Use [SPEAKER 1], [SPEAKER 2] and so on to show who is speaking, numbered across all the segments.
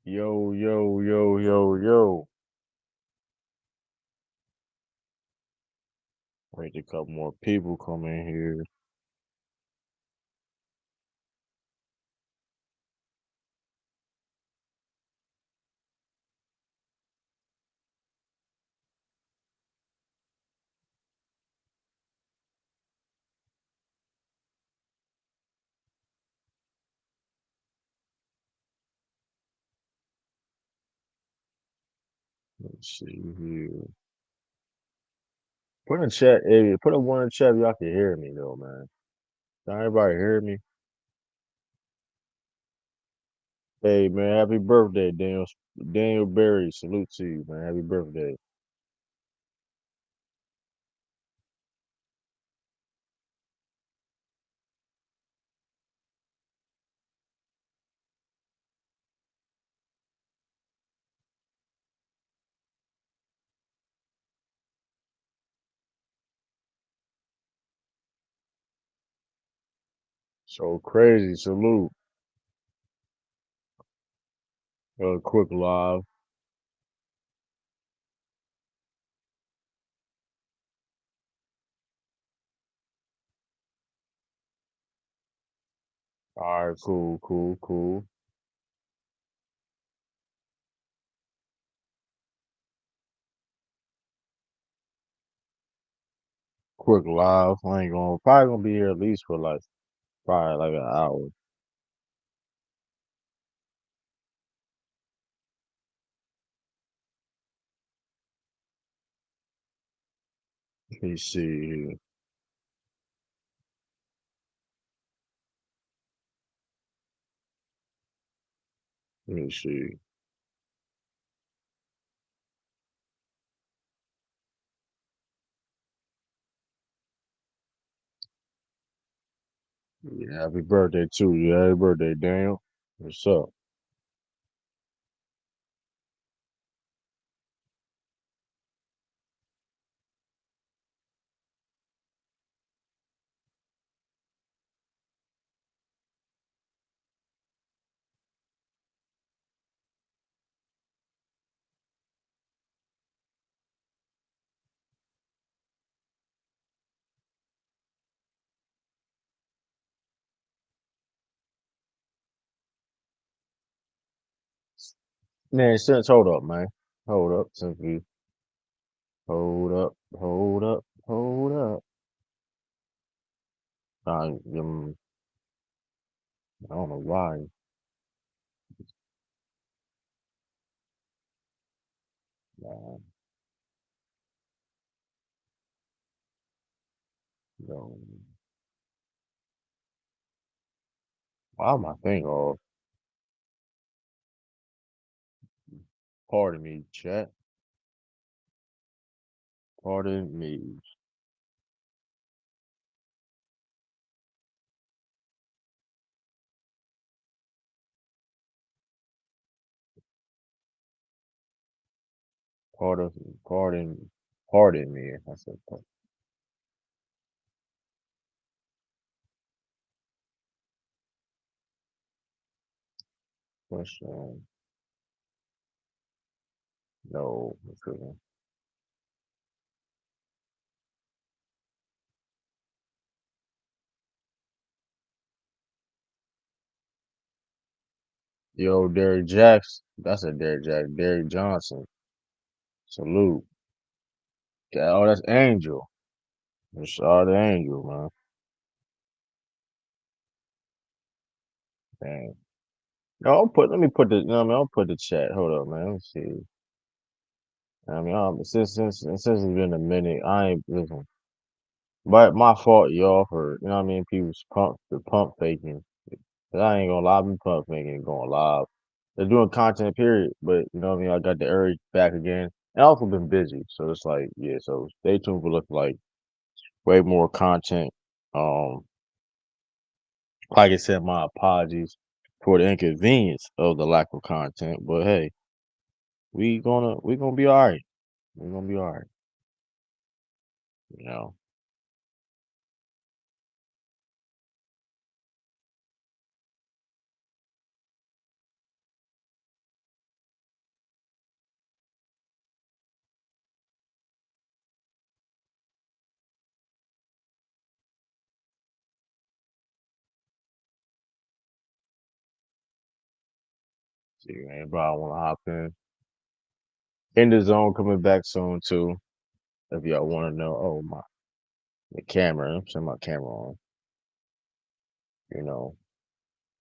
[SPEAKER 1] Yo, yo, yo, yo, yo. Wait a couple more people come in here. Let's see here. Put in chat, hey, put a one in chat if y'all can hear me though, man. Can everybody hear me? Hey man, happy birthday, Daniel Berry. Salute to you, man. Happy birthday. So crazy, salute. Quick live. All right, cool, cool, cool. Quick live. I ain't gonna probably gonna be here at least for like probably like an hour. Let me see here. Let me see. Yeah, happy birthday too. Yeah, happy birthday, Daniel. What's up? Man, since hold up, man. Hold up, simply. Hold up, hold up, hold up. I don't know why. Man, yo, why am I thinking of? Pardon me, chat. Pardon me. Pardon, pardon me. I said, question. No, I'm tripping. Yo, Derrick Jackson. That's a Derrick Jackson. Derrick Johnson. Salute. Yeah, oh, that's Angel. That's all the Angel, man. Dang. No, let me put the, no, I mean, I'll put the chat. Hold up, man. Let's see. I mean, since it's been a minute, I ain't listen. But my fault, y'all, for you know what I mean. People's pump faking. 'Cause I ain't gonna lie, I've been pump faking and going live. They're doing content, period. But you know what I mean. I got the urge back again, and I also been busy, so it's like yeah. So stay tuned for look like way more content. Um, like I said, my apologies for the inconvenience of the lack of content. But hey, we gonna be all right. We're gonna be all right. You know. See, anybody want to hop in the zone coming back soon too. If y'all want to know, oh the camera, I'm setting my camera on. You know,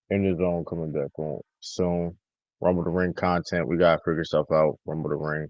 [SPEAKER 1] in the zone coming back on soon. Rumble the Ring content, we gotta figure stuff out. Rumble the Ring.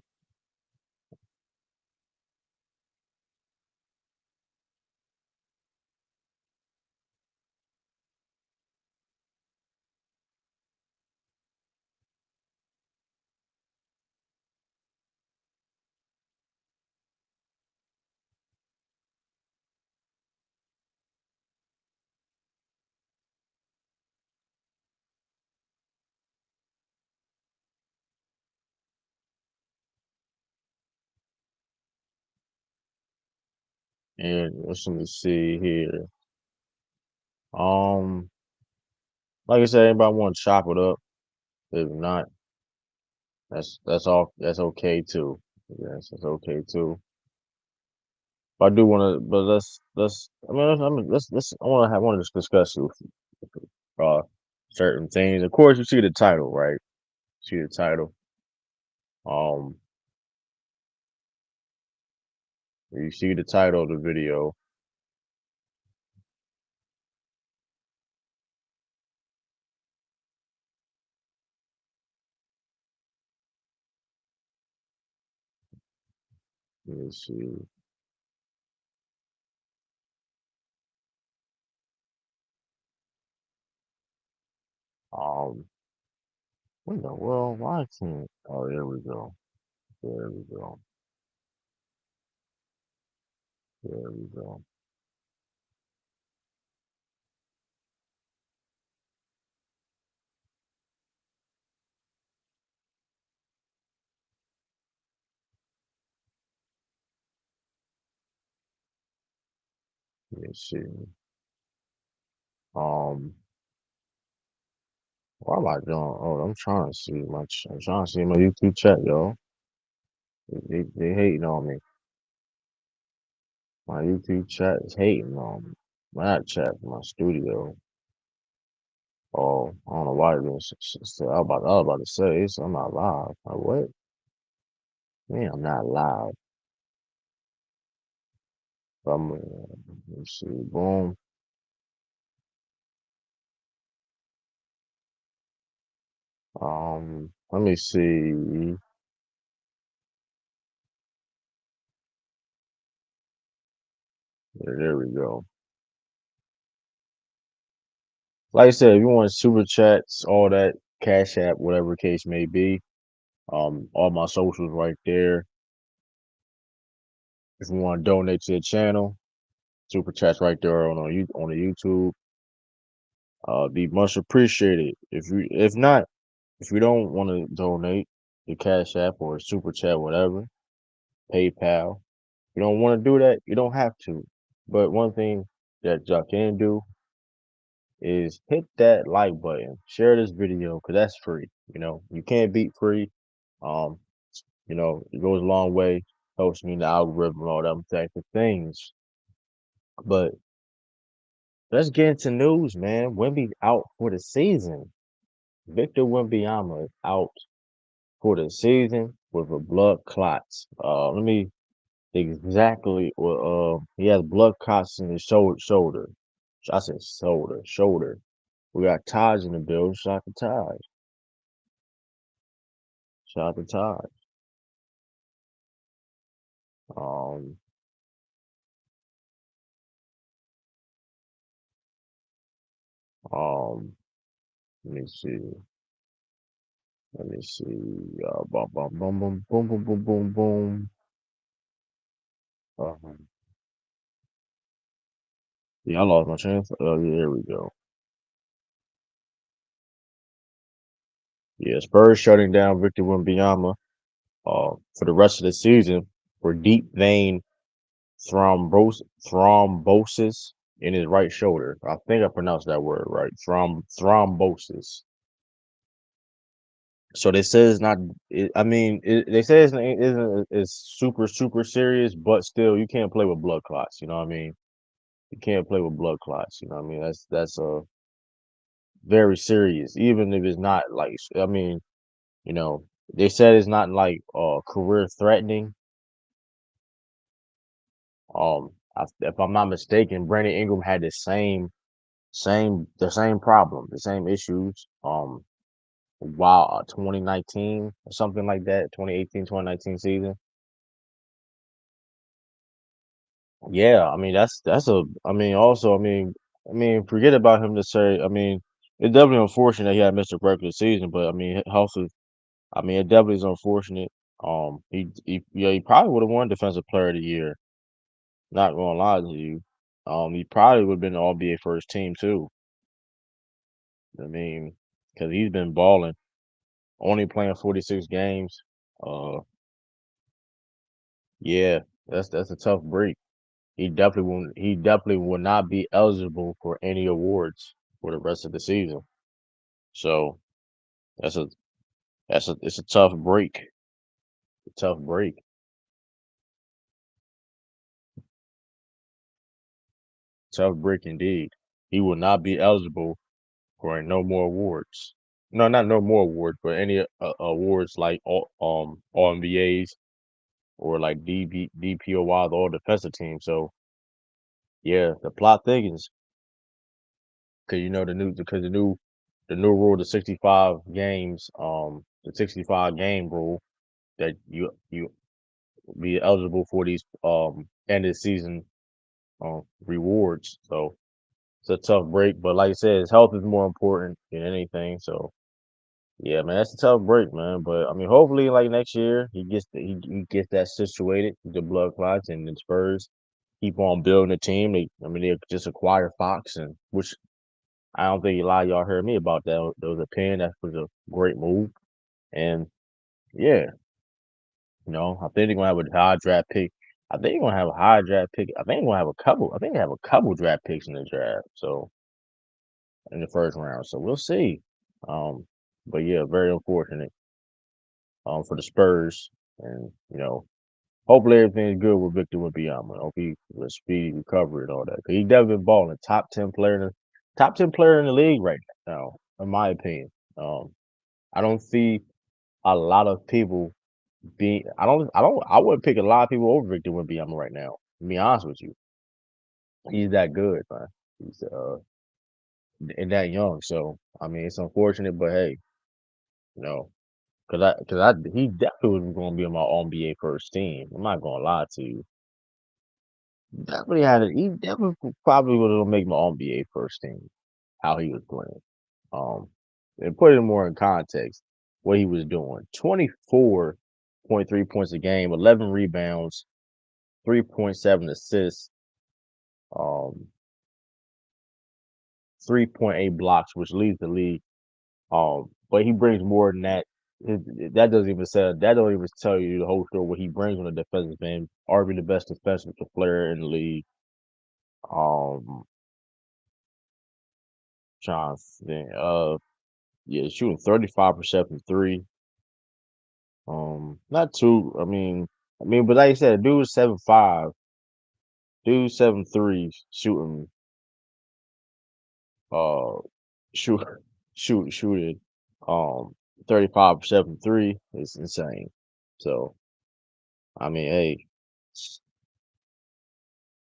[SPEAKER 1] And let me see here. Um, like I said, anybody want to chop it up? If not, that's all. That's okay too. Yes, that's okay too. But I do want to, but let's. Let's. I want to discuss uh certain things. Of course, you see the title, right? See the title. Um, you see the title of the video. Let me see. Um, what in the world? Why can't? Oh, there we go. There we go. There we go. Let me see. Um, what am I doing? Oh, I'm trying to see I'm trying to see my YouTube chat, yo. They hating on me. My YouTube chat is hating on me. My chat, my studio. Oh, I don't know why they're doing I was about to say, so I'm not live. Like, what? Man, I'm not live. Let's see. Boom. Let me see. There we go. Like I said, if you want super chats, all that, Cash App, whatever case may be, all my socials right there. If you want to donate to the channel, super chats right there on the YouTube. Be much appreciated. If not, if you don't want to donate, the Cash App or super chat, whatever, PayPal. You don't want to do that, you don't have to. But one thing that y'all can do is hit that like button, share this video because that's free. You can't beat free. Um, it goes a long way, helps me in the algorithm and all them type of things. But let's get into news, man. Wemby out for the season. Victor Wembanyama is out for the season with a blood clots. Let me exactly what he has blood clots in his shoulder. I said shoulder. We got Taj in the building. Shout out to Taj. Shout out to Taj. Um, um, let me see. Let me see. Boom, boom, boom, boom, boom, boom, boom, boom, boom. Uh, yeah, I lost my chance. Yeah, there we go. Yeah, Spurs shutting down Victor Wembanyama for the rest of the season for deep vein thrombosis in his right shoulder. I think I pronounced that word right. Thrombosis. So they say it's not. They say it's super serious, but still, you can't play with blood clots. You know what I mean? You can't play with blood clots. You know what I mean? That's very serious. Even if it's not like. You know, they said it's not like career threatening. If I'm not mistaken, Brandon Ingram had the same problem, the same issues. While 2019 or something like that, 2018, 2019 season. Yeah, I mean that's a. I mean also, forget about him to say. I mean, it's definitely unfortunate he had missed a regular season, but I mean, health is. I mean, it definitely is unfortunate. He probably would have won Defensive Player of the Year. Not gonna lie to you. He probably would have been All NBA first team too. I mean, because he's been balling, only playing 46 games. Uh, yeah, that's a tough break. He definitely will not be eligible for any awards for the rest of the season. So that's a it's a tough break. A tough break. Tough break indeed. He will not be eligible for no more awards. No, not no more awards, but any awards like all NBAs or like DPOY, the All Defensive Team. So yeah, the plot thickens because you know the new rule, the 65 games, the 65 game rule that you be eligible for these end of season rewards. So it's a tough break, but like I said, his health is more important than anything. So yeah, man, that's a tough break, man. But I mean, hopefully, like next year, he gets that situated, the blood clots, and the Spurs keep on building a team. They just acquire Fox, and which I don't think a lot of y'all heard me about that. There was a pin that was a great move, and yeah, I think they're gonna have a high draft pick. I think they're gonna have a high draft pick. I think they're gonna have a couple. I think they have a couple draft picks in the draft. So in the first round. So we'll see. Um, but yeah, very unfortunate for the Spurs, and hopefully everything's good with Victor Wembanyama. Hope he with speedy recovery and all that. 'Cause he definitely been balling. Top 10 player in the league right now, in my opinion. I don't see a lot of people being. I wouldn't pick a lot of people over Victor Wembanyama right now. To be honest with you, he's that good, man. He's and that young. So I mean, it's unfortunate, but hey, you know, he definitely was going to be on my NBA first team. I'm not gonna lie to you. Definitely had it. He definitely probably would have made my NBA first team. How he was playing. Um, and put it more in context, what he was doing. 24.3 points a game, 11 rebounds, 3.7 assists, um, 3.8 blocks, which leads the league. But he brings more than that. That don't even tell you the whole story. What he brings on the defensive end, arguably the best defensive player in the league. Um, trying to think, yeah, shooting 35% from three. Not too. But like I said, dude is 7'5", dude 7'3", uh, shoot, shooting, um, 35% from three is insane. So I mean, hey,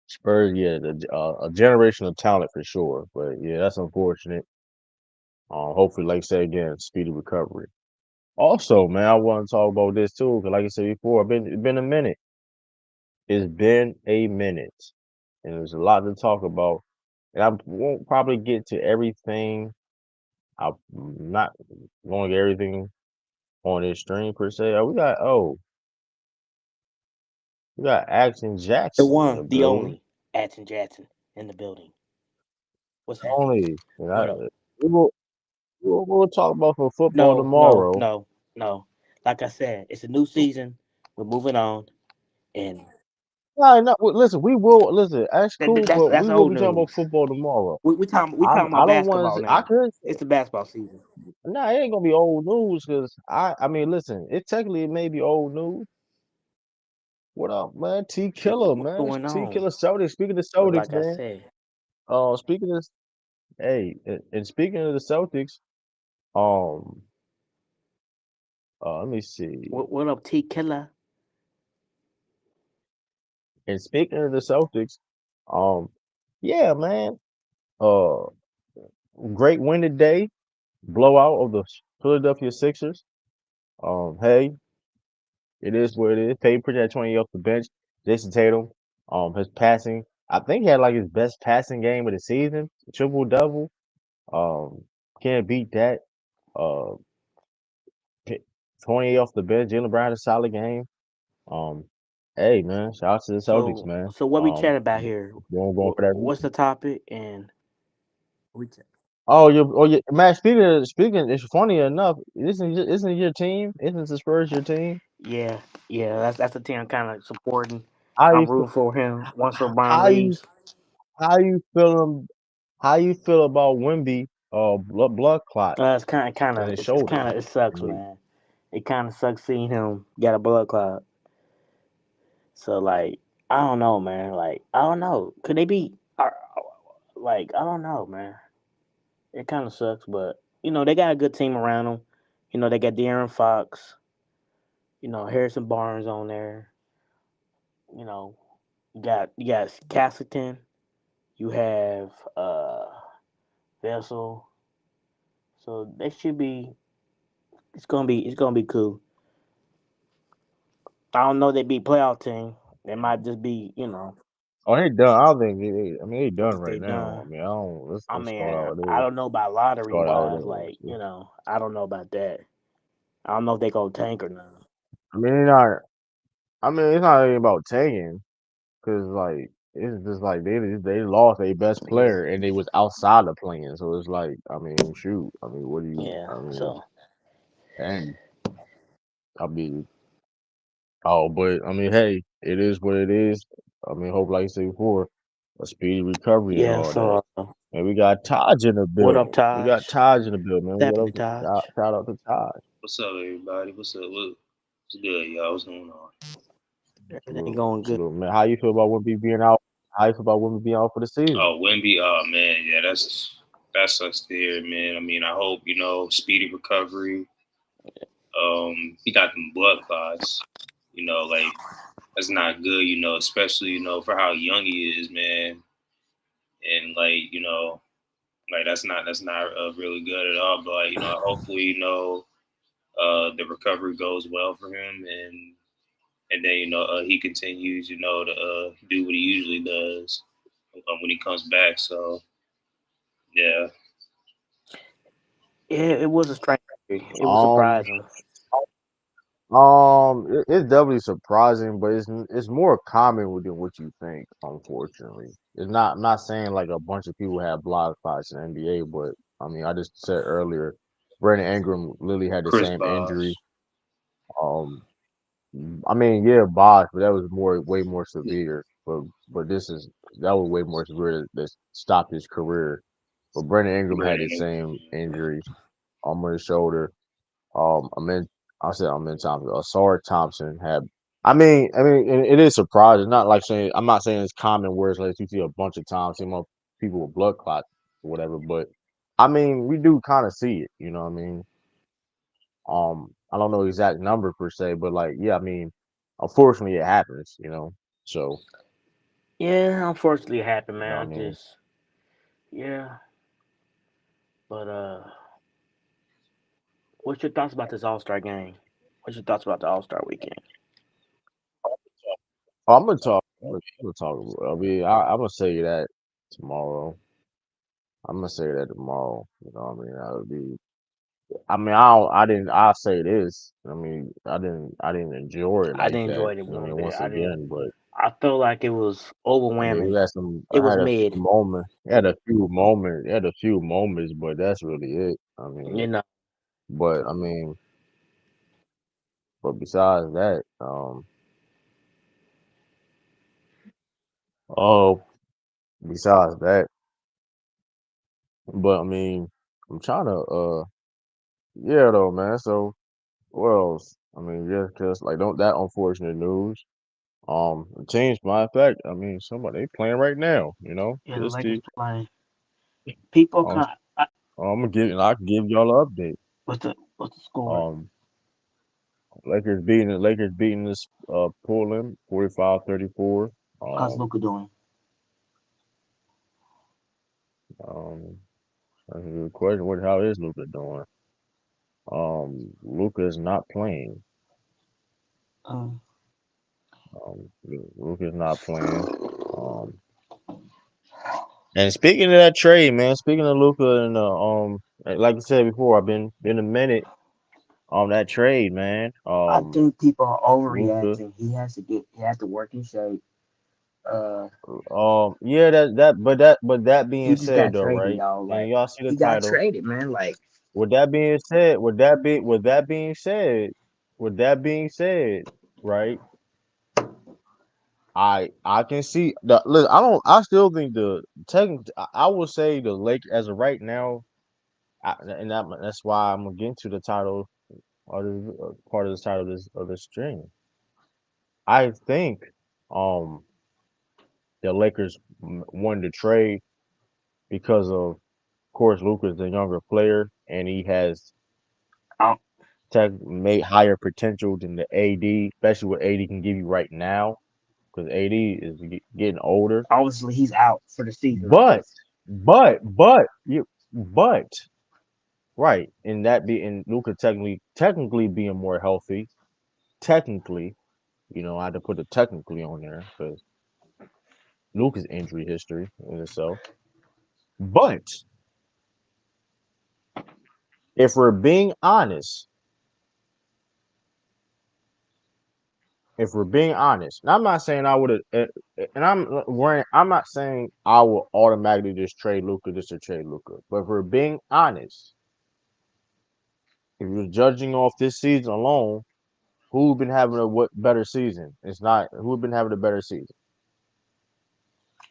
[SPEAKER 1] Spurs, yeah, a generational talent for sure. But yeah, that's unfortunate. Hopefully, like I said again, speedy recovery. Also, man, I want to talk about this too, because like I said before, it's been a minute. It's been a minute, and there's a lot to talk about. And I won't probably get to everything. I'm not going to get everything on this stream per se. We got Action
[SPEAKER 2] The
[SPEAKER 1] Jackson in the
[SPEAKER 2] one, the
[SPEAKER 1] building.
[SPEAKER 2] only, Atten Jackson in the building. What's happening?
[SPEAKER 1] Only, and
[SPEAKER 2] What up?
[SPEAKER 1] we will we'll talk about for football
[SPEAKER 2] No, no,
[SPEAKER 1] tomorrow.
[SPEAKER 2] no, no. Like I said, it's a new season. We're moving on, and
[SPEAKER 1] No, no. Listen, we will listen. That's cool, but
[SPEAKER 2] that's
[SPEAKER 1] we will
[SPEAKER 2] old
[SPEAKER 1] be talking about
[SPEAKER 2] news.
[SPEAKER 1] football tomorrow.
[SPEAKER 2] We talking
[SPEAKER 1] I
[SPEAKER 2] about
[SPEAKER 1] don't want
[SPEAKER 2] basketball
[SPEAKER 1] to. I
[SPEAKER 2] now.
[SPEAKER 1] could.
[SPEAKER 2] It's the basketball season.
[SPEAKER 1] No, it ain't gonna be old news because listen. It may be old news. What up, man? T Killer,
[SPEAKER 2] What's
[SPEAKER 1] man.
[SPEAKER 2] going
[SPEAKER 1] T
[SPEAKER 2] on?
[SPEAKER 1] Killer Celtics. Speaking of the
[SPEAKER 2] But
[SPEAKER 1] Celtics,
[SPEAKER 2] like I
[SPEAKER 1] man.
[SPEAKER 2] said,
[SPEAKER 1] Speaking of hey, and speaking of the Celtics, um, Let me see.
[SPEAKER 2] What up, T Killer?
[SPEAKER 1] And speaking of the Celtics, um, yeah, man. Uh, great win today. Blowout of the Philadelphia Sixers. Hey, it is what it is. Pay put that 20 off the bench. Jason Tatum, his passing. I think he had like his best passing game of the season. Triple double. Um, can't beat that. Uh, 20 off the bench. Jalen Brown had a solid game. Um, hey man, shout out to the Celtics, man.
[SPEAKER 2] So what we chat about here?
[SPEAKER 1] Going for that
[SPEAKER 2] What's the
[SPEAKER 1] reason.
[SPEAKER 2] topic? And we
[SPEAKER 1] Man. Speaking. It's funny enough. Isn't your team? Isn't the Spurs your team?
[SPEAKER 2] yeah, yeah. That's the team I'm kind of supporting.
[SPEAKER 1] How
[SPEAKER 2] I'm
[SPEAKER 1] you
[SPEAKER 2] rooting for him once LeBron
[SPEAKER 1] how you
[SPEAKER 2] leaves.
[SPEAKER 1] how you feeling? How you feel about Wemby? Blood clot in his
[SPEAKER 2] It's
[SPEAKER 1] shoulder.
[SPEAKER 2] kind of, it sucks,
[SPEAKER 1] Like,
[SPEAKER 2] man. It kind of sucks seeing him get a blood clot. So like, I don't know, man. Like, I don't know. Could they be? Like, I don't know, man. It kind of sucks, but they got a good team around them. They got De'Aaron Fox. Harrison Barnes on there. You know, you got Castleton. You have Vessel. So they should be. It's gonna be cool. I don't know they be playoff team. They might just be.
[SPEAKER 1] oh, they done. I don't think. I mean, they
[SPEAKER 2] I
[SPEAKER 1] done
[SPEAKER 2] think
[SPEAKER 1] right
[SPEAKER 2] they
[SPEAKER 1] now.
[SPEAKER 2] done.
[SPEAKER 1] I mean, I don't.
[SPEAKER 2] I
[SPEAKER 1] Let's start
[SPEAKER 2] mean,
[SPEAKER 1] out
[SPEAKER 2] I
[SPEAKER 1] there.
[SPEAKER 2] don't know about lottery
[SPEAKER 1] Start out
[SPEAKER 2] wise.
[SPEAKER 1] there.
[SPEAKER 2] Like, I don't know about that. I don't know if they gonna tank or not.
[SPEAKER 1] I mean, they're not. I mean, it's not even about tanking. Cause like it's just like they lost their best
[SPEAKER 2] Yeah,
[SPEAKER 1] player and they was outside of playing. So it's like I mean shoot. I mean what do you
[SPEAKER 2] yeah.
[SPEAKER 1] I mean
[SPEAKER 2] So
[SPEAKER 1] and I mean but I mean hey, it is what it is. I mean hope like I said before, a speedy recovery and
[SPEAKER 2] yeah.
[SPEAKER 1] all that.
[SPEAKER 2] So
[SPEAKER 1] And we got Taj in the
[SPEAKER 2] what up,
[SPEAKER 1] building. We got
[SPEAKER 2] Taj?
[SPEAKER 1] Taj in the building, man.
[SPEAKER 2] What's
[SPEAKER 1] What
[SPEAKER 2] happening,
[SPEAKER 1] up
[SPEAKER 2] Taj?
[SPEAKER 1] shout out to Taj.
[SPEAKER 3] What's up, everybody? What's up? What's good, y'all? What's going on?
[SPEAKER 2] Everything going good?
[SPEAKER 1] Salute, man. How you feel about Wemby being out? How you feel about Wemby being out for the season?
[SPEAKER 3] Oh, Wemby. Oh man, yeah, that sucks to hear, man. I mean, I hope speedy recovery. He got them blood clots. Like that's not good. Especially for how young he is, man. And like that's not really good at all. But hopefully the recovery goes well for him and then he continues to do what he usually does when he comes back. So yeah,
[SPEAKER 2] Yeah, it was a strange. It was
[SPEAKER 1] Um
[SPEAKER 2] surprising.
[SPEAKER 1] it's definitely surprising, but it's more common than what you think. Unfortunately, it's not. I'm not saying like a bunch of people have blind spots in the NBA, but I mean, I just said earlier, Brandon Ingram literally had the
[SPEAKER 3] Chris
[SPEAKER 1] same injury.
[SPEAKER 3] Bosh.
[SPEAKER 1] Um, I mean, yeah, Bosh, but that was way more severe. But that was way more severe that stopped his career. But Brandon Ingram had
[SPEAKER 3] Brandon
[SPEAKER 1] the
[SPEAKER 3] Ingram.
[SPEAKER 1] same injury on his shoulder. I mean, I mean Thompson. Asar Thompson had. And it is surprising. Not like saying I'm not saying it's common words like you see a bunch of times, see more people with blood clots or whatever. But I mean, we do kind of see it. You know what I mean? I don't know the exact number per se, but like, yeah, I mean, unfortunately, it happens. So
[SPEAKER 2] Yeah, unfortunately, it happened,
[SPEAKER 1] you know
[SPEAKER 2] man.
[SPEAKER 1] what
[SPEAKER 2] I
[SPEAKER 1] I mean.
[SPEAKER 2] just yeah, but what's your thoughts about this All Star game? What's your thoughts about the All Star weekend?
[SPEAKER 1] Oh, I'm gonna talk. I'm gonna talk. I mean, I'm gonna say that tomorrow. I'm gonna say that tomorrow. You know what I mean? That'll be. I mean, I didn't. I'll say this. I mean, I didn't enjoy it
[SPEAKER 2] I
[SPEAKER 1] like
[SPEAKER 2] didn't
[SPEAKER 1] that.
[SPEAKER 2] enjoy it
[SPEAKER 1] I
[SPEAKER 2] one
[SPEAKER 1] mean,
[SPEAKER 2] bit.
[SPEAKER 1] once
[SPEAKER 2] I didn't.
[SPEAKER 1] again, but
[SPEAKER 2] I felt like it was
[SPEAKER 1] I mean,
[SPEAKER 2] overwhelming.
[SPEAKER 1] we had some.
[SPEAKER 2] It
[SPEAKER 1] I
[SPEAKER 2] was
[SPEAKER 1] had a few
[SPEAKER 2] mid.
[SPEAKER 1] moments. I had a few moments. I had a few moments, but that's really it. I
[SPEAKER 2] You
[SPEAKER 1] mean,
[SPEAKER 2] know.
[SPEAKER 1] but I mean, but besides that, oh, besides that, but I mean, I'm trying to, yeah, though, man. So, what else? I mean, yeah, cause like don't that unfortunate news. The teams, matter of fact, I mean, somebody they playing right now.
[SPEAKER 2] Yeah, the
[SPEAKER 1] Just
[SPEAKER 2] Lakers
[SPEAKER 1] to,
[SPEAKER 2] playing. People
[SPEAKER 1] um,
[SPEAKER 2] can.
[SPEAKER 1] I'm gonna give, and I can give y'all an update.
[SPEAKER 2] What's the score?
[SPEAKER 1] Um, Lakers beating this Portland 45-34.
[SPEAKER 2] How's
[SPEAKER 1] Um,
[SPEAKER 2] Luka doing?
[SPEAKER 1] um, that's a good question. How is Luka doing? Luka is not playing.
[SPEAKER 2] Um,
[SPEAKER 1] Um, Luka is not playing. Um, and speaking of that trade, man. Speaking of Luka and like I said before, I've been a minute on that trade, man.
[SPEAKER 2] I think people are
[SPEAKER 1] Luka.
[SPEAKER 2] overreacting. He has to work in shape. Uh,
[SPEAKER 1] Yeah, but that
[SPEAKER 2] he
[SPEAKER 1] being
[SPEAKER 2] just got
[SPEAKER 1] said, though,
[SPEAKER 2] traded,
[SPEAKER 1] right?
[SPEAKER 2] y'all.
[SPEAKER 1] And
[SPEAKER 2] Like
[SPEAKER 1] y'all see the
[SPEAKER 2] he got
[SPEAKER 1] title.
[SPEAKER 2] traded, man. Like
[SPEAKER 1] With that being said, right? I can see the look. I still think the technical. I would say the Lake as of right now, that's why I'm gonna get into the title or the part of the title of this stream. I think um the Lakers won the trade because of course, Luka's the younger player, and he has
[SPEAKER 2] um,
[SPEAKER 1] made higher potential than the AD, especially what AD can give you right now, because AD is getting older.
[SPEAKER 2] obviously he's out for the season, I
[SPEAKER 1] But,
[SPEAKER 2] guess.
[SPEAKER 1] but right, and that being Luka technically being more healthy, technically, I had to put the technically on there because Luka's injury history in itself. But if we're being honest, and I'm not saying I would have, and I'm not saying I will automatically just trade Luka just to trade Luka. But if we're being honest, if you're judging off this season alone, who been having a what better season? It's not who been having a better season.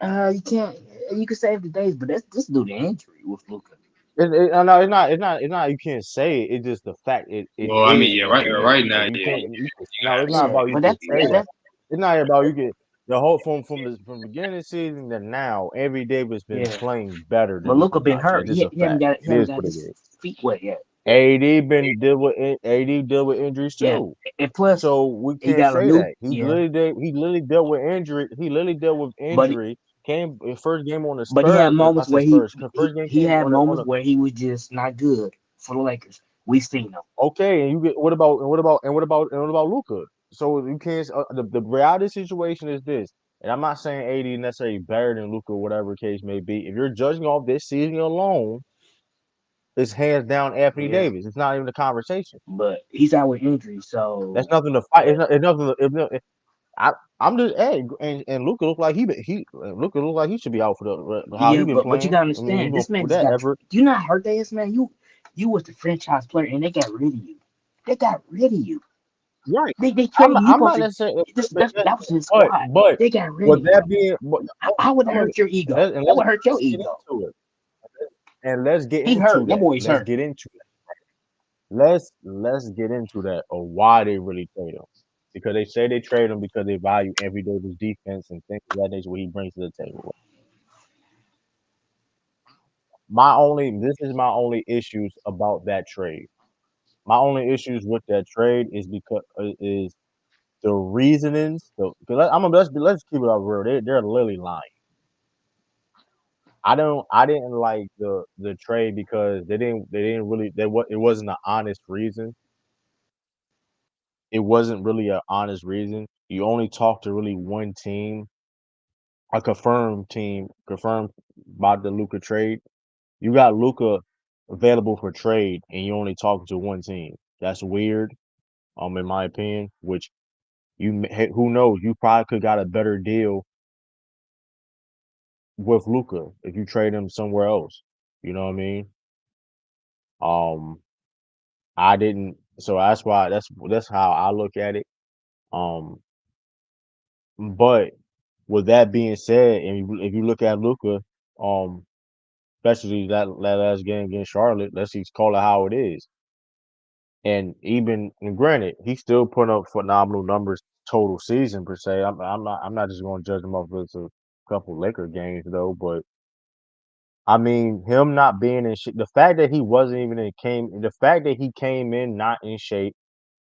[SPEAKER 2] You can't. You can save the days, but that's just due to injury with Luca.
[SPEAKER 1] No, it's not. It's not. It's not. You can't say it. It's just the fact. It
[SPEAKER 3] Well, I mean,
[SPEAKER 1] is
[SPEAKER 3] yeah,
[SPEAKER 1] what
[SPEAKER 3] right,
[SPEAKER 1] it is.
[SPEAKER 3] right now,
[SPEAKER 1] And you
[SPEAKER 3] yeah,
[SPEAKER 1] can't.
[SPEAKER 3] you
[SPEAKER 1] No,
[SPEAKER 3] gotta
[SPEAKER 1] it's not
[SPEAKER 2] Yeah,
[SPEAKER 1] about you
[SPEAKER 2] but
[SPEAKER 1] can
[SPEAKER 2] that's
[SPEAKER 1] say that.
[SPEAKER 2] that's
[SPEAKER 1] It's not about you can. The whole from the beginning of the season to now, every Davis been
[SPEAKER 2] yeah.
[SPEAKER 1] playing better
[SPEAKER 2] But
[SPEAKER 1] than Luka
[SPEAKER 2] Luca been
[SPEAKER 1] Doncic.
[SPEAKER 2] hurt.
[SPEAKER 1] It's just a fact.
[SPEAKER 2] He
[SPEAKER 1] It
[SPEAKER 2] haven't
[SPEAKER 1] is
[SPEAKER 2] got
[SPEAKER 1] what it
[SPEAKER 2] his
[SPEAKER 1] is.
[SPEAKER 2] feet wet yet.
[SPEAKER 1] AD deal with injuries
[SPEAKER 2] Yeah,
[SPEAKER 1] too.
[SPEAKER 2] and plus
[SPEAKER 1] So we
[SPEAKER 2] he
[SPEAKER 1] can't
[SPEAKER 2] got a
[SPEAKER 1] say
[SPEAKER 2] new.
[SPEAKER 1] that.
[SPEAKER 2] Yeah,
[SPEAKER 1] He literally dealt with injury. He literally dealt with
[SPEAKER 2] but
[SPEAKER 1] injury. Came first game on the
[SPEAKER 2] but he had
[SPEAKER 1] Spurs. I
[SPEAKER 2] moments
[SPEAKER 1] say
[SPEAKER 2] where
[SPEAKER 1] Spurs. First game
[SPEAKER 2] he
[SPEAKER 1] came
[SPEAKER 2] had
[SPEAKER 1] on the
[SPEAKER 2] moments where he was just not good for the Lakers. We seen him.
[SPEAKER 1] okay, and you get what about Luca? So you can't. The reality situation is this, and I'm not saying AD necessarily better than Luca, whatever the case may be. If you're judging off this season alone, it's hands down Anthony
[SPEAKER 2] Yeah,
[SPEAKER 1] Davis. It's not even a conversation.
[SPEAKER 2] but he's out with injury,
[SPEAKER 1] That's
[SPEAKER 2] so
[SPEAKER 1] nothing to fight. It's nothing. I, I'm just hey, and Luca look like Luca look like he should be out for how he
[SPEAKER 2] yeah.
[SPEAKER 1] been
[SPEAKER 2] But you
[SPEAKER 1] playing.
[SPEAKER 2] gotta
[SPEAKER 1] I mean,
[SPEAKER 2] understand,
[SPEAKER 1] even
[SPEAKER 2] this man
[SPEAKER 1] before
[SPEAKER 2] just
[SPEAKER 1] that,
[SPEAKER 2] got.
[SPEAKER 1] ever
[SPEAKER 2] Do you know how hurt they is, man? You was the franchise player, and they got rid of you. They got rid of you.
[SPEAKER 1] right.
[SPEAKER 2] They traded you. You
[SPEAKER 1] I'm
[SPEAKER 2] supposed
[SPEAKER 1] not
[SPEAKER 2] to.
[SPEAKER 1] necessarily,
[SPEAKER 2] That was his
[SPEAKER 1] but
[SPEAKER 2] squad.
[SPEAKER 1] but
[SPEAKER 2] They got rid of
[SPEAKER 1] with
[SPEAKER 2] you.
[SPEAKER 1] that being,
[SPEAKER 2] How would that
[SPEAKER 1] I'm gonna
[SPEAKER 2] hurt your ego?
[SPEAKER 1] and
[SPEAKER 2] That would hurt your
[SPEAKER 1] let's get
[SPEAKER 2] ego.
[SPEAKER 1] into it, and let's get
[SPEAKER 2] He
[SPEAKER 1] into
[SPEAKER 2] hurt. That
[SPEAKER 1] that.
[SPEAKER 2] boy's
[SPEAKER 1] Let's
[SPEAKER 2] hurt.
[SPEAKER 1] get into that. Let's get into that of why they really trade him. Because they say they trade him because they value Anthony Davis' defense and things of that nature what he brings to the table. This is my only issues about that trade. My only issues with that trade is because is the reasonings. Let's keep it up real. They're literally lying. I didn't like the trade because they didn't really it wasn't an honest reason. It wasn't really an honest reason. You only talked to really one team, a confirmed about the Luca trade. You got Luca available for trade, and you only talking to one team. That's weird. In my opinion, which who knows? You probably could got a better deal with Luca if you trade him somewhere else. You know what I mean? Um, I didn't, so that's why that's how I look at it. Um, but with that being said, and if you look at Luca, um, especially that last game against Charlotte, let's just call it how it is. And granted, he's still putting up phenomenal numbers total season per se. I'm not just going to judge him off of a couple Laker games though, but I mean, him not being in shape, the fact that he wasn't even in came, the fact that he came in not in shape,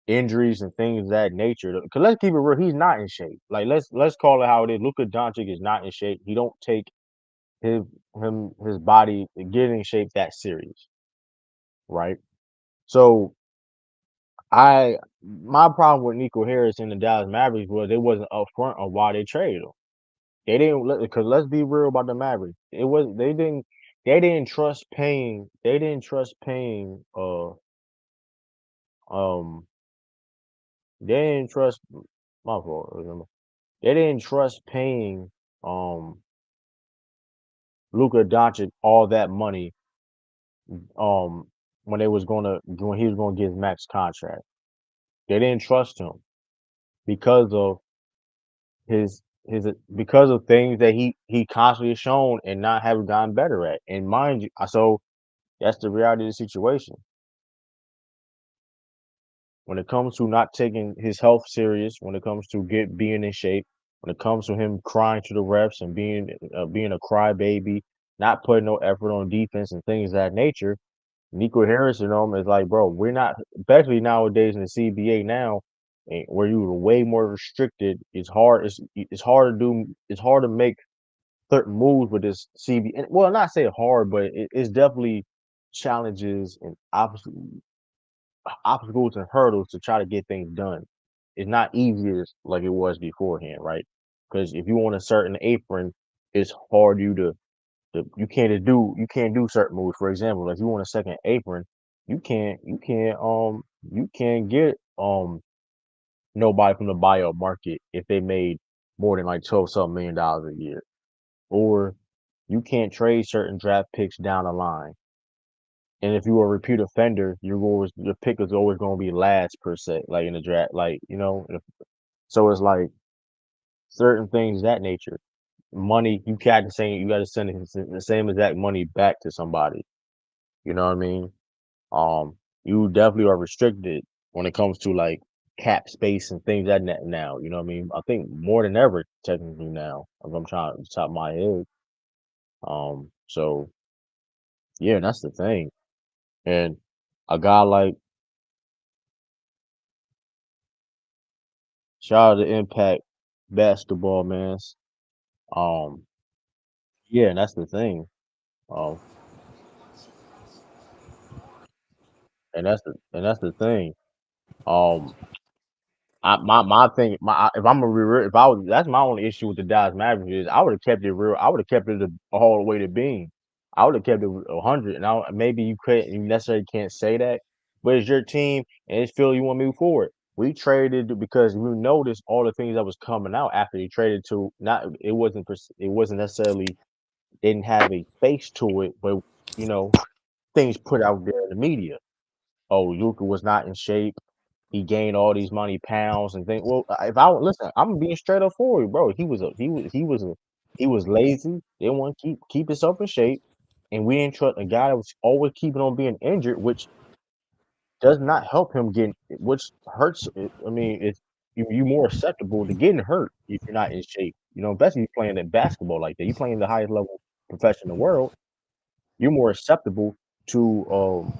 [SPEAKER 1] injuries and things of that nature. Because let's keep it real, he's not in shape. Like let's call it how it is. Luka Doncic is not in shape. He don't take his his body getting in shape that serious, right? So my problem with Nico Harris and the Dallas Mavericks was they wasn't upfront on why they traded him. They didn't because let's be real about the Mavericks. It was they didn't trust paying um they didn't trust my fault. They didn't trust paying Luka Doncic all that money um when he was gonna get his max contract. They didn't trust him because of because of things that he constantly has shown and not have gotten better at. And mind you, so that's the reality of the situation. When it comes to not taking his health serious, when it comes to being in shape, when it comes to him crying to the refs and being a crybaby, not putting no effort on defense and things of that nature, Nico Harris and them is like, bro, we're not, especially nowadays in the CBA now, where you're way more restricted. It's hard. It's hard to do. It's hard to make certain moves with this CBA. And, well, not say hard, but it's definitely challenges and obstacles and hurdles to try to get things done. It's not easy as like it was beforehand, right? Because if you want a certain apron, it's hard you can't do certain moves. For example, if you want a second apron, you can't get nobody from the buyout market if they made more than like 12 something $1 million a year. Or you can't trade certain draft picks down the line. And if you are a repeat offender, your pick is always going to be last per se, like in the draft, like so it's like certain things of that nature. Money you got to send the same exact money back to somebody. You know what I mean? You definitely are restricted when it comes to like cap space and things like that now. You know what I mean? I think more than ever technically now. If I'm trying to top my head. So yeah, that's the thing. And a guy like shout out to Impact Basketball, man. Um, yeah, and that's the thing. Um, and that's the thing. Um, my thing, if I'm a real, if I was, that's my only issue with the Dallas Mavericks is I would have kept it real. I would have kept it all the way to being. I would have kept it 100. And maybe you necessarily can't say that, but it's your team and it's Phil. You want to move forward. We traded because we noticed all the things that was coming out after he traded to not. It wasn't necessarily didn't have a face to it, but you know things put out there in the media. Oh, Luka was not in shape. He gained all these money pounds and things. Well, if I listen, I'm being straight up for you, bro. He was lazy. Didn't want to keep himself in shape, and we didn't trust a guy that was always keeping on being injured, which does not help him get, which hurts. I mean, it's you more susceptible to getting hurt if you're not in shape. You know, especially playing in basketball like that. You playing the highest level profession in the world. You're more susceptible to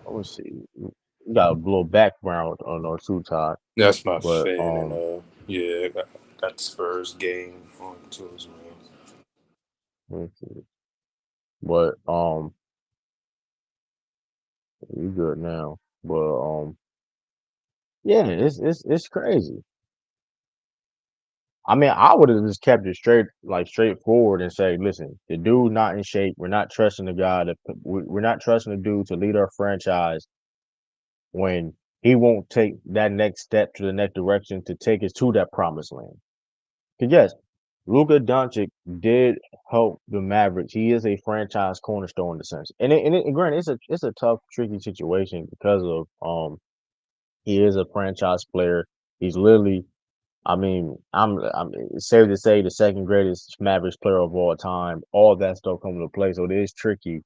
[SPEAKER 1] let's see. You got a little background on our two Todd.
[SPEAKER 3] That's my
[SPEAKER 1] But
[SPEAKER 3] fan, and yeah, I got Spurs game on too as well.
[SPEAKER 1] let's see. But you good now. But yeah, it's crazy. I mean, I would have just kept it straightforward and say, listen, the dude's not in shape. We're not trusting the guy we're not trusting the dude to lead our franchise when he won't take that next step to the next direction to take us to that promised land. Because yes, Luka Doncic did help the Mavericks. He is a franchise cornerstone in the sense, and granted, it's a tough, tricky situation because of he is a franchise player. He's literally, I mean, I'm it's safe to say the second greatest Mavericks player of all time. All that stuff comes into play, so it is tricky.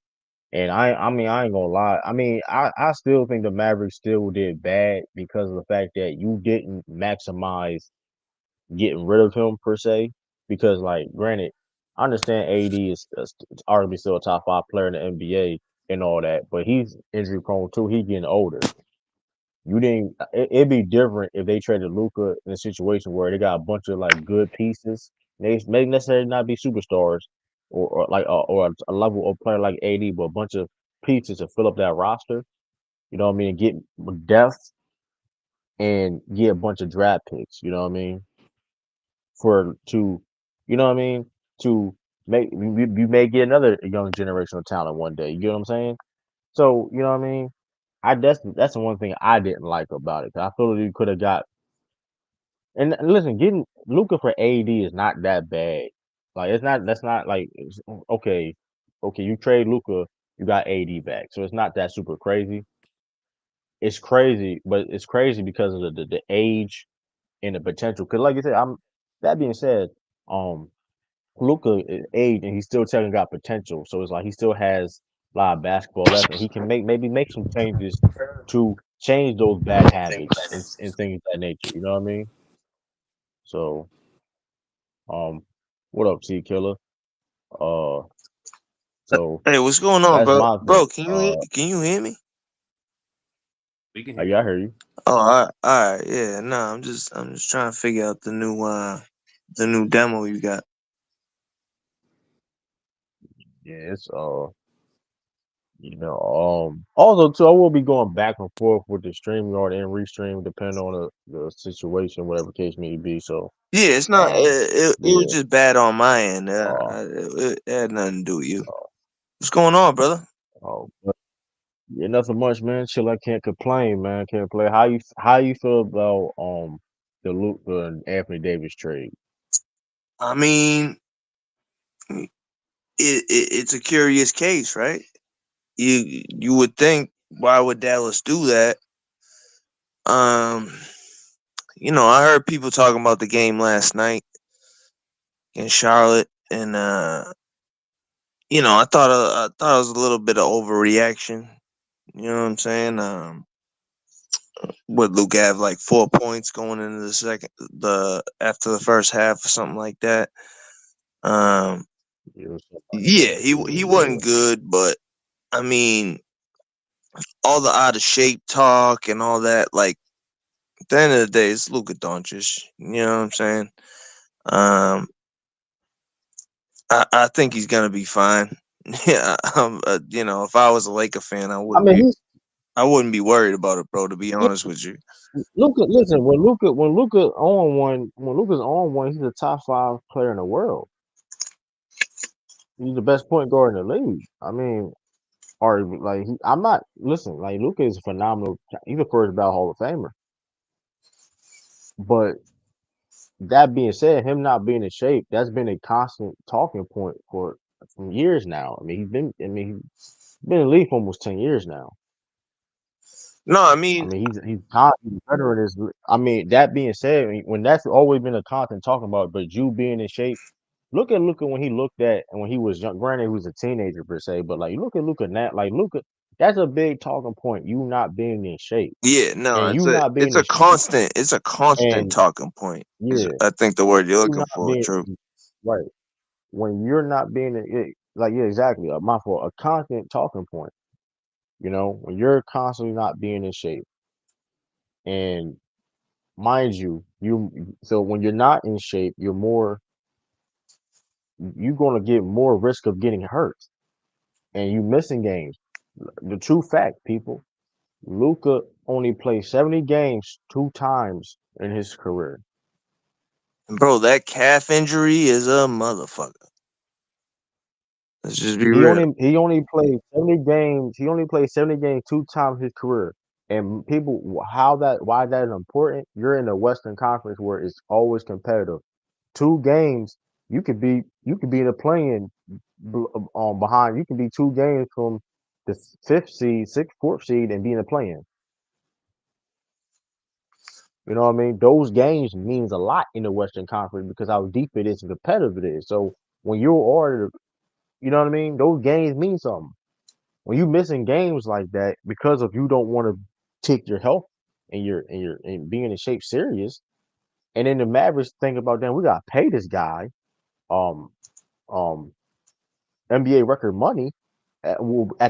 [SPEAKER 1] And I mean, I ain't gonna lie. I mean, I still think the Mavericks still did bad because of the fact that you didn't maximize getting rid of him per se, because like granted, I understand AD is arguably still a top 5 player in the NBA, and all that, but he's injury prone too. He getting older. You didn't. It'd be different if they traded Luka in a situation where they got a bunch of like good pieces. They may necessarily not be superstars or like or a level of player like AD, but a bunch of pieces to fill up that roster. You know what I mean? Get depth and get a bunch of draft picks. You know what I mean? For to, you know what I mean? To make you may get another young generational talent one day. You get what I'm saying? So you know what I mean? That's the one thing I didn't like about it. 'Cause I feel like you could have got and listen, getting Luca for AD is not that bad. Like it's not that's not like okay, okay, you trade Luca, you got AD back, so it's not that super crazy. It's crazy, but it's crazy because of the age and the potential. Because like you said, I'm that being said, um, Luca is age and he still technically got potential. So it's like he still has a lot of basketball left, and he can maybe make some changes to change those bad habits and things of that nature. You know what I mean? So, um, what up, T Killer? Uh, so
[SPEAKER 4] Hey, what's going on,
[SPEAKER 1] that's
[SPEAKER 4] bro?
[SPEAKER 1] my thing.
[SPEAKER 4] Bro, can you hear me?
[SPEAKER 3] We can hear
[SPEAKER 1] Yeah, I
[SPEAKER 3] you.
[SPEAKER 1] hear you.
[SPEAKER 4] Oh, all right, yeah. No, I'm just trying to figure out the new demo you got.
[SPEAKER 1] Yeah, it's you know, also too, I will be going back and forth with the stream yard and restream depending on the situation, whatever case may be. So,
[SPEAKER 4] Yeah, it's not.
[SPEAKER 1] um,
[SPEAKER 4] It was
[SPEAKER 1] yeah,
[SPEAKER 4] just bad on my end.
[SPEAKER 1] uh,
[SPEAKER 4] It had nothing to do with you. What's going on, brother?
[SPEAKER 1] but yeah, nothing much, man. Chill, I can't complain, man. Can't play. How you feel about the Luka and Anthony Davis trade?
[SPEAKER 4] I mean, it's a curious case, right? You would think, why would Dallas do that? Um, I heard people talking about the game last night in Charlotte, and I thought it was a little bit of overreaction. You know what I'm saying? Would Luke have like 4 points going into the after the first half or something like that? Um,
[SPEAKER 1] You know, something like
[SPEAKER 4] yeah,
[SPEAKER 1] that.
[SPEAKER 4] he
[SPEAKER 1] Yeah,
[SPEAKER 4] wasn't good, but I mean, all the out of shape talk and all that. Like at the end of the day, it's Luka Dončić. You know what I'm saying? Um, I think he's gonna be fine. Yeah, if I was a Laker fan,
[SPEAKER 1] I mean,
[SPEAKER 4] I wouldn't be worried about it, bro. To be
[SPEAKER 1] yeah,
[SPEAKER 4] honest with you.
[SPEAKER 1] Luka. Listen, when Luka's on one, he's a top 5 player in the world. He's the best point guard in the league. I mean, or like I'm not listen. Like Luka is a phenomenal. He's a first ballot Hall of Famer. But that being said, him not being in shape, that's been a constant talking point for years now. I mean, he's been in the league for almost 10 years now.
[SPEAKER 4] No, I
[SPEAKER 1] I
[SPEAKER 4] mean,
[SPEAKER 1] mean, he's a veteran. I mean, that being said, when that's always been a constant talking about, but you being in shape. Look at when he looked at and when he was young. Granted, he was a teenager per se, but like look at Luca now. Like Luca, that's a big talking point. You not being in shape,
[SPEAKER 4] yeah, no,
[SPEAKER 1] and you not being
[SPEAKER 4] it's
[SPEAKER 1] in
[SPEAKER 4] a
[SPEAKER 1] shape,
[SPEAKER 4] constant
[SPEAKER 1] and
[SPEAKER 4] talking point. Is
[SPEAKER 1] yeah,
[SPEAKER 4] I think the word you're
[SPEAKER 1] you
[SPEAKER 4] looking
[SPEAKER 1] not
[SPEAKER 4] for,
[SPEAKER 1] being
[SPEAKER 4] true.
[SPEAKER 1] right when you're not being like yeah, exactly. My fault. A constant talking point. You know, when you're constantly not being in shape, and mind you, so when you're not in shape, you're gonna get more risk of getting hurt, and you missing games. The true fact, people. Luka only played 70 games 2 times in his career.
[SPEAKER 4] And bro, that calf injury is a motherfucker. Let's just be real.
[SPEAKER 1] He only played 70 games. He only played 70 games 2 times his career. And people, why that is important? You're in the Western Conference where it's always competitive. 2 games, you could be in a playing behind. You can be 2 games from the fifth seed, sixth, fourth seed, and be in a playing. You know what I mean? Those games means a lot in the Western Conference because how deep it is and competitive it is. So when you're ordered, you know what I mean? Those games mean something. When you missing games like that because of you don't want to take your health and being in shape serious, and then the Mavericks think about damn, we gotta pay this guy um um NBA record money. At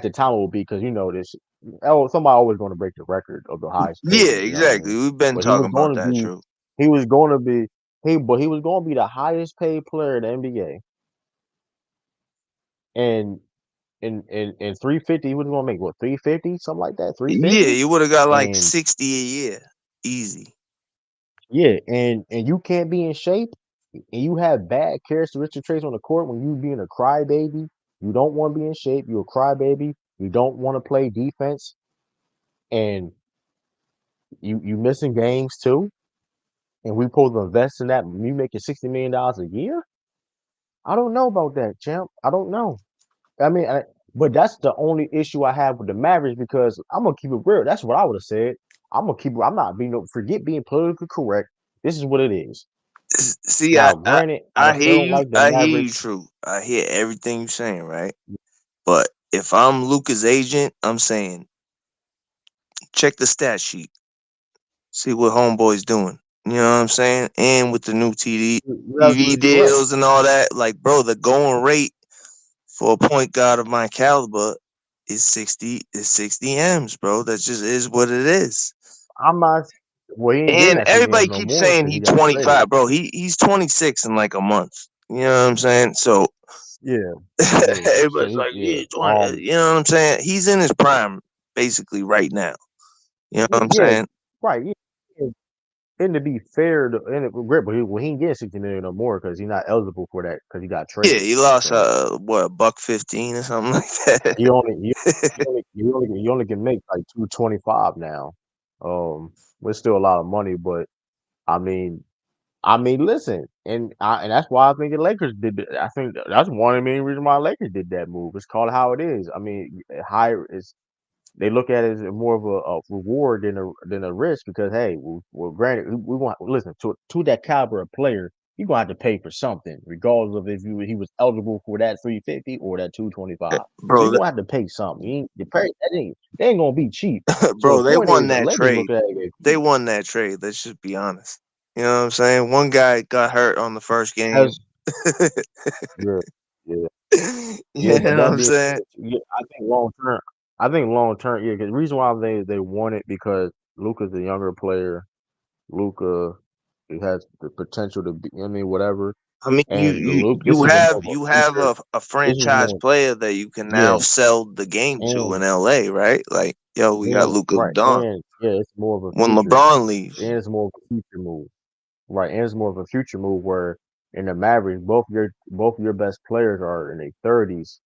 [SPEAKER 1] the time it will be because this. Oh, somebody always going to break the record of the highest
[SPEAKER 4] Yeah,
[SPEAKER 1] paid. You know what I
[SPEAKER 4] exactly.
[SPEAKER 1] mean?
[SPEAKER 4] We've been
[SPEAKER 1] But he was
[SPEAKER 4] talking about
[SPEAKER 1] going to
[SPEAKER 4] that,
[SPEAKER 1] be.
[SPEAKER 4] true.
[SPEAKER 1] He was going to be. But he was going to be the highest paid player in the NBA. And in 350, he was going to make what 350, something like that,
[SPEAKER 4] Yeah,
[SPEAKER 1] 350.
[SPEAKER 4] you would have got like
[SPEAKER 1] And
[SPEAKER 4] 60 a year. Easy.
[SPEAKER 1] yeah, and you can't be in shape, and you have bad characteristic traits on the court when you being a crybaby. You don't want to be in shape. You're a crybaby. You don't want to play defense, and you missing games too. And we supposed to invest in that. You making $60 million a year? I don't know about that, champ. I don't know. I mean, but that's the only issue I have with the Mavericks because I'm gonna keep it real. That's what I would have said. I'm gonna keep. I'm not being. Forget being politically correct. This is what it is.
[SPEAKER 4] See,
[SPEAKER 1] Now, granted, I
[SPEAKER 4] I
[SPEAKER 1] still
[SPEAKER 4] hear
[SPEAKER 1] don't
[SPEAKER 4] you.
[SPEAKER 1] like the
[SPEAKER 4] I hear you,
[SPEAKER 1] Mavericks.
[SPEAKER 4] true. I hear everything you're saying, right? But if I'm Luka's agent, I'm saying check the stat sheet, see what homeboy's doing. You know what I'm saying? And with the new
[SPEAKER 1] You're
[SPEAKER 4] TV
[SPEAKER 1] absolutely correct.
[SPEAKER 4] deals and all that, like, bro, the going rate for a point guard of my caliber is 60 M's, bro. That just is what it is.
[SPEAKER 1] I'm not. Well, he ain't getting
[SPEAKER 4] And
[SPEAKER 1] that 60 games
[SPEAKER 4] everybody
[SPEAKER 1] no
[SPEAKER 4] keeps
[SPEAKER 1] more
[SPEAKER 4] saying
[SPEAKER 1] because
[SPEAKER 4] he
[SPEAKER 1] he got traded.
[SPEAKER 4] 25, bro. He's 26 in like a month. You know what I'm saying? So
[SPEAKER 1] Yeah, yeah. So
[SPEAKER 4] everybody's like, yeah, 20. You know what I'm saying? He's in his prime basically right now. You know what I'm
[SPEAKER 1] yeah,
[SPEAKER 4] saying?
[SPEAKER 1] right. Yeah. And to be fair, great, but he ain't getting 60 million no more because he's not eligible for that because he got
[SPEAKER 4] Yeah,
[SPEAKER 1] traded.
[SPEAKER 4] he lost
[SPEAKER 1] So
[SPEAKER 4] what, $1.15 or something like that.
[SPEAKER 1] he only he only can make like 225 now. It's still a lot of money, but I mean, listen, and that's why I think the Lakers did. I think that's one of the main reasons why Lakers did that move. It's called how it is. I mean, higher is they look at it as more of a reward than a risk because hey, well granted, we want listen to that caliber of player. You're gonna have to pay for something, regardless of if he was eligible for that 350 or that 225. So
[SPEAKER 4] bro,
[SPEAKER 1] you're gonna have to pay something. That ain't gonna be cheap. So
[SPEAKER 4] bro,
[SPEAKER 1] the
[SPEAKER 4] they
[SPEAKER 1] point
[SPEAKER 4] won
[SPEAKER 1] is, the
[SPEAKER 4] that
[SPEAKER 1] Lakers
[SPEAKER 4] trade.
[SPEAKER 1] look at it.
[SPEAKER 4] They won that trade. Let's just be honest. You know what I'm saying? One guy got hurt on the first game.
[SPEAKER 1] As yeah, yeah.
[SPEAKER 4] You
[SPEAKER 1] Yeah,
[SPEAKER 4] know
[SPEAKER 1] but
[SPEAKER 4] what
[SPEAKER 1] that
[SPEAKER 4] I'm
[SPEAKER 1] being
[SPEAKER 4] saying?
[SPEAKER 1] said, yeah, I think long term, yeah, because the reason why they won it because Luka's a younger player. Luka he has the potential to be, I mean, whatever.
[SPEAKER 4] I mean,
[SPEAKER 1] And Luke, this is a more of a
[SPEAKER 4] you have
[SPEAKER 1] future.
[SPEAKER 4] a
[SPEAKER 1] This is
[SPEAKER 4] franchise
[SPEAKER 1] more,
[SPEAKER 4] player that you can now
[SPEAKER 1] yeah,
[SPEAKER 4] sell the game to in
[SPEAKER 1] and
[SPEAKER 4] LA, right? Like, yo, we got Luka
[SPEAKER 1] right,
[SPEAKER 4] Don
[SPEAKER 1] and yeah, it's more of a
[SPEAKER 4] when
[SPEAKER 1] future,
[SPEAKER 4] LeBron leaves.
[SPEAKER 1] and it's more of a future move, right? And it's more of a future move where in the Mavericks, both your best players are in their 30s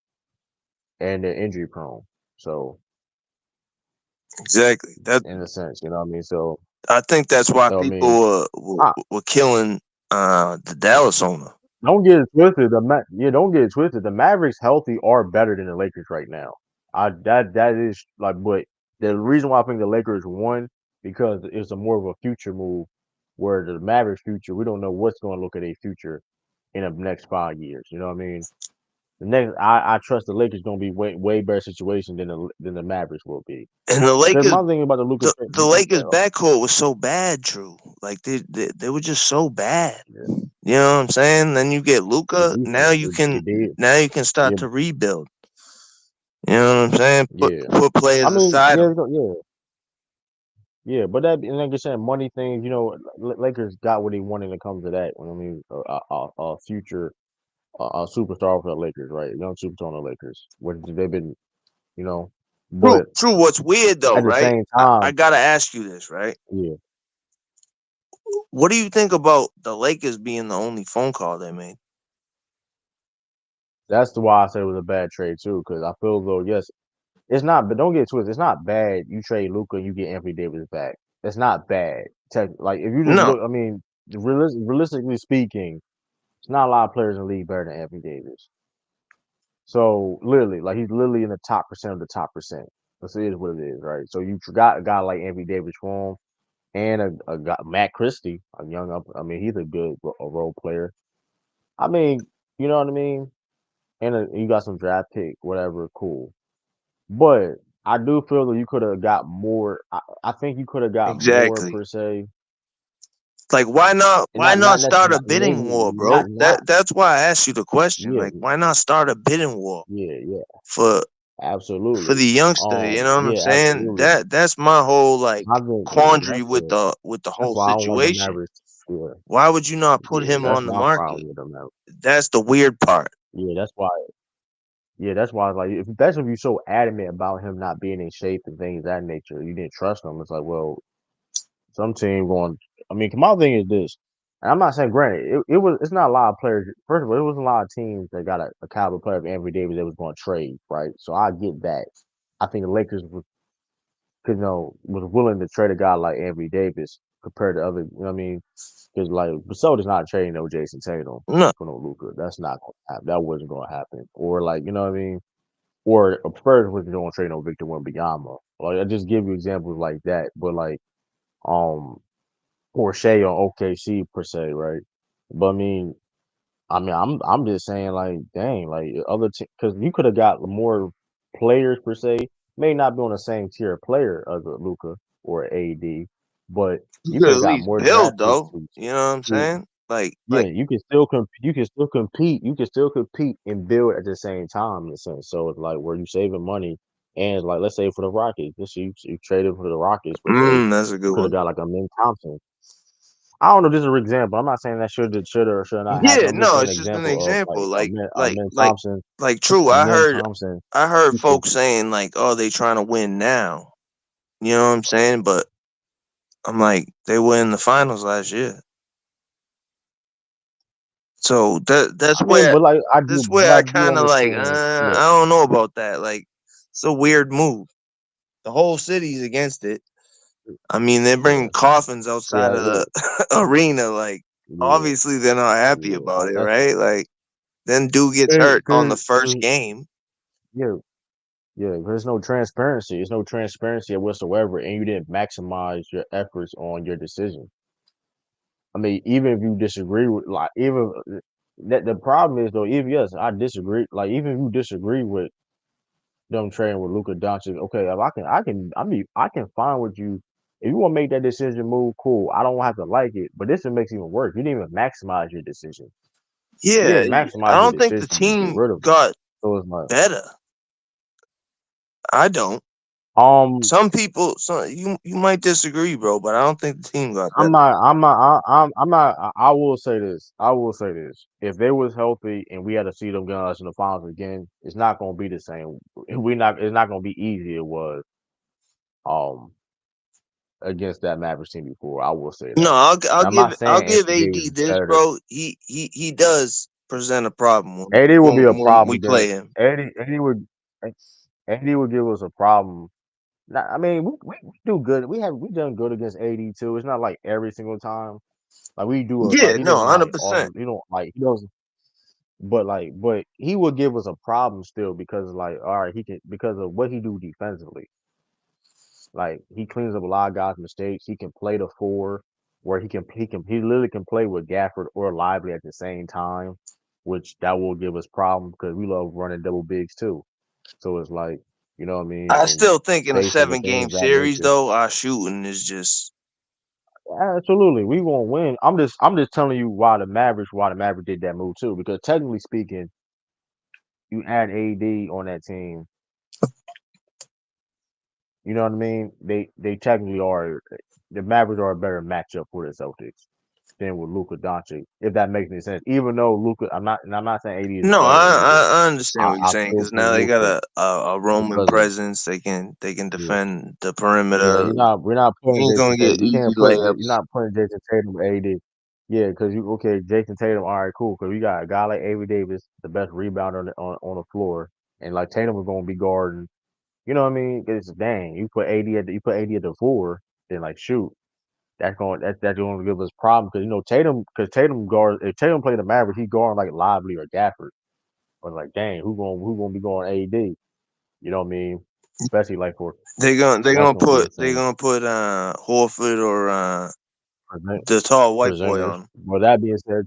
[SPEAKER 1] and they're injury prone. So
[SPEAKER 4] Exactly. That
[SPEAKER 1] in a sense, you know what I mean. So
[SPEAKER 4] I think that's why
[SPEAKER 1] I
[SPEAKER 4] people
[SPEAKER 1] mean, I,
[SPEAKER 4] were killing the Dallas owner.
[SPEAKER 1] don't get it twisted. Don't get it twisted. The Mavericks healthy are better than the Lakers right now. That is like, but the reason why I think the Lakers won because it's a more of a future move, where the Mavericks future we don't know what's going to look at a future in the next 5 years. You know what I mean? The next, I trust the Lakers going to be way better situation than the Mavericks will be.
[SPEAKER 4] And the
[SPEAKER 1] Because
[SPEAKER 4] Lakers,
[SPEAKER 1] my thing about the Lucas,
[SPEAKER 4] the Lakers backcourt was so bad, Drew. Like they were just so bad.
[SPEAKER 1] yeah,
[SPEAKER 4] You know what I'm saying? Then you get
[SPEAKER 1] the
[SPEAKER 4] Luca.
[SPEAKER 1] defense, they did,
[SPEAKER 4] Now you can start
[SPEAKER 1] yeah,
[SPEAKER 4] to rebuild. You know what I'm saying?
[SPEAKER 1] yeah.
[SPEAKER 4] Put
[SPEAKER 1] I
[SPEAKER 4] players
[SPEAKER 1] mean,
[SPEAKER 4] aside
[SPEAKER 1] yeah,
[SPEAKER 4] them.
[SPEAKER 1] yeah. Yeah, but that and like I said, money things. Lakers got what they wanted when it comes to that. I mean, a future, a superstar for the Lakers, right? Young superstar on the Lakers, which they've been, you know.
[SPEAKER 4] True,
[SPEAKER 1] But
[SPEAKER 4] true. What's weird though,
[SPEAKER 1] at the
[SPEAKER 4] right?
[SPEAKER 1] same
[SPEAKER 4] I
[SPEAKER 1] time,
[SPEAKER 4] gotta ask you this, right?
[SPEAKER 1] yeah,
[SPEAKER 4] What do you think about the Lakers being the only phone call they made?
[SPEAKER 1] that's the why I said it was a bad trade too. Because I feel though, yes, it's not. But don't get it twisted. It's not bad. You trade Luca, you get Anthony Davis back. It's not bad. Like if you just
[SPEAKER 4] No,
[SPEAKER 1] look, I mean, realistically speaking, it's not a lot of players in the league better than Anthony Davis. So literally, like he's literally in the top percent of the top percent. This is what it is, right? So you got a guy like Anthony Davis for him, and a guy Matt Christie, a young up. I mean, he's a good role player. I mean, you know what I mean. And you got some draft pick, whatever, cool. But I do feel that you could have got more. I think you could have got more
[SPEAKER 4] exactly.
[SPEAKER 1] per se,
[SPEAKER 4] Like, why not?
[SPEAKER 1] and
[SPEAKER 4] Why not start a
[SPEAKER 1] not maybe
[SPEAKER 4] bidding war, bro?
[SPEAKER 1] not
[SPEAKER 4] That's why I asked you the question.
[SPEAKER 1] yeah
[SPEAKER 4] Like, why not start a bidding war
[SPEAKER 1] yeah yeah
[SPEAKER 4] for for
[SPEAKER 1] Absolutely.
[SPEAKER 4] the youngster. You know what I'm
[SPEAKER 1] Yeah,
[SPEAKER 4] saying?
[SPEAKER 1] absolutely.
[SPEAKER 4] That's my whole like
[SPEAKER 1] I think
[SPEAKER 4] quandary with the
[SPEAKER 1] that's
[SPEAKER 4] whole
[SPEAKER 1] why I don't like the
[SPEAKER 4] situation.
[SPEAKER 1] Mavericks. Yeah,
[SPEAKER 4] Why would you not put
[SPEAKER 1] yeah,
[SPEAKER 4] him
[SPEAKER 1] that's
[SPEAKER 4] on the
[SPEAKER 1] my
[SPEAKER 4] market?
[SPEAKER 1] problem with them.
[SPEAKER 4] That's the weird part.
[SPEAKER 1] Yeah, that's why. Yeah, that's why. Like, if that's if you're so adamant about him not being in shape and things of that nature, you didn't trust him. It's like, well, some team going. I mean, my thing is this. And I'm not saying, granted, it was. It's not a lot of players. First of all, it wasn't a lot of teams that got a caliber player of Anthony Davis that was going to trade, right? So I get that. I think the Lakers was, was willing to trade a guy like Anthony Davis compared to other. You know what I mean? Because like Basota's not trading no Jason Tatum
[SPEAKER 4] No,
[SPEAKER 1] for no Luka. That's not going to happen. That wasn't going to happen. Or like, you know what I mean? Or Spurs wasn't going to trade no Victor Wembanyama. Like I just give you examples like that. But like um or Shea on OKC per se, right? But I'm just saying like, dang, like other because you could have got more players per se, may not be on the same tier of player as Luca or AD, but
[SPEAKER 4] you
[SPEAKER 1] you
[SPEAKER 4] could
[SPEAKER 1] could
[SPEAKER 4] at
[SPEAKER 1] have got
[SPEAKER 4] least
[SPEAKER 1] more
[SPEAKER 4] build
[SPEAKER 1] draft picks
[SPEAKER 4] though. You know what I'm saying?
[SPEAKER 1] yeah,
[SPEAKER 4] Like
[SPEAKER 1] you can still compete. You can still compete and build at the same time in a sense. So it's like where you saving money and like let's say for the Rockets, this you traded for the Rockets per se.
[SPEAKER 4] that's a
[SPEAKER 1] You
[SPEAKER 4] good
[SPEAKER 1] could have
[SPEAKER 4] one.
[SPEAKER 1] got like a Min Thompson. I don't know. This is an example. I'm not saying that should or should not happen.
[SPEAKER 4] Yeah,
[SPEAKER 1] I'm just
[SPEAKER 4] no,
[SPEAKER 1] saying an
[SPEAKER 4] it's just an
[SPEAKER 1] example of like
[SPEAKER 4] example.
[SPEAKER 1] a Min
[SPEAKER 4] Like
[SPEAKER 1] Thompson,
[SPEAKER 4] true.
[SPEAKER 1] a Min Thompson.
[SPEAKER 4] I heard
[SPEAKER 1] You could,
[SPEAKER 4] folks saying like, oh, they trying to win now. You know what I'm saying? But I'm like, they were in the finals last year. So
[SPEAKER 1] I mean,
[SPEAKER 4] that's
[SPEAKER 1] but
[SPEAKER 4] where
[SPEAKER 1] I
[SPEAKER 4] I
[SPEAKER 1] do
[SPEAKER 4] kind of like
[SPEAKER 1] understand. Yeah,
[SPEAKER 4] I don't know about that. Like it's a weird move. The whole city's against it. I mean, they're bringing
[SPEAKER 1] yeah,
[SPEAKER 4] coffins outside
[SPEAKER 1] yeah,
[SPEAKER 4] of
[SPEAKER 1] yeah,
[SPEAKER 4] the arena. Like
[SPEAKER 1] yeah,
[SPEAKER 4] obviously they're not happy
[SPEAKER 1] yeah.
[SPEAKER 4] about it,
[SPEAKER 1] That's
[SPEAKER 4] right? Like then dude gets hurt on the first
[SPEAKER 1] because
[SPEAKER 4] game.
[SPEAKER 1] yeah, yeah. There's no transparency. There's no transparency whatsoever, and you didn't maximize your efforts on your decision. I mean, even if you disagree with like even that the problem is though, even yes, I disagree. Like even if you disagree with them trading with Luka Dončić, okay, if I can find with you. If you want to make that decision move, cool. I don't have to like it, but this makes it even worse. You didn't even maximize your decision. You
[SPEAKER 4] Yeah,
[SPEAKER 1] didn't
[SPEAKER 4] I
[SPEAKER 1] maximize your
[SPEAKER 4] don't think the
[SPEAKER 1] decision to get
[SPEAKER 4] team
[SPEAKER 1] rid of him.
[SPEAKER 4] got
[SPEAKER 1] So it's like,
[SPEAKER 4] better. I don't.
[SPEAKER 1] um,
[SPEAKER 4] Some people, you might disagree, bro, but I don't think the team got
[SPEAKER 1] I'm
[SPEAKER 4] better.
[SPEAKER 1] not, I'm not, I'm not. I will say this. I will say this. If they was healthy and we had to see them get us in the finals again, it's not going to be the same. We not. It's not going to be easy. It was um against that Mavericks team before. I will say
[SPEAKER 4] No,
[SPEAKER 1] that. And I'm not
[SPEAKER 4] I'll
[SPEAKER 1] saying
[SPEAKER 4] give
[SPEAKER 1] Anthony Davis
[SPEAKER 4] AD
[SPEAKER 1] is
[SPEAKER 4] this,
[SPEAKER 1] better.
[SPEAKER 4] bro. He does present a problem
[SPEAKER 1] AD will be a
[SPEAKER 4] when we
[SPEAKER 1] problem.
[SPEAKER 4] play him.
[SPEAKER 1] 80 would 80 would give us a problem. I mean, we do good. We done good against 80 too. It's not like every single time. Like we do it. Like
[SPEAKER 4] Yeah,
[SPEAKER 1] he
[SPEAKER 4] no,
[SPEAKER 1] doesn't like
[SPEAKER 4] 100%.
[SPEAKER 1] awesome. He don't like he doesn't. But he would give us a problem still because like all right he can because of what he do defensively. Like he cleans up a lot of guys' mistakes. He can play the four where he literally can play with Gafford or Lively at the same time, which that will give us problems because we love running double bigs too. So it's like, you know what I mean,
[SPEAKER 4] I
[SPEAKER 1] and
[SPEAKER 4] still think in a
[SPEAKER 1] spacing and
[SPEAKER 4] 7 game
[SPEAKER 1] things of that
[SPEAKER 4] series,
[SPEAKER 1] nature.
[SPEAKER 4] though, our shooting is just
[SPEAKER 1] Absolutely, we gonna win. I'm just telling you why the Mavericks did that move too. Because technically speaking, you add AD on that team, you know what I mean? They technically are the Mavericks are a better matchup for the Celtics than with Luka Doncic, if that makes any sense. Even though Luka, I'm not saying AD is
[SPEAKER 4] no.
[SPEAKER 1] better than Luka.
[SPEAKER 4] I understand what you're
[SPEAKER 1] I
[SPEAKER 4] saying
[SPEAKER 1] still
[SPEAKER 4] because
[SPEAKER 1] think
[SPEAKER 4] now they got
[SPEAKER 1] Luka
[SPEAKER 4] a Roman
[SPEAKER 1] because of
[SPEAKER 4] presence. They can
[SPEAKER 1] yeah.
[SPEAKER 4] defend the
[SPEAKER 1] Yeah,
[SPEAKER 4] perimeter.
[SPEAKER 1] we're not
[SPEAKER 4] You
[SPEAKER 1] putting
[SPEAKER 4] ain't
[SPEAKER 1] Jason
[SPEAKER 4] gonna get
[SPEAKER 1] Tatum. You
[SPEAKER 4] easy
[SPEAKER 1] can't put you're
[SPEAKER 4] layups.
[SPEAKER 1] not putting Jason Tatum with AD. Yeah, because you okay, Jason Tatum. All right, cool. Because we got a guy like Avery Davis, the best rebounder on the floor, and like Tatum was going to be guarding. You know what I mean? It's dang. You put AD at the four, then like shoot, that's going to give us problems because Tatum guards if Tatum played the Mavericks, he guard like Lively or Gafford. Or like dang, who gonna be going AD? You know what I mean? Especially like for that's gonna be
[SPEAKER 4] They
[SPEAKER 1] insane.
[SPEAKER 4] gonna put Horford or
[SPEAKER 1] Present,
[SPEAKER 4] the tall white boy
[SPEAKER 1] Presingers.
[SPEAKER 4] on him.
[SPEAKER 1] Well, that being said,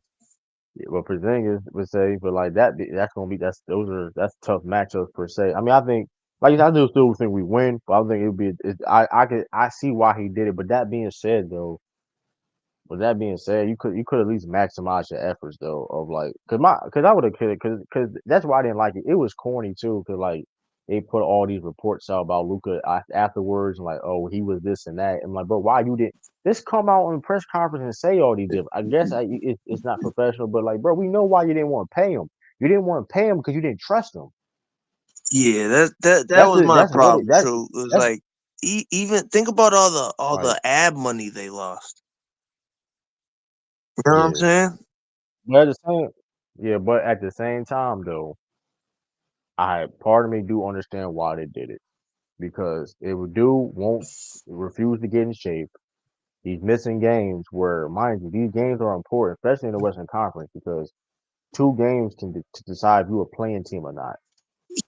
[SPEAKER 1] yeah, well, Porzingis would say, but like that's gonna be that's tough matchups per se. I mean, I think like I do still think we win, but I think it would be. I see why he did it. But that being said, though, with that being said, you could at least maximize your efforts though of like because I would have because that's why I didn't like it. It was corny too because like they put all these reports out about Luka afterwards, and like, oh, he was this and that. And like, bro, why you didn't just come out in the press conference and say all these different? I guess it's not professional, but like, bro, we know why you didn't want to pay him. You didn't want to pay him because you didn't trust him.
[SPEAKER 4] Yeah, that was my
[SPEAKER 1] That's really
[SPEAKER 4] problem. True, it was
[SPEAKER 1] that's
[SPEAKER 4] like even think about all
[SPEAKER 1] right.
[SPEAKER 4] the ab money they lost. You know what I'm
[SPEAKER 1] Yeah,
[SPEAKER 4] saying?
[SPEAKER 1] but at the same but at the same time though, part of me do understand why they did it because if a dude won't refuse to get in shape. He's missing games where, mind you, these games are important, especially in the Western Conference, because two games can to decide if you're a playing team or not,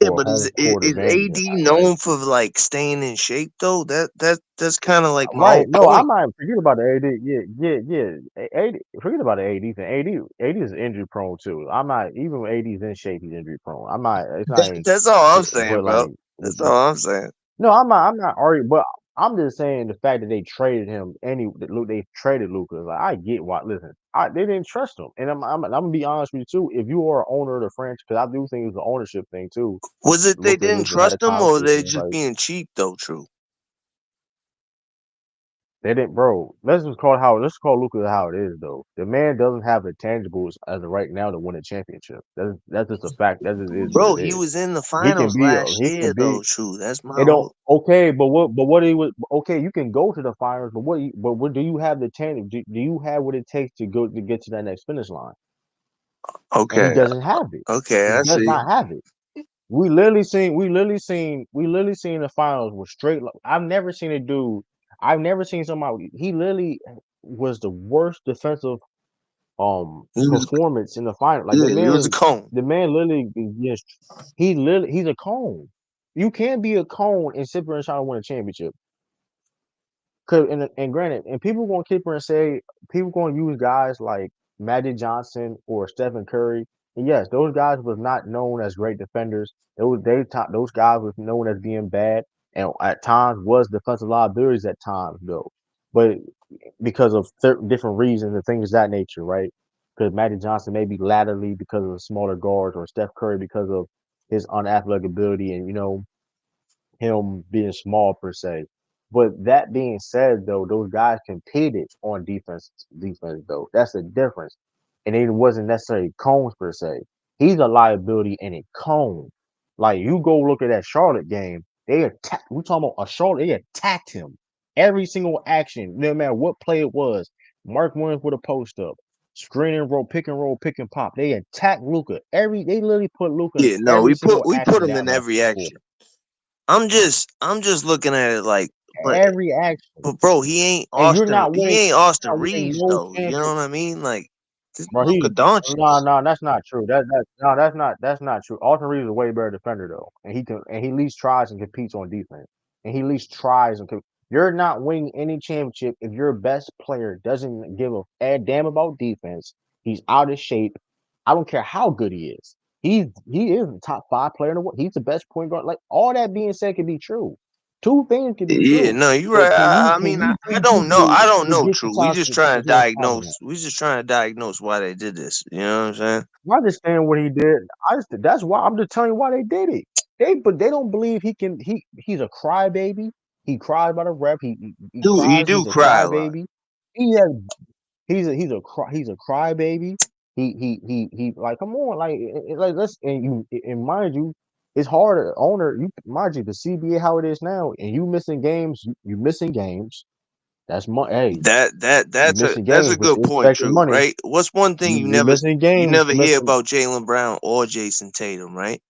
[SPEAKER 4] Yeah,
[SPEAKER 1] or
[SPEAKER 4] but
[SPEAKER 1] home court
[SPEAKER 4] is
[SPEAKER 1] advantage or
[SPEAKER 4] AD
[SPEAKER 1] not, right?
[SPEAKER 4] known for like staying in shape though? That's kind of like my
[SPEAKER 1] Right.
[SPEAKER 4] whole
[SPEAKER 1] No, I'm
[SPEAKER 4] point.
[SPEAKER 1] not forget about the AD. Yeah. AD, forget about the AD thing. AD is injury prone too. I'm not even when AD's in shape, he's injury prone. I'm not. It's not even.
[SPEAKER 4] That's all I'm saying,
[SPEAKER 1] But
[SPEAKER 4] bro.
[SPEAKER 1] like,
[SPEAKER 4] That's all I'm saying.
[SPEAKER 1] no, I'm not arguing, but I'm just saying the fact that they traded him they traded Luka. Like I get why. Listen, they didn't trust him, and I'm gonna be honest with you too. If you are an owner of the franchise, because I do think it's an ownership thing too.
[SPEAKER 4] Was it they
[SPEAKER 1] Luka
[SPEAKER 4] didn't
[SPEAKER 1] needs to have a
[SPEAKER 4] trust him, or they
[SPEAKER 1] conversation. It's
[SPEAKER 4] just
[SPEAKER 1] like
[SPEAKER 4] being cheap though? True.
[SPEAKER 1] they didn't, bro. Let's call Luka how it is though. The man doesn't have the tangibles as of right now to win a championship. That's just a fact. That just is what
[SPEAKER 4] Bro,
[SPEAKER 1] it
[SPEAKER 4] he
[SPEAKER 1] is.
[SPEAKER 4] was in the
[SPEAKER 1] He can
[SPEAKER 4] finals
[SPEAKER 1] be.
[SPEAKER 4] last
[SPEAKER 1] He
[SPEAKER 4] year
[SPEAKER 1] can be.
[SPEAKER 4] though. True. That's my
[SPEAKER 1] It don't
[SPEAKER 4] whole.
[SPEAKER 1] okay, but what he was okay. You can go to the finals, but what do you have the tangible? Do you have what it takes to go to get to that next finish line? And he
[SPEAKER 4] Okay.
[SPEAKER 1] doesn't have it.
[SPEAKER 4] Okay.
[SPEAKER 1] He
[SPEAKER 4] I
[SPEAKER 1] does
[SPEAKER 4] see.
[SPEAKER 1] not have it. We literally seen the finals with straight. I've never seen somebody. He literally was the worst defensive
[SPEAKER 4] He was.
[SPEAKER 1] performance in the final. Like
[SPEAKER 4] Yeah. He was a cone.
[SPEAKER 1] the man literally yes, he's a cone. You can't be a cone and sit there and try to win a championship. Cause and granted, and people gonna keep her and say people gonna use guys like Magic Johnson or Stephen Curry. And yes, those guys was not known as great defenders. Those guys was known as being bad, and at times was defensive liabilities at times though. But because of certain different reasons and things of that nature, right? Because Magic Johnson maybe laterally because of the smaller guards, or Steph Curry because of his unathletic ability, and him being small per se. But that being said, though, those guys competed on defense though. That's the difference. And it wasn't necessarily cones per se. He's a liability in a cone. Like you go look at that Charlotte game, they attacked. We talking about a Charlotte. They attacked him every single action, no matter what play it was. Mark Williams with a post up, screen and roll, pick and pop. They attacked Luka. They literally put Luka in
[SPEAKER 4] Yeah. No.
[SPEAKER 1] every single
[SPEAKER 4] We put
[SPEAKER 1] action
[SPEAKER 4] him
[SPEAKER 1] down
[SPEAKER 4] in
[SPEAKER 1] that
[SPEAKER 4] every
[SPEAKER 1] floor.
[SPEAKER 4] action. I'm just looking at it like, but
[SPEAKER 1] Every action.
[SPEAKER 4] bro, he ain't
[SPEAKER 1] And
[SPEAKER 4] Austin. He ain't Austin
[SPEAKER 1] you're not winning
[SPEAKER 4] Reeves
[SPEAKER 1] no
[SPEAKER 4] though. You know
[SPEAKER 1] championship.
[SPEAKER 4] what I mean? Like this is
[SPEAKER 1] Bro,
[SPEAKER 4] Luka
[SPEAKER 1] no,
[SPEAKER 4] Dončić.
[SPEAKER 1] no, that's not true. No, that's not true. Austin Reeves is a way better defender though, and he at least tries and competes on defense, and he at least tries You're not winning any championship if your best player doesn't give a damn about defense. He's out of shape. I don't care how good he is. He is the top 5 player in the world. He's the best point guard. Like all that being said, can be true. Two things can be
[SPEAKER 4] Yeah,
[SPEAKER 1] true.
[SPEAKER 4] no, you're
[SPEAKER 1] But
[SPEAKER 4] right.
[SPEAKER 1] can you
[SPEAKER 4] I
[SPEAKER 1] can
[SPEAKER 4] mean,
[SPEAKER 1] you
[SPEAKER 4] I
[SPEAKER 1] dig
[SPEAKER 4] don't know.
[SPEAKER 1] deeply
[SPEAKER 4] I don't
[SPEAKER 1] to
[SPEAKER 4] know.
[SPEAKER 1] get to
[SPEAKER 4] True. We
[SPEAKER 1] top
[SPEAKER 4] just
[SPEAKER 1] to
[SPEAKER 4] trying to
[SPEAKER 1] get to the top of
[SPEAKER 4] diagnose.
[SPEAKER 1] that?
[SPEAKER 4] We just trying to diagnose why they did this. You know what I'm saying?
[SPEAKER 1] I understand what he did. That's why I'm just telling you why they did it. But they don't believe he can. He's a crybaby. He cries by the rep. He
[SPEAKER 4] Dude, he
[SPEAKER 1] cries.
[SPEAKER 4] do
[SPEAKER 1] He's a
[SPEAKER 4] cry a lot.
[SPEAKER 1] crybaby. He has he's a crybaby. He like come on like let's and mind you, it's hard to owner you mind you the CBA how it is now, and you missing games. You missing games. That's hey, you missing
[SPEAKER 4] That's
[SPEAKER 1] games,
[SPEAKER 4] a
[SPEAKER 1] but
[SPEAKER 4] good
[SPEAKER 1] they
[SPEAKER 4] point.
[SPEAKER 1] expecting
[SPEAKER 4] True,
[SPEAKER 1] money.
[SPEAKER 4] right? What's one thing
[SPEAKER 1] You missing
[SPEAKER 4] you
[SPEAKER 1] games.
[SPEAKER 4] never
[SPEAKER 1] You
[SPEAKER 4] hear
[SPEAKER 1] missing.
[SPEAKER 4] about Jaylen Brown or Jason Tatum, right?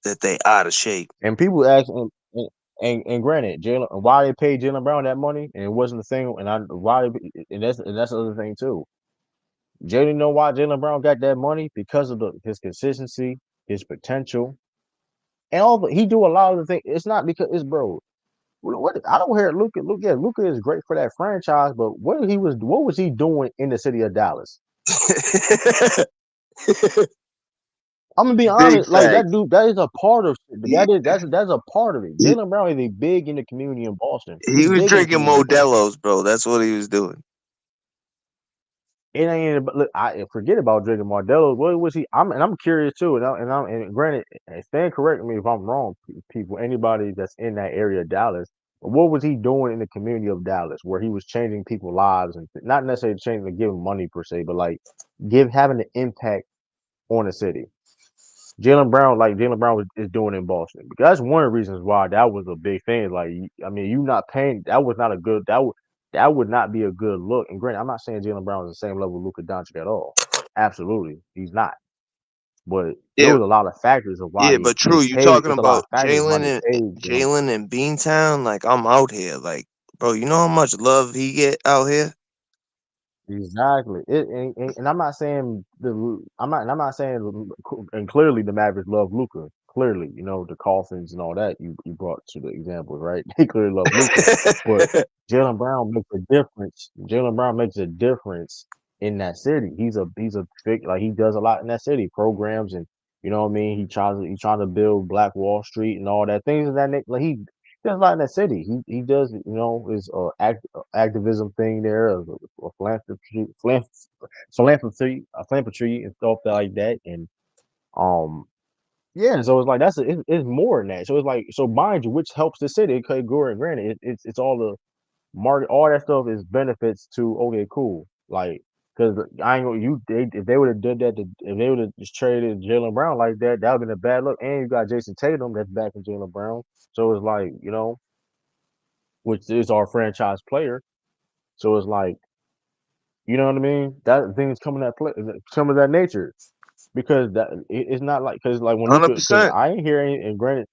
[SPEAKER 4] That they out of shape.
[SPEAKER 1] And people ask, and granted, Jalen, why they paid Jalen Brown that money, and it wasn't the thing, and that's the other thing too. Jalen know why Jalen Brown got that money because of his consistency, his potential, and he do a lot of the things. It's not because it's bro. What I don't hear Luka. Luka is great for that franchise, but what was he doing in the city of Dallas? I'm gonna be
[SPEAKER 4] Big
[SPEAKER 1] honest, like that
[SPEAKER 4] facts.
[SPEAKER 1] dude, that is a part of
[SPEAKER 4] He,
[SPEAKER 1] that's a part of it.
[SPEAKER 4] he,
[SPEAKER 1] Jalen Brown is a big in the community in Boston.
[SPEAKER 4] he
[SPEAKER 1] He's
[SPEAKER 4] was
[SPEAKER 1] big in the
[SPEAKER 4] drinking
[SPEAKER 1] community in Boston.
[SPEAKER 4] Modelo's, bro. That's what he was doing.
[SPEAKER 1] it ain't. Look, I forget about Drinking Mardello. What was he? I'm curious too. And granted, stand correct me if I'm wrong, people. Anybody that's in that area of Dallas, what was he doing in the community of Dallas, where he was changing people's lives and not necessarily changing, giving money per se, but like having an impact on the city. Jalen Brown is doing in Boston. Because that's one of the reasons why that was a big thing. Like, I mean, you not paying. That was not a good. That would not be a good look. And granted, I'm not saying Jalen Brown is the same level of Luka Dončić at all. Absolutely, he's not. But it
[SPEAKER 4] Yeah,
[SPEAKER 1] was a lot of factors of why
[SPEAKER 4] yeah,
[SPEAKER 1] he
[SPEAKER 4] but true.
[SPEAKER 1] they
[SPEAKER 4] You
[SPEAKER 1] paid.
[SPEAKER 4] talking
[SPEAKER 1] It's a lot of
[SPEAKER 4] about
[SPEAKER 1] factors why they paid Jalen.
[SPEAKER 4] Jalen and Beantown? Like I'm out here. Like, bro, you know how much love he get out here?
[SPEAKER 1] Exactly. And I'm not saying I'm not saying, and clearly the Mavericks love Luca. Clearly, the coffins and all that you brought to the examples, right? They clearly love Luca, but Jalen Brown makes a difference. Jalen Brown makes a difference in that city. He's a big, like, he does a lot in that city, programs, and you know what I mean. He trying to build Black Wall Street and all that things of that like he does a lot in that city. He does, his activism thing there, a philanthropy and stuff like that, and um, yeah. So it's like it's more than that. So it's like, so mind you, which helps the city. Okay, granted, it's all the market, all that stuff is benefits to. Okay, cool, like. Because I ain't gonna if they would have did that, if they would have just traded Jalen Brown like that, that would have been a bad look. And you got Jason Tatum that's backing Jalen Brown, so it's like, which is our franchise player. So it's like, you know what I mean? That things coming that play, some of that nature, because it's not like, because like when Luca, because
[SPEAKER 4] 100%.
[SPEAKER 1] I ain't hear any, and granted,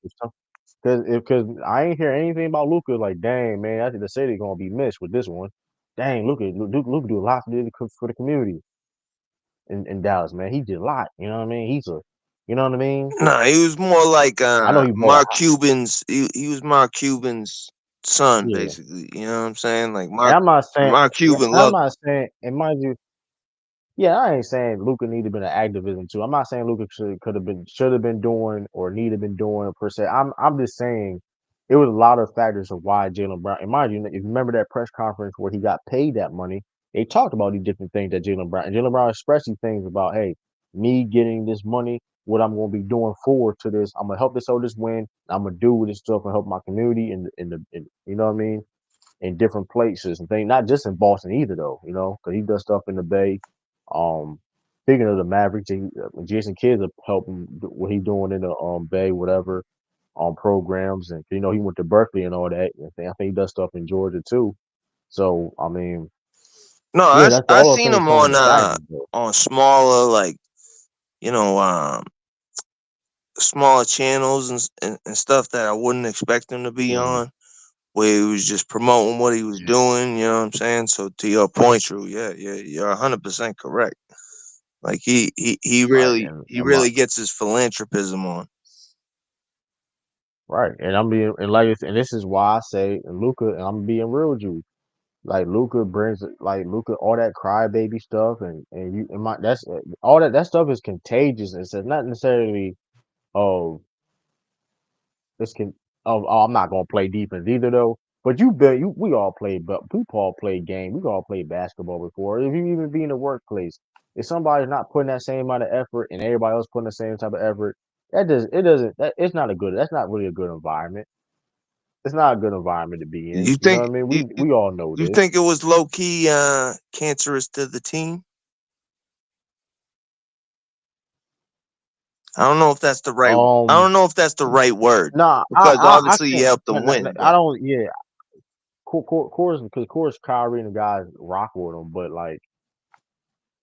[SPEAKER 1] because I ain't hear anything about Luca. Like, dang man, I think the city gonna be missed with this one. Dang, Luca do a lot for the community in Dallas, man. He did a lot. You know what I mean? You know what I mean?
[SPEAKER 4] Nah, he was more like
[SPEAKER 1] I know he bought a.
[SPEAKER 4] Mark Cuban's. He was Mark Cuban's son,
[SPEAKER 1] Yeah,
[SPEAKER 4] basically. You know what I'm saying? Like
[SPEAKER 1] and I'm not saying,
[SPEAKER 4] Mark
[SPEAKER 1] yeah,
[SPEAKER 4] Cuban
[SPEAKER 1] and I'm
[SPEAKER 4] loved
[SPEAKER 1] not saying, and mind you. Yeah, I ain't saying Luca need to been an activism too. I'm not saying Luca should have been doing or need have been doing per se. I'm just saying it was a lot of factors of why Jalen Brown. And mind you, if you remember that press conference where he got paid that money, they talked about these different things that Jalen Brown expressed these things about, hey, me getting this money, what I'm going to be doing forward to this. I'm gonna help this this win. I'm gonna do this stuff and help my community and you know what I mean, in different places and things, not just in Boston either, though, because he does stuff in the Bay. Um, Speaking of the Mavericks, Jason Kidd helping what he doing in the Bay, whatever, on programs, and he went to Berkeley and all that. And I think he does stuff in Georgia too. So I mean,
[SPEAKER 4] No,
[SPEAKER 1] yeah, that's
[SPEAKER 4] I
[SPEAKER 1] all those
[SPEAKER 4] seen
[SPEAKER 1] things
[SPEAKER 4] him
[SPEAKER 1] come into factors, though.
[SPEAKER 4] on smaller, like, you know smaller channels and stuff that I wouldn't expect him to be
[SPEAKER 1] Yeah,
[SPEAKER 4] on, where he was just promoting what he was doing. You know what I'm saying? So to your point, True, yeah, you're 100% correct. Like he
[SPEAKER 1] right,
[SPEAKER 4] really
[SPEAKER 1] and,
[SPEAKER 4] he really gets his philanthropism on.
[SPEAKER 1] right, and I'm being and like and this is why I say, and Luca, and I'm being real with you. Like Luca brings, like Luca, all that crybaby stuff, and you and my that's all that stuff is contagious. It's not necessarily, oh, this can I'm not gonna play defense either though. But we all played, but we all played game. We all played basketball before. If you even be in the workplace, if somebody's not putting that same amount of effort and everybody else putting the same type of effort, it's not a good. That's not really a good environment. It's not a good environment to be in.
[SPEAKER 4] You
[SPEAKER 1] You know what
[SPEAKER 4] think
[SPEAKER 1] I mean? We all know
[SPEAKER 4] you
[SPEAKER 1] this.
[SPEAKER 4] think it was low key cancerous to the team? I don't know if that's the right. I
[SPEAKER 1] Um,
[SPEAKER 4] don't know if that's the right word,
[SPEAKER 1] Nah,
[SPEAKER 4] because
[SPEAKER 1] I
[SPEAKER 4] obviously you
[SPEAKER 1] can't.
[SPEAKER 4] helped
[SPEAKER 1] No,
[SPEAKER 4] them
[SPEAKER 1] no, no,
[SPEAKER 4] win.
[SPEAKER 1] I
[SPEAKER 4] But
[SPEAKER 1] don't. Yeah, course, Kyrie and the guys rock with him. But like,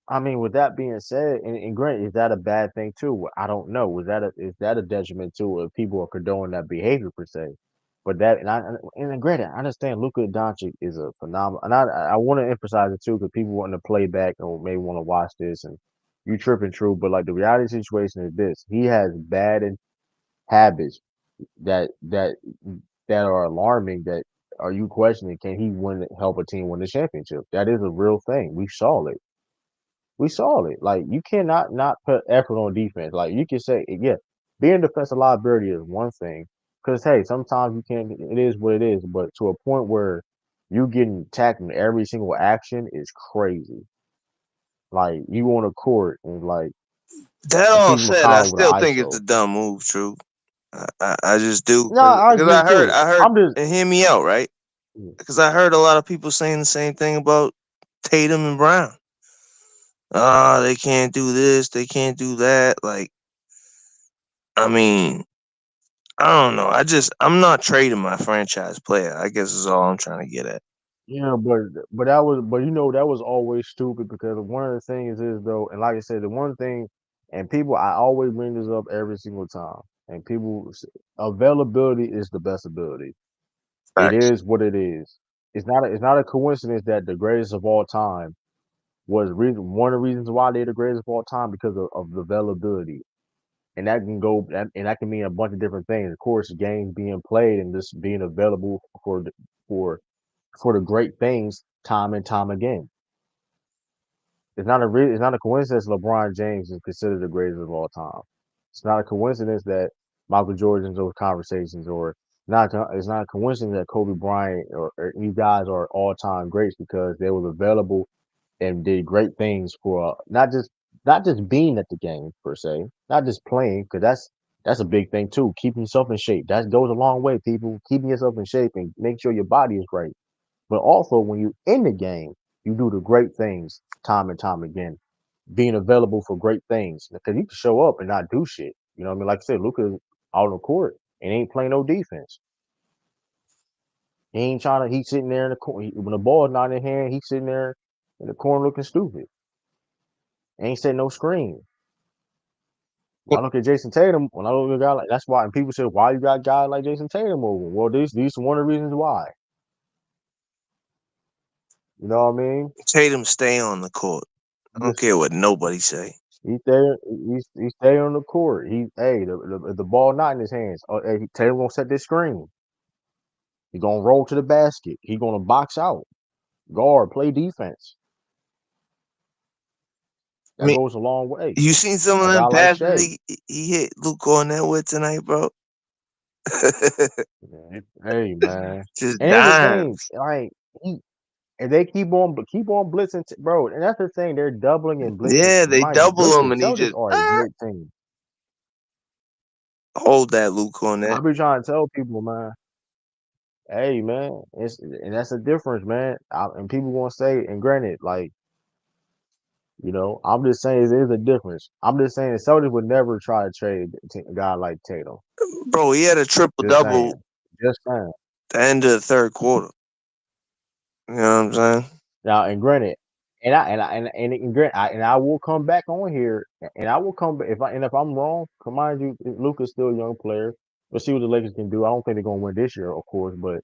[SPEAKER 1] I mean, with that being said, and granted, is that a bad thing too? I don't know. Is that a detriment too if people are condoning that behavior per se? But that, and granted, I understand Luka Doncic is a phenomenal, and I want to emphasize it too because people want to play back or maybe want to watch this and you tripping true. But like the reality situation is this: he has bad habits that that that are alarming. That are you questioning? Can he help a team win the championship? That is a real thing. We saw it. We saw it. Like you cannot not put effort on defense. Like you can say, yeah, being defensive liability is one thing. Because hey, sometimes you can't. It is what it is. But to a point where you getting attacked in every single action is crazy. Like you on a court and like
[SPEAKER 4] That
[SPEAKER 1] and
[SPEAKER 4] all
[SPEAKER 1] P.
[SPEAKER 4] said, I
[SPEAKER 1] McCollum with an
[SPEAKER 4] still think it's a
[SPEAKER 1] ISO.
[SPEAKER 4] dumb move, True. I just do
[SPEAKER 1] No, I
[SPEAKER 4] because
[SPEAKER 1] agree too.
[SPEAKER 4] I heard,
[SPEAKER 1] I'm just
[SPEAKER 4] and hear me out, right? Because I heard a lot of people saying the same thing about Tatum and Brown. Ah, they can't do this, they can't do that. Like, I mean, I don't know. I'm not trading my franchise player. I guess is all I'm trying to get at.
[SPEAKER 1] yeah, but you know that was always stupid because one of the things is though, and like I said, the one thing, and people I always bring this up every single time, and availability is the best ability. It
[SPEAKER 4] Facts.
[SPEAKER 1] is what it is. It's not a coincidence that the greatest of all time was one of the reasons why they're the greatest of all time because of the availability. And that can mean a bunch of different things. Of course, games being played and just being available for for the great things time and time again. It's not a coincidence LeBron James is considered the greatest of all time. It's not a coincidence that Michael Jordan's those conversations, or it's not a coincidence that Kobe Bryant or you guys are all time greats because they was available and did great things for not just being at the game per se, not just playing because that's a big thing too. Keeping yourself in shape that goes a long way. People keeping yourself in shape and make sure your body is great. But also when you in the game, you do the great things time and time again, being available for great things because you can show up and not do shit. You know what I mean? Like I said, Luka out on the court and ain't playing no defense. He ain't trying to. He's sitting there in the corner when the ball's not in hand. He's sitting there in the corner looking stupid. Ain't setting no screen. When I look at Jason Tatum, when I look at a guy like that's why, and people say, why you got guys like Jason Tatum over? Well, these are one of the reasons why. You know what I mean?
[SPEAKER 4] Tatum stay on the court. I don't
[SPEAKER 1] Just
[SPEAKER 4] care what nobody say.
[SPEAKER 1] he stay on the court. The ball not in his hands. Hey, Tatum gonna set this screen. He gonna roll to the basket. He gonna box out, guard, play defense.
[SPEAKER 4] I
[SPEAKER 1] That
[SPEAKER 4] mean,
[SPEAKER 1] goes a long way.
[SPEAKER 4] you seen some of
[SPEAKER 1] A guy
[SPEAKER 4] them
[SPEAKER 1] like
[SPEAKER 4] passes
[SPEAKER 1] Shea.
[SPEAKER 4] he hit Luke on that with tonight, bro.
[SPEAKER 1] Hey man,
[SPEAKER 4] Just
[SPEAKER 1] and here's the thing,
[SPEAKER 4] dimes.
[SPEAKER 1] like he, and they keep on blitzing, bro. And that's the thing, they're doubling and blitzing.
[SPEAKER 4] Yeah, they
[SPEAKER 1] Mind you,
[SPEAKER 4] double him
[SPEAKER 1] listen,
[SPEAKER 4] and he
[SPEAKER 1] Celtics
[SPEAKER 4] just
[SPEAKER 1] are a great team.
[SPEAKER 4] hold that Luke on
[SPEAKER 1] I
[SPEAKER 4] that.
[SPEAKER 1] be trying to tell people, man. Hey man, and that's the difference, man. And people gonna say, and granted, like I'm just saying there is a difference. I'm just saying the Celtics would never try to trade a guy like Tatum.
[SPEAKER 4] Bro, he had a triple
[SPEAKER 1] Just
[SPEAKER 4] double
[SPEAKER 1] saying, just saying.
[SPEAKER 4] the end of the third quarter. You know what I'm saying?
[SPEAKER 1] Now, and granted, and I will come back on here, and I will come back if I'm wrong. Mind you, Luka's still a young player. We'll see what the Lakers can do. I don't think they're gonna win this year, of course, but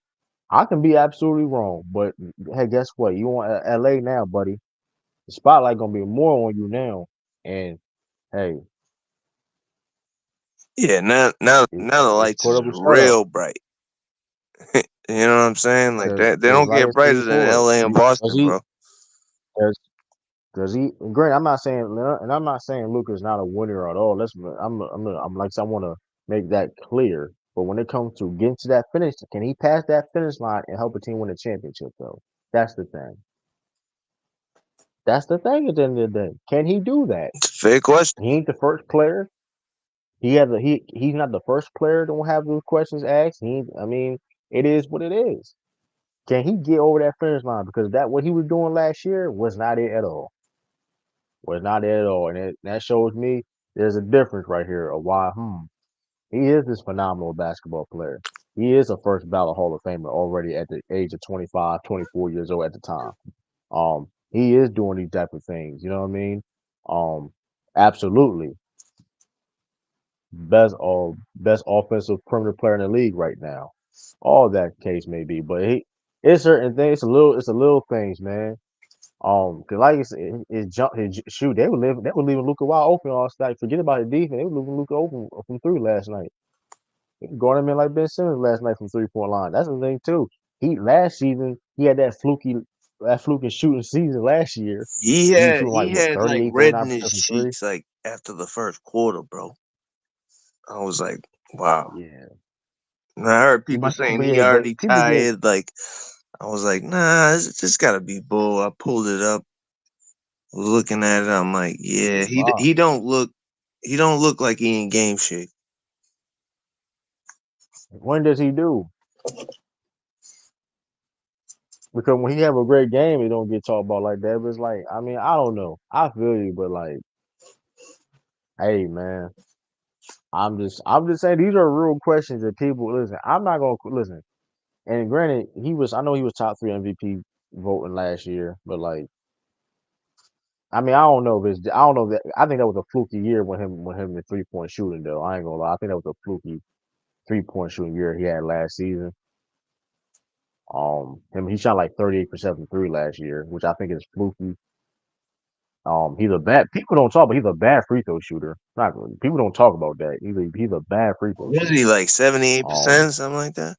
[SPEAKER 1] I can be absolutely wrong. But hey, guess what? You on LA now, buddy? The spotlight gonna be more on you now. And hey,
[SPEAKER 4] Yeah, now the
[SPEAKER 1] it's
[SPEAKER 4] lights
[SPEAKER 1] put
[SPEAKER 4] is
[SPEAKER 1] up a shut up
[SPEAKER 4] real bright. You know what I'm saying? Like
[SPEAKER 1] because
[SPEAKER 4] they don't
[SPEAKER 1] like I
[SPEAKER 4] get
[SPEAKER 1] said
[SPEAKER 4] brighter than
[SPEAKER 1] before,
[SPEAKER 4] LA and Boston, bro.
[SPEAKER 1] because he, granted, I'm not saying Luka's not a winner at all. I'm like, I want to make that clear. But when it comes to getting to that finish, can he pass that finish line and help a team win a championship? Though that's the thing. That's the thing. At the end of the day, can he do that?
[SPEAKER 4] It's a fair question.
[SPEAKER 1] He ain't the first player. He's not the first player to have those questions asked. I mean, it is what it is. Can he get over that finish line? Because that what he was doing last year was not it at all. Was not it at all. And that shows me there's a difference right here of why, he is this phenomenal basketball player. He is a first ballot Hall of Famer already at the age of 25, 24 years old at the time. He is doing these type of things. You know what I mean? Um, absolutely. Best offensive perimeter player in the league right now. All that case may be. But it's certain things, it's a little things, man. Cause like you said, his shoot, they were leaving Luka wide open all night. Forget about the defense. They were leaving Luka open from three last night. He guarded him in like Ben Simmons last night from 3-point line. That's the thing too. He last season he had that fluky shooting season last year. He was shooting like
[SPEAKER 4] He
[SPEAKER 1] what
[SPEAKER 4] had like
[SPEAKER 1] 38,
[SPEAKER 4] red in
[SPEAKER 1] 39%
[SPEAKER 4] his
[SPEAKER 1] from three.
[SPEAKER 4] cheeks like after the first quarter, bro. I was like, wow.
[SPEAKER 1] Yeah.
[SPEAKER 4] And I heard people
[SPEAKER 1] But
[SPEAKER 4] saying
[SPEAKER 1] but
[SPEAKER 4] he
[SPEAKER 1] yeah, but
[SPEAKER 4] already
[SPEAKER 1] people get
[SPEAKER 4] tired. Like I was like, nah, this gotta be bull. I pulled it up. Looking at it, I'm like, yeah,
[SPEAKER 1] Wow.
[SPEAKER 4] he don't look like he in game shape.
[SPEAKER 1] When does he do? Because when he have a great game, he don't get talked about like that. But it's like, I mean, I don't know. I feel you, but like, hey, man, I'm just saying these are real questions that people listen. I'm not gonna listen. And granted, I know he was top 3 MVP voting last year, but like, I mean, I don't know if it's, I don't know that, I think that was a fluky year when him the 3-point shooting though. I ain't gonna lie. I think that was a fluky 3-point shooting year he had last season. He shot like 38% from three last year, which I think is fluky. He's a bad. People don't talk, but he's a bad free throw shooter. Not really. People don't talk about that. He's a bad free throw
[SPEAKER 4] What is
[SPEAKER 1] shooter.
[SPEAKER 4] he like 78%,
[SPEAKER 1] Um,
[SPEAKER 4] something like that?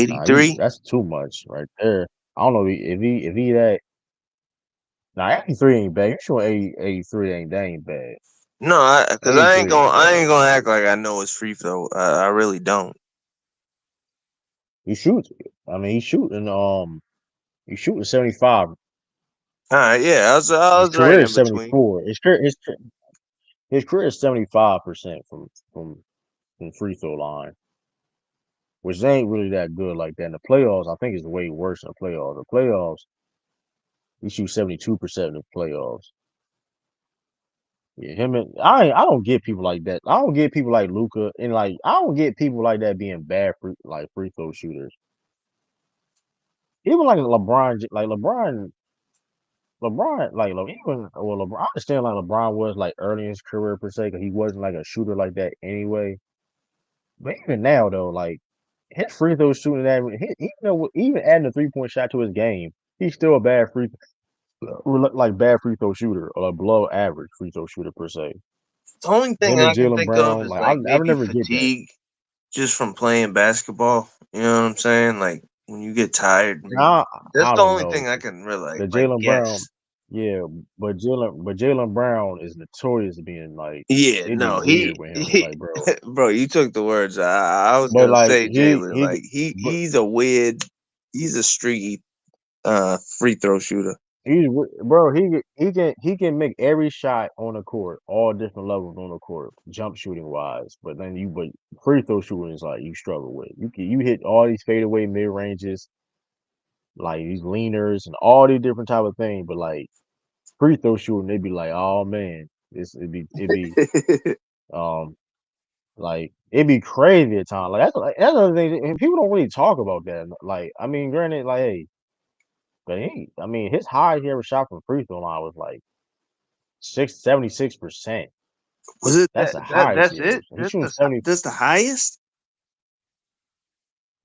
[SPEAKER 1] nah,
[SPEAKER 4] 83?
[SPEAKER 1] that's too much right there. I don't know if he that. Nah, 83 ain't bad. You sure 83 that ain't bad.
[SPEAKER 4] No, because
[SPEAKER 1] 83 ain't
[SPEAKER 4] I
[SPEAKER 1] bad.
[SPEAKER 4] ain't gonna act like I know his free throw. I really don't.
[SPEAKER 1] He shoots. I mean, he's shooting 75.
[SPEAKER 4] All right, yeah, I
[SPEAKER 1] His
[SPEAKER 4] was right
[SPEAKER 1] career is
[SPEAKER 4] in between.
[SPEAKER 1] 74. His career is 75% from free throw line, which ain't really that good like that. In the playoffs, I think it's way worse in the playoffs. The playoffs, he shoots 72% in the playoffs. Yeah, I don't get people like that. I don't get people like Luka and like I don't get people like that being bad free throw shooters. Even like LeBron, like even well, LeBron, I understand like LeBron was like early in his career per se, because he wasn't like a shooter like that anyway. But even now though, like his free throw shooting even adding a 3-point shot to his game, he's still a bad free throw shooter or a below average free throw shooter per se.
[SPEAKER 4] The only thing
[SPEAKER 1] Him and
[SPEAKER 4] I can
[SPEAKER 1] Jalen
[SPEAKER 4] think of
[SPEAKER 1] Brown,
[SPEAKER 4] is
[SPEAKER 1] like
[SPEAKER 4] like
[SPEAKER 1] I would
[SPEAKER 4] maybe
[SPEAKER 1] never get that.
[SPEAKER 4] fatigue just from playing basketball. You know what I'm saying? Like when you get tired, maybe
[SPEAKER 1] Nah,
[SPEAKER 4] that's
[SPEAKER 1] I
[SPEAKER 4] the
[SPEAKER 1] don't
[SPEAKER 4] only
[SPEAKER 1] know.
[SPEAKER 4] thing I can really
[SPEAKER 1] The
[SPEAKER 4] like
[SPEAKER 1] Jalen Brown,
[SPEAKER 4] guess.
[SPEAKER 1] yeah, but Jalen Brown is notorious being like
[SPEAKER 4] Yeah,
[SPEAKER 1] it be
[SPEAKER 4] no,
[SPEAKER 1] weird with him. Like, bro,
[SPEAKER 4] bro, you took the words. I was
[SPEAKER 1] but
[SPEAKER 4] gonna
[SPEAKER 1] like
[SPEAKER 4] say Jalen.
[SPEAKER 1] he
[SPEAKER 4] Like
[SPEAKER 1] but
[SPEAKER 4] he's a streaky free throw shooter.
[SPEAKER 1] bro, he can make every shot on the court, all different levels on the court, jump shooting wise. But free throw shooting is like you struggle with. You hit all these fadeaway mid ranges, like these leaners and all these different type of things. But like free throw shooting, they'd be like, oh man, it'd be um like it'd be crazy at times. That's another thing. And people don't really talk about that. Like, I mean, granted, like, hey, but I mean, his highest he ever shot from free throw line was like 76%.
[SPEAKER 4] Was it
[SPEAKER 1] That's the highest
[SPEAKER 4] that's
[SPEAKER 1] he ever
[SPEAKER 4] it?
[SPEAKER 1] shot. He's shooting 70.
[SPEAKER 4] That's the highest?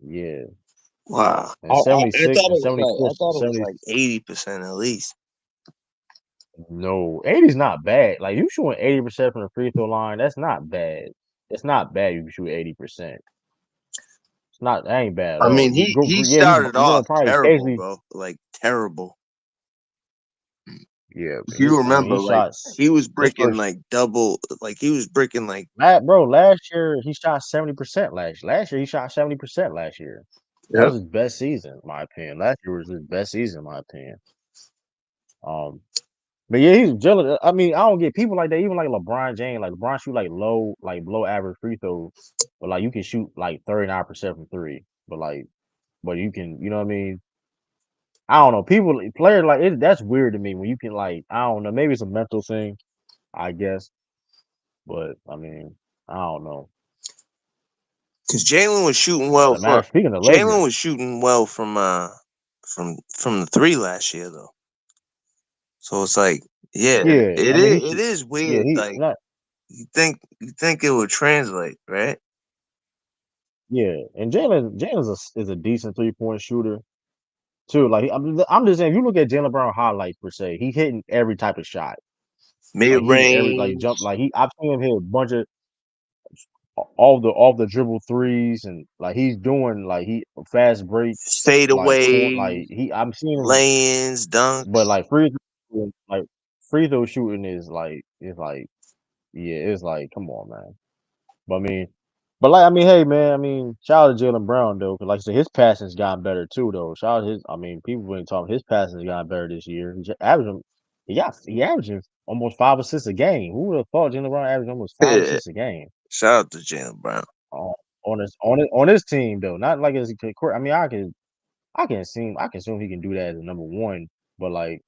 [SPEAKER 1] Yeah,
[SPEAKER 4] Wow.
[SPEAKER 1] and 76 and 74,
[SPEAKER 4] I thought it was
[SPEAKER 1] 70.
[SPEAKER 4] like 80% at least.
[SPEAKER 1] No, 80's not bad. Like you shooting 80% from the free throw line, that's not bad. It's not bad. You can shoot 80%. It's not. That ain't bad at
[SPEAKER 4] I
[SPEAKER 1] all.
[SPEAKER 4] mean, he
[SPEAKER 1] Yeah,
[SPEAKER 4] started
[SPEAKER 1] you gonna
[SPEAKER 4] off
[SPEAKER 1] probably
[SPEAKER 4] terrible,
[SPEAKER 1] occasionally.
[SPEAKER 4] bro. Like terrible.
[SPEAKER 1] Yeah,
[SPEAKER 4] If you
[SPEAKER 1] I mean, he
[SPEAKER 4] remember, like
[SPEAKER 1] shot
[SPEAKER 4] he was
[SPEAKER 1] his
[SPEAKER 4] breaking
[SPEAKER 1] first.
[SPEAKER 4] like double, like he was breaking like
[SPEAKER 1] Last year he shot 70% last year he shot 70% last year. That
[SPEAKER 4] yep.
[SPEAKER 1] was his best season, in my opinion. Last year was his best season, in my opinion. Um, but yeah, he's jealous. I mean, I don't get people like that. Even like LeBron James, like LeBron shoot like below average free throws, but like you can shoot like 39% from three. But you can, you know what I mean? I don't know. Players like that's weird to me when you can like, I don't know. Maybe it's a mental thing, I guess. But I mean, I don't know.
[SPEAKER 4] Because Jalen was shooting well
[SPEAKER 1] Matter
[SPEAKER 4] for
[SPEAKER 1] speaking of Lakers,
[SPEAKER 4] Jalen was shooting well from the three last year though. So it's like, yeah,
[SPEAKER 1] yeah, I mean
[SPEAKER 4] it is
[SPEAKER 1] yeah,
[SPEAKER 4] weird.
[SPEAKER 1] he
[SPEAKER 4] Like
[SPEAKER 1] not
[SPEAKER 4] you think it would translate, right?
[SPEAKER 1] yeah, and is a decent 3-point shooter too. Like I'm just saying, if you look at Jalen Brown highlights per se, he hitting every type of shot.
[SPEAKER 4] Mid
[SPEAKER 1] Like he hit every like
[SPEAKER 4] range,
[SPEAKER 1] jump. I've seen him hit a bunch of off the dribble threes, and like he's doing like he fast break
[SPEAKER 4] fadeaways,
[SPEAKER 1] I'm seeing him,
[SPEAKER 4] lay-ins,
[SPEAKER 1] but
[SPEAKER 4] dunks.
[SPEAKER 1] like free throw shooting is like yeah, it's like come on, man. But I mean, But like, I mean, hey man, I mean, shout out to Jaylen Brown though, because like I said, his passing's gotten better too though. Shout out his, I mean, people been talking his passing's gotten better this year. He averaging almost 5 assists a game. Who would have thought Jaylen Brown averaging almost five
[SPEAKER 4] Yeah.
[SPEAKER 1] assists a game?
[SPEAKER 4] Shout out to Jaylen Brown.
[SPEAKER 1] On his team though, not like as a I mean, I can assume he can do that as a number one, but like,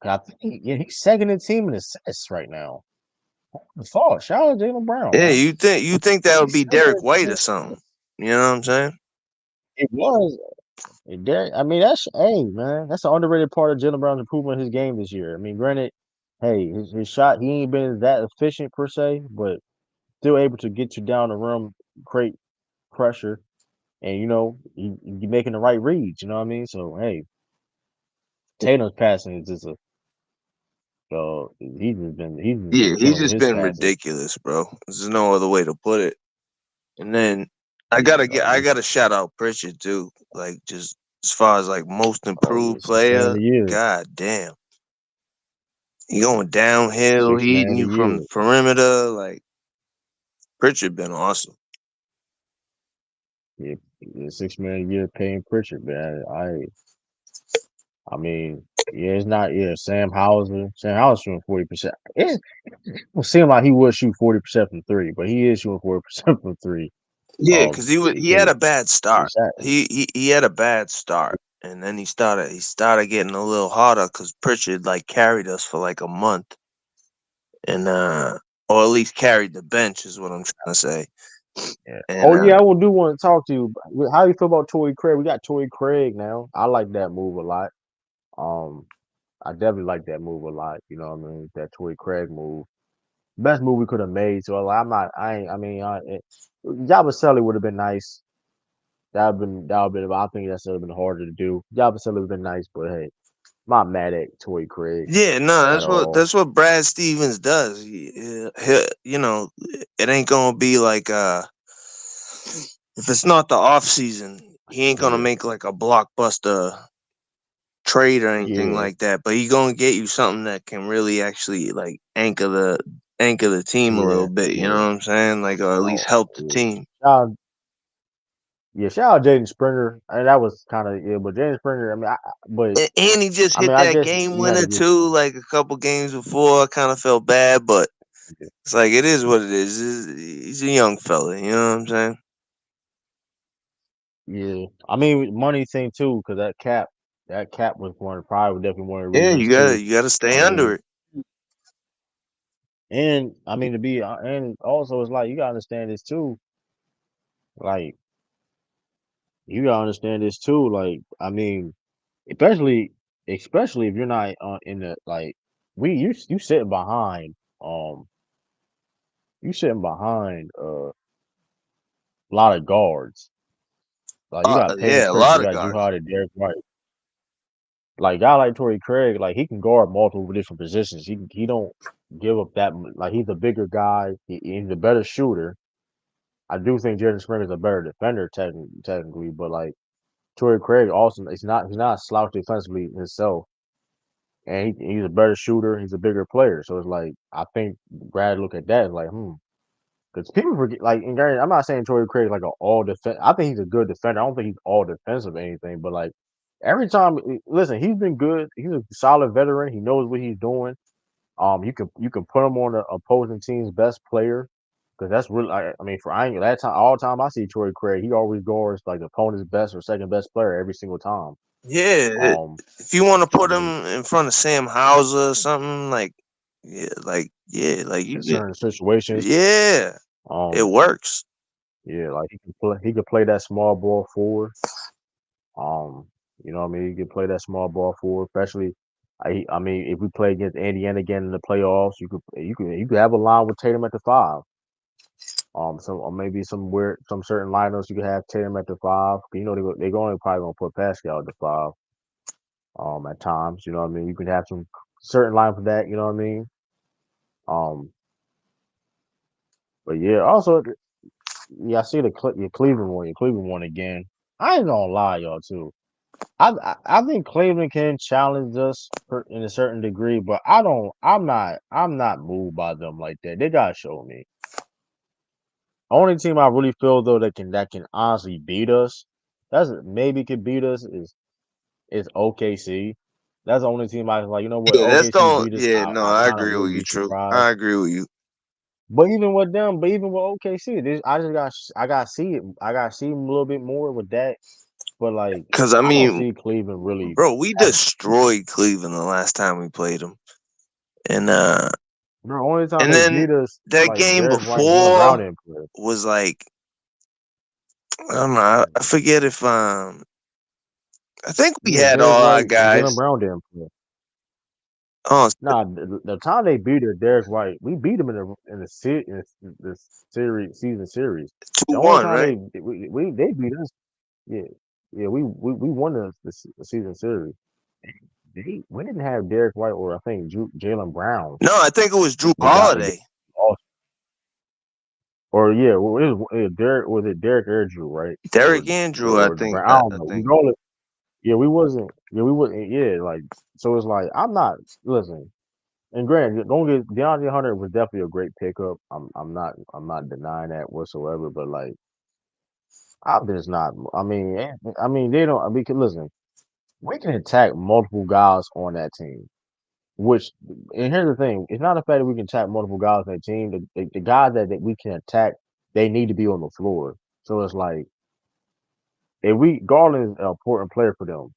[SPEAKER 1] 'cause I think he's second in team in assists right now. The thought, shout out to Jaylen Brown,
[SPEAKER 4] Yeah,
[SPEAKER 1] man.
[SPEAKER 4] you think that would
[SPEAKER 1] He's
[SPEAKER 4] be
[SPEAKER 1] second
[SPEAKER 4] Derek
[SPEAKER 1] in
[SPEAKER 4] White
[SPEAKER 1] team.
[SPEAKER 4] or something? You know what I'm saying?
[SPEAKER 1] It was. I mean, that's hey man, that's an underrated part of Jaylen Brown's improvement in his game this year. I mean, granted, hey, his shot he ain't been that efficient per se, but still able to get you down the rim, create pressure, and you making the right reads. You know what I mean? So hey, Tatum's passing is just he's just
[SPEAKER 4] Yeah,
[SPEAKER 1] been
[SPEAKER 4] he's
[SPEAKER 1] killing with
[SPEAKER 4] just
[SPEAKER 1] his
[SPEAKER 4] been
[SPEAKER 1] passing.
[SPEAKER 4] ridiculous, bro. There's no other way to put it. And then I gotta shout out Pritchard too. Like just as far as like most improved
[SPEAKER 1] 6 man of
[SPEAKER 4] player,
[SPEAKER 1] the year,
[SPEAKER 4] god damn. He going downhill,
[SPEAKER 1] 6
[SPEAKER 4] he
[SPEAKER 1] man
[SPEAKER 4] eating
[SPEAKER 1] of the
[SPEAKER 4] you from
[SPEAKER 1] year.
[SPEAKER 4] the perimeter. Like Pritchard been awesome.
[SPEAKER 1] Yeah, 6 man of the year paying Pritchard, man. I mean, yeah, it's not. Yeah, Sam Hauser. Sam Hauser shooting 40%. It seemed like he would shoot 40% from three, but he is shooting 40% from three.
[SPEAKER 4] Yeah, because he had
[SPEAKER 1] Because
[SPEAKER 4] a bad start. He had a bad start. And then he started getting a little harder because Pritchard like carried us for like a month. And or at least carried the bench is what I'm trying to say.
[SPEAKER 1] yeah.
[SPEAKER 4] And
[SPEAKER 1] Oh yeah, I do want to talk to you. How you feel about Torrey Craig? We got Torrey Craig now. I like that move a lot. Um, I definitely like that move a lot. You know what I mean? That Torrey Craig move, best move we could have made. So like, I'm not. I ain't. I mean, Yabusele would have been nice. That would have been. I think that would have been harder to do. Yabusele would have been nice, but hey, I'm not mad at Torrey Craig
[SPEAKER 4] yeah, no,
[SPEAKER 1] at all.
[SPEAKER 4] that's what Brad Stevens does. You know, it ain't gonna be like if it's not the off season, he ain't gonna
[SPEAKER 1] Yeah,
[SPEAKER 4] make like a blockbuster trade or anything
[SPEAKER 1] yeah,
[SPEAKER 4] like that. But he gonna get you something that can really actually like anchor the team a
[SPEAKER 1] yeah,
[SPEAKER 4] little bit. You know
[SPEAKER 1] yeah.
[SPEAKER 4] what I'm saying? Like or at least
[SPEAKER 1] Oh,
[SPEAKER 4] help the
[SPEAKER 1] yeah.
[SPEAKER 4] team.
[SPEAKER 1] Shout Yeah, shout out Jaden Springer. I mean, that was kind of but Jaden Springer. I mean,
[SPEAKER 4] And he just
[SPEAKER 1] I mean,
[SPEAKER 4] hit
[SPEAKER 1] I
[SPEAKER 4] that
[SPEAKER 1] guess
[SPEAKER 4] game
[SPEAKER 1] you had to
[SPEAKER 4] winner
[SPEAKER 1] give.
[SPEAKER 4] too, like a couple games before. I kind of felt bad, but it's like it is what it is. He's a young fella, you know what I'm saying?
[SPEAKER 1] Yeah, I mean, money thing too, because that cap was probably definitely one of the
[SPEAKER 4] Yeah,
[SPEAKER 1] reasons too.
[SPEAKER 4] you gotta
[SPEAKER 1] I
[SPEAKER 4] stay under
[SPEAKER 1] mean,
[SPEAKER 4] it.
[SPEAKER 1] and I mean and also it's like you gotta understand this too. Like you gotta understand this too. Like I mean, especially especially if you're not in the like you sitting behind um you sitting behind a lot of guards. Like you got Peyton
[SPEAKER 4] Yeah, a
[SPEAKER 1] Pritchard,
[SPEAKER 4] lot
[SPEAKER 1] you
[SPEAKER 4] of
[SPEAKER 1] got Drew
[SPEAKER 4] guards.
[SPEAKER 1] Holiday, Derek White. Like a guy like Torrey Craig, like he can guard multiple different positions. He don't give up like he's a bigger guy. He's a better shooter. I do think Jaden Springer's a better defender technically, but like Torrey Craig also he's not a slouch defensively himself, and he's a better shooter. He's a bigger player, so it's like I think Brad look at that and like because people forget like and granted, I'm not saying Torrey Craig is like an all defense. I think he's a good defender. I don't think he's all defensive or anything, but like every time, listen, he's been good. He's a solid veteran. He knows what he's doing. You can put him on the opposing team's best player because that's really. I mean, for I ain't that time all time I see Torrey Craig, he always guards like the opponent's best or second best player every single time.
[SPEAKER 4] Yeah,
[SPEAKER 1] Um,
[SPEAKER 4] if you want to put him
[SPEAKER 1] because
[SPEAKER 4] in front of Sam Hauser or something, like
[SPEAKER 1] in
[SPEAKER 4] you get,
[SPEAKER 1] certain situations,
[SPEAKER 4] yeah, it
[SPEAKER 1] um,
[SPEAKER 4] works.
[SPEAKER 1] yeah, like he could play that small ball forward. Um, you know what I mean? You can play that small ball forward, especially. I mean, if we play against Indiana again in the playoffs, you could have a line with Tatum at the five. Some or maybe some certain lineups you could have Tatum at the five. You know they're going probably gonna put Pascal at the five. At times, you know what I mean. You can have some certain line for that. You know what I mean. Um, but yeah, also yeah, I see your Cleveland one again. I ain't gonna lie, y'all too. I think Cleveland can challenge us in a certain degree, but I don't. I'm not moved by them like that. They gotta show me. Only team I really feel though that can honestly beat us, that's maybe could beat us is OKC. That's the only team I was like, you know what,
[SPEAKER 4] Yeah, that's the
[SPEAKER 1] OKC
[SPEAKER 4] only,
[SPEAKER 1] beat us.
[SPEAKER 4] yeah,
[SPEAKER 1] I
[SPEAKER 4] no,
[SPEAKER 1] I
[SPEAKER 4] I
[SPEAKER 1] kind of
[SPEAKER 4] agree with
[SPEAKER 1] wouldn't
[SPEAKER 4] you,
[SPEAKER 1] be
[SPEAKER 4] True.
[SPEAKER 1] surprised.
[SPEAKER 4] I agree with you.
[SPEAKER 1] But even with them, but even with OKC, I got to see it. I got to see them a little bit more with that. But like,
[SPEAKER 4] Because, I
[SPEAKER 1] I don't
[SPEAKER 4] mean,
[SPEAKER 1] see Cleveland really.
[SPEAKER 4] bro, we
[SPEAKER 1] As,
[SPEAKER 4] destroyed Cleveland the last time we played them. And
[SPEAKER 1] the only time
[SPEAKER 4] and
[SPEAKER 1] they
[SPEAKER 4] then
[SPEAKER 1] beat us,
[SPEAKER 4] that
[SPEAKER 1] like
[SPEAKER 4] game
[SPEAKER 1] Derek White, Jalen
[SPEAKER 4] before
[SPEAKER 1] Brown didn't play.
[SPEAKER 4] was like, I don't know, I forget if I think we
[SPEAKER 1] Yeah,
[SPEAKER 4] had
[SPEAKER 1] Derek
[SPEAKER 4] all our
[SPEAKER 1] White and Jalen
[SPEAKER 4] guys.
[SPEAKER 1] Brown didn't play.
[SPEAKER 4] Oh,
[SPEAKER 1] Nah, the time they beat us, Derek White, we beat them in the series season series. The only
[SPEAKER 4] 2-1,
[SPEAKER 1] time
[SPEAKER 4] right?
[SPEAKER 1] they beat us, yeah, yeah, we won the season series. We didn't have Derek White or I think Jalen Brown.
[SPEAKER 4] No, I think it was Drew
[SPEAKER 1] The guy against
[SPEAKER 4] Holiday.
[SPEAKER 1] Austin. Or yeah, well, Derek was it Derek or Drew, right?
[SPEAKER 4] Derek Andrew, I
[SPEAKER 1] Or
[SPEAKER 4] think.
[SPEAKER 1] Brown. I
[SPEAKER 4] I,
[SPEAKER 1] don't
[SPEAKER 4] I
[SPEAKER 1] know.
[SPEAKER 4] think.
[SPEAKER 1] Regardless, yeah, we wasn't. Yeah, we wasn't. Yeah, like so. It's like I'm not. Listen, and granted, don't get DeAndre Hunter was definitely a great pickup. I'm not denying that whatsoever. But like, I'm just not. I mean, they don't. We can listen. We can attack multiple guys on that team. Which, and here's the thing: it's not the fact that we can attack multiple guys on that team. The guys that we can attack, they need to be on the floor. So it's like if we Garland is an important player for them.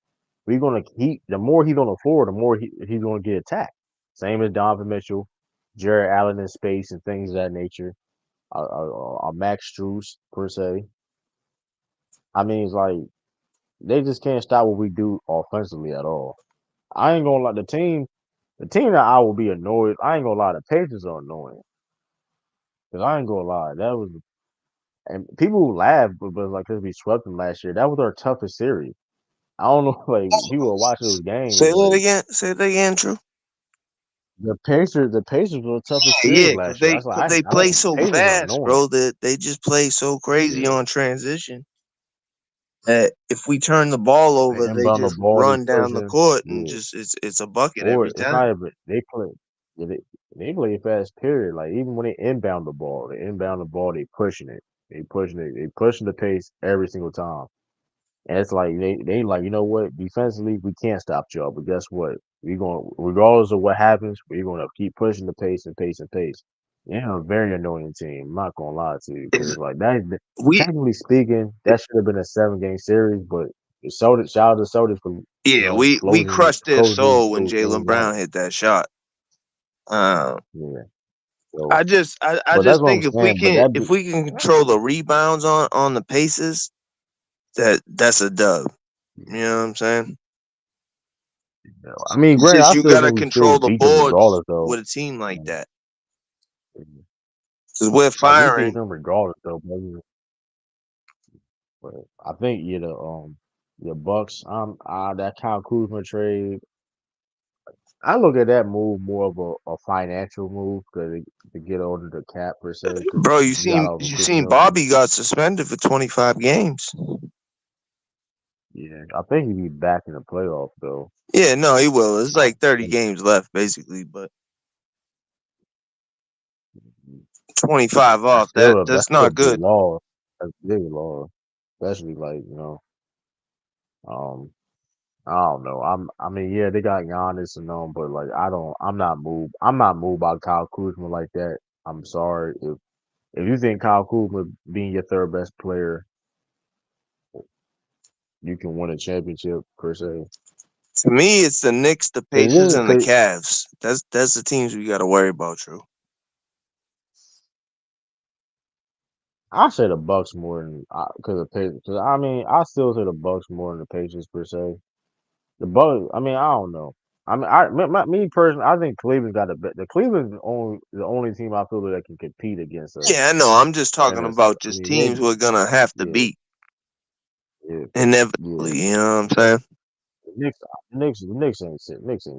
[SPEAKER 1] We're gonna keep the more he's on the floor, the more he's gonna get attacked. Same as Donovan Mitchell, Jared Allen in space and things of that nature. Max Struess per se. I mean, it's like they just can't stop what we do offensively at all. I ain't gonna lie. The team that I will be annoyed. I ain't gonna lie. The Patriots are annoying because I ain't gonna lie. That was and people laugh, but like because we swept them last year. That was our toughest series. I don't know, like people are watching those games.
[SPEAKER 4] Say that
[SPEAKER 1] Like
[SPEAKER 4] again. Say that again, True.
[SPEAKER 1] The Pacers were the toughest
[SPEAKER 4] Yeah,
[SPEAKER 1] series
[SPEAKER 4] because
[SPEAKER 1] last year.
[SPEAKER 4] they
[SPEAKER 1] That's
[SPEAKER 4] cause
[SPEAKER 1] like
[SPEAKER 4] they
[SPEAKER 1] I
[SPEAKER 4] play
[SPEAKER 1] don't.
[SPEAKER 4] so
[SPEAKER 1] Pacers are
[SPEAKER 4] fast,
[SPEAKER 1] annoying.
[SPEAKER 4] bro. That they just play so crazy
[SPEAKER 1] Yeah,
[SPEAKER 4] on transition that if we turn the ball
[SPEAKER 1] they
[SPEAKER 4] over, they
[SPEAKER 1] inbound the
[SPEAKER 4] just
[SPEAKER 1] ball, they
[SPEAKER 4] run down the
[SPEAKER 1] pushing.
[SPEAKER 4] court and
[SPEAKER 1] Yeah,
[SPEAKER 4] just it's a bucket
[SPEAKER 1] or
[SPEAKER 4] every
[SPEAKER 1] it's
[SPEAKER 4] time.
[SPEAKER 1] not even they play. Yeah, they play fast. Period. Like even when they inbound the ball, they pushing it. They pushing the pace every single time. And it's like they like, you know what? Defensively, we can't stop y'all. But guess what? We're going regardless of what happens, we're gonna keep pushing the pace and pace and pace. Yeah, a very annoying team. I'm not gonna lie to you because
[SPEAKER 4] Is
[SPEAKER 1] like that.
[SPEAKER 4] we
[SPEAKER 1] Technically speaking, that should have been a 7 game series. But the Celtics, shout out to Celtics for
[SPEAKER 4] yeah, we crushed their soul when
[SPEAKER 1] those
[SPEAKER 4] Jalen
[SPEAKER 1] games
[SPEAKER 4] Brown
[SPEAKER 1] out.
[SPEAKER 4] hit that shot. Uh,
[SPEAKER 1] Yeah. So,
[SPEAKER 4] I
[SPEAKER 1] but that's
[SPEAKER 4] just
[SPEAKER 1] what I'm
[SPEAKER 4] think
[SPEAKER 1] saying. But that be,
[SPEAKER 4] if we can control the rebounds on the paces, that's a dub. You know what I'm saying?
[SPEAKER 1] I mean,
[SPEAKER 4] It's
[SPEAKER 1] granted,
[SPEAKER 4] just
[SPEAKER 1] I
[SPEAKER 4] you
[SPEAKER 1] still
[SPEAKER 4] gotta
[SPEAKER 1] think we still
[SPEAKER 4] control the
[SPEAKER 1] beat them
[SPEAKER 4] boards
[SPEAKER 1] regardless, though.
[SPEAKER 4] with a team like
[SPEAKER 1] Um,
[SPEAKER 4] that. Because we're
[SPEAKER 1] Like we beat
[SPEAKER 4] firing.
[SPEAKER 1] them regardless, though. But I think the Bucks. That Kyle Kuzma trade. I look at that move more of a financial move because to get under the cap per se because
[SPEAKER 4] Bro,
[SPEAKER 1] you got over
[SPEAKER 4] you
[SPEAKER 1] Chris
[SPEAKER 4] seen
[SPEAKER 1] Middleton.
[SPEAKER 4] Bobby got suspended for 25 games.
[SPEAKER 1] Yeah, I think he'd be back in the playoffs though.
[SPEAKER 4] Yeah, no, he will. It's
[SPEAKER 1] I
[SPEAKER 4] like 30
[SPEAKER 1] think
[SPEAKER 4] games left, basically, but 25 off. That's
[SPEAKER 1] that's still a
[SPEAKER 4] not
[SPEAKER 1] big
[SPEAKER 4] good.
[SPEAKER 1] loss. That's a big loss, especially like um. I don't know. I mean, yeah, they got Giannis and them, but like, I don't. I'm not moved. I'm not moved by Kyle Kuzma like that. I'm sorry if you think Kyle Kuzma being your third best player, you can win a championship per se.
[SPEAKER 4] To me, it's the Knicks, the
[SPEAKER 1] Cause
[SPEAKER 4] Pacers,
[SPEAKER 1] yeah,
[SPEAKER 4] and the Cavs. That's the teams we got to worry about, True.
[SPEAKER 1] I say the Bucks more than because of Pacers. Cause I mean, I still say the Bucks more than the Pacers per se. The Bucks. I mean, I don't know. I mean, me personally, I think Cleveland got a bet. The Cleveland's the only team I feel that can compete against us.
[SPEAKER 4] Yeah, I know. I'm just
[SPEAKER 1] And
[SPEAKER 4] talking about
[SPEAKER 1] I
[SPEAKER 4] just
[SPEAKER 1] mean, they
[SPEAKER 4] teams we're gonna have to
[SPEAKER 1] yeah,
[SPEAKER 4] beat
[SPEAKER 1] yeah, yeah.
[SPEAKER 4] inevitably. You know what I'm saying?
[SPEAKER 1] Knicks, Knicks ain't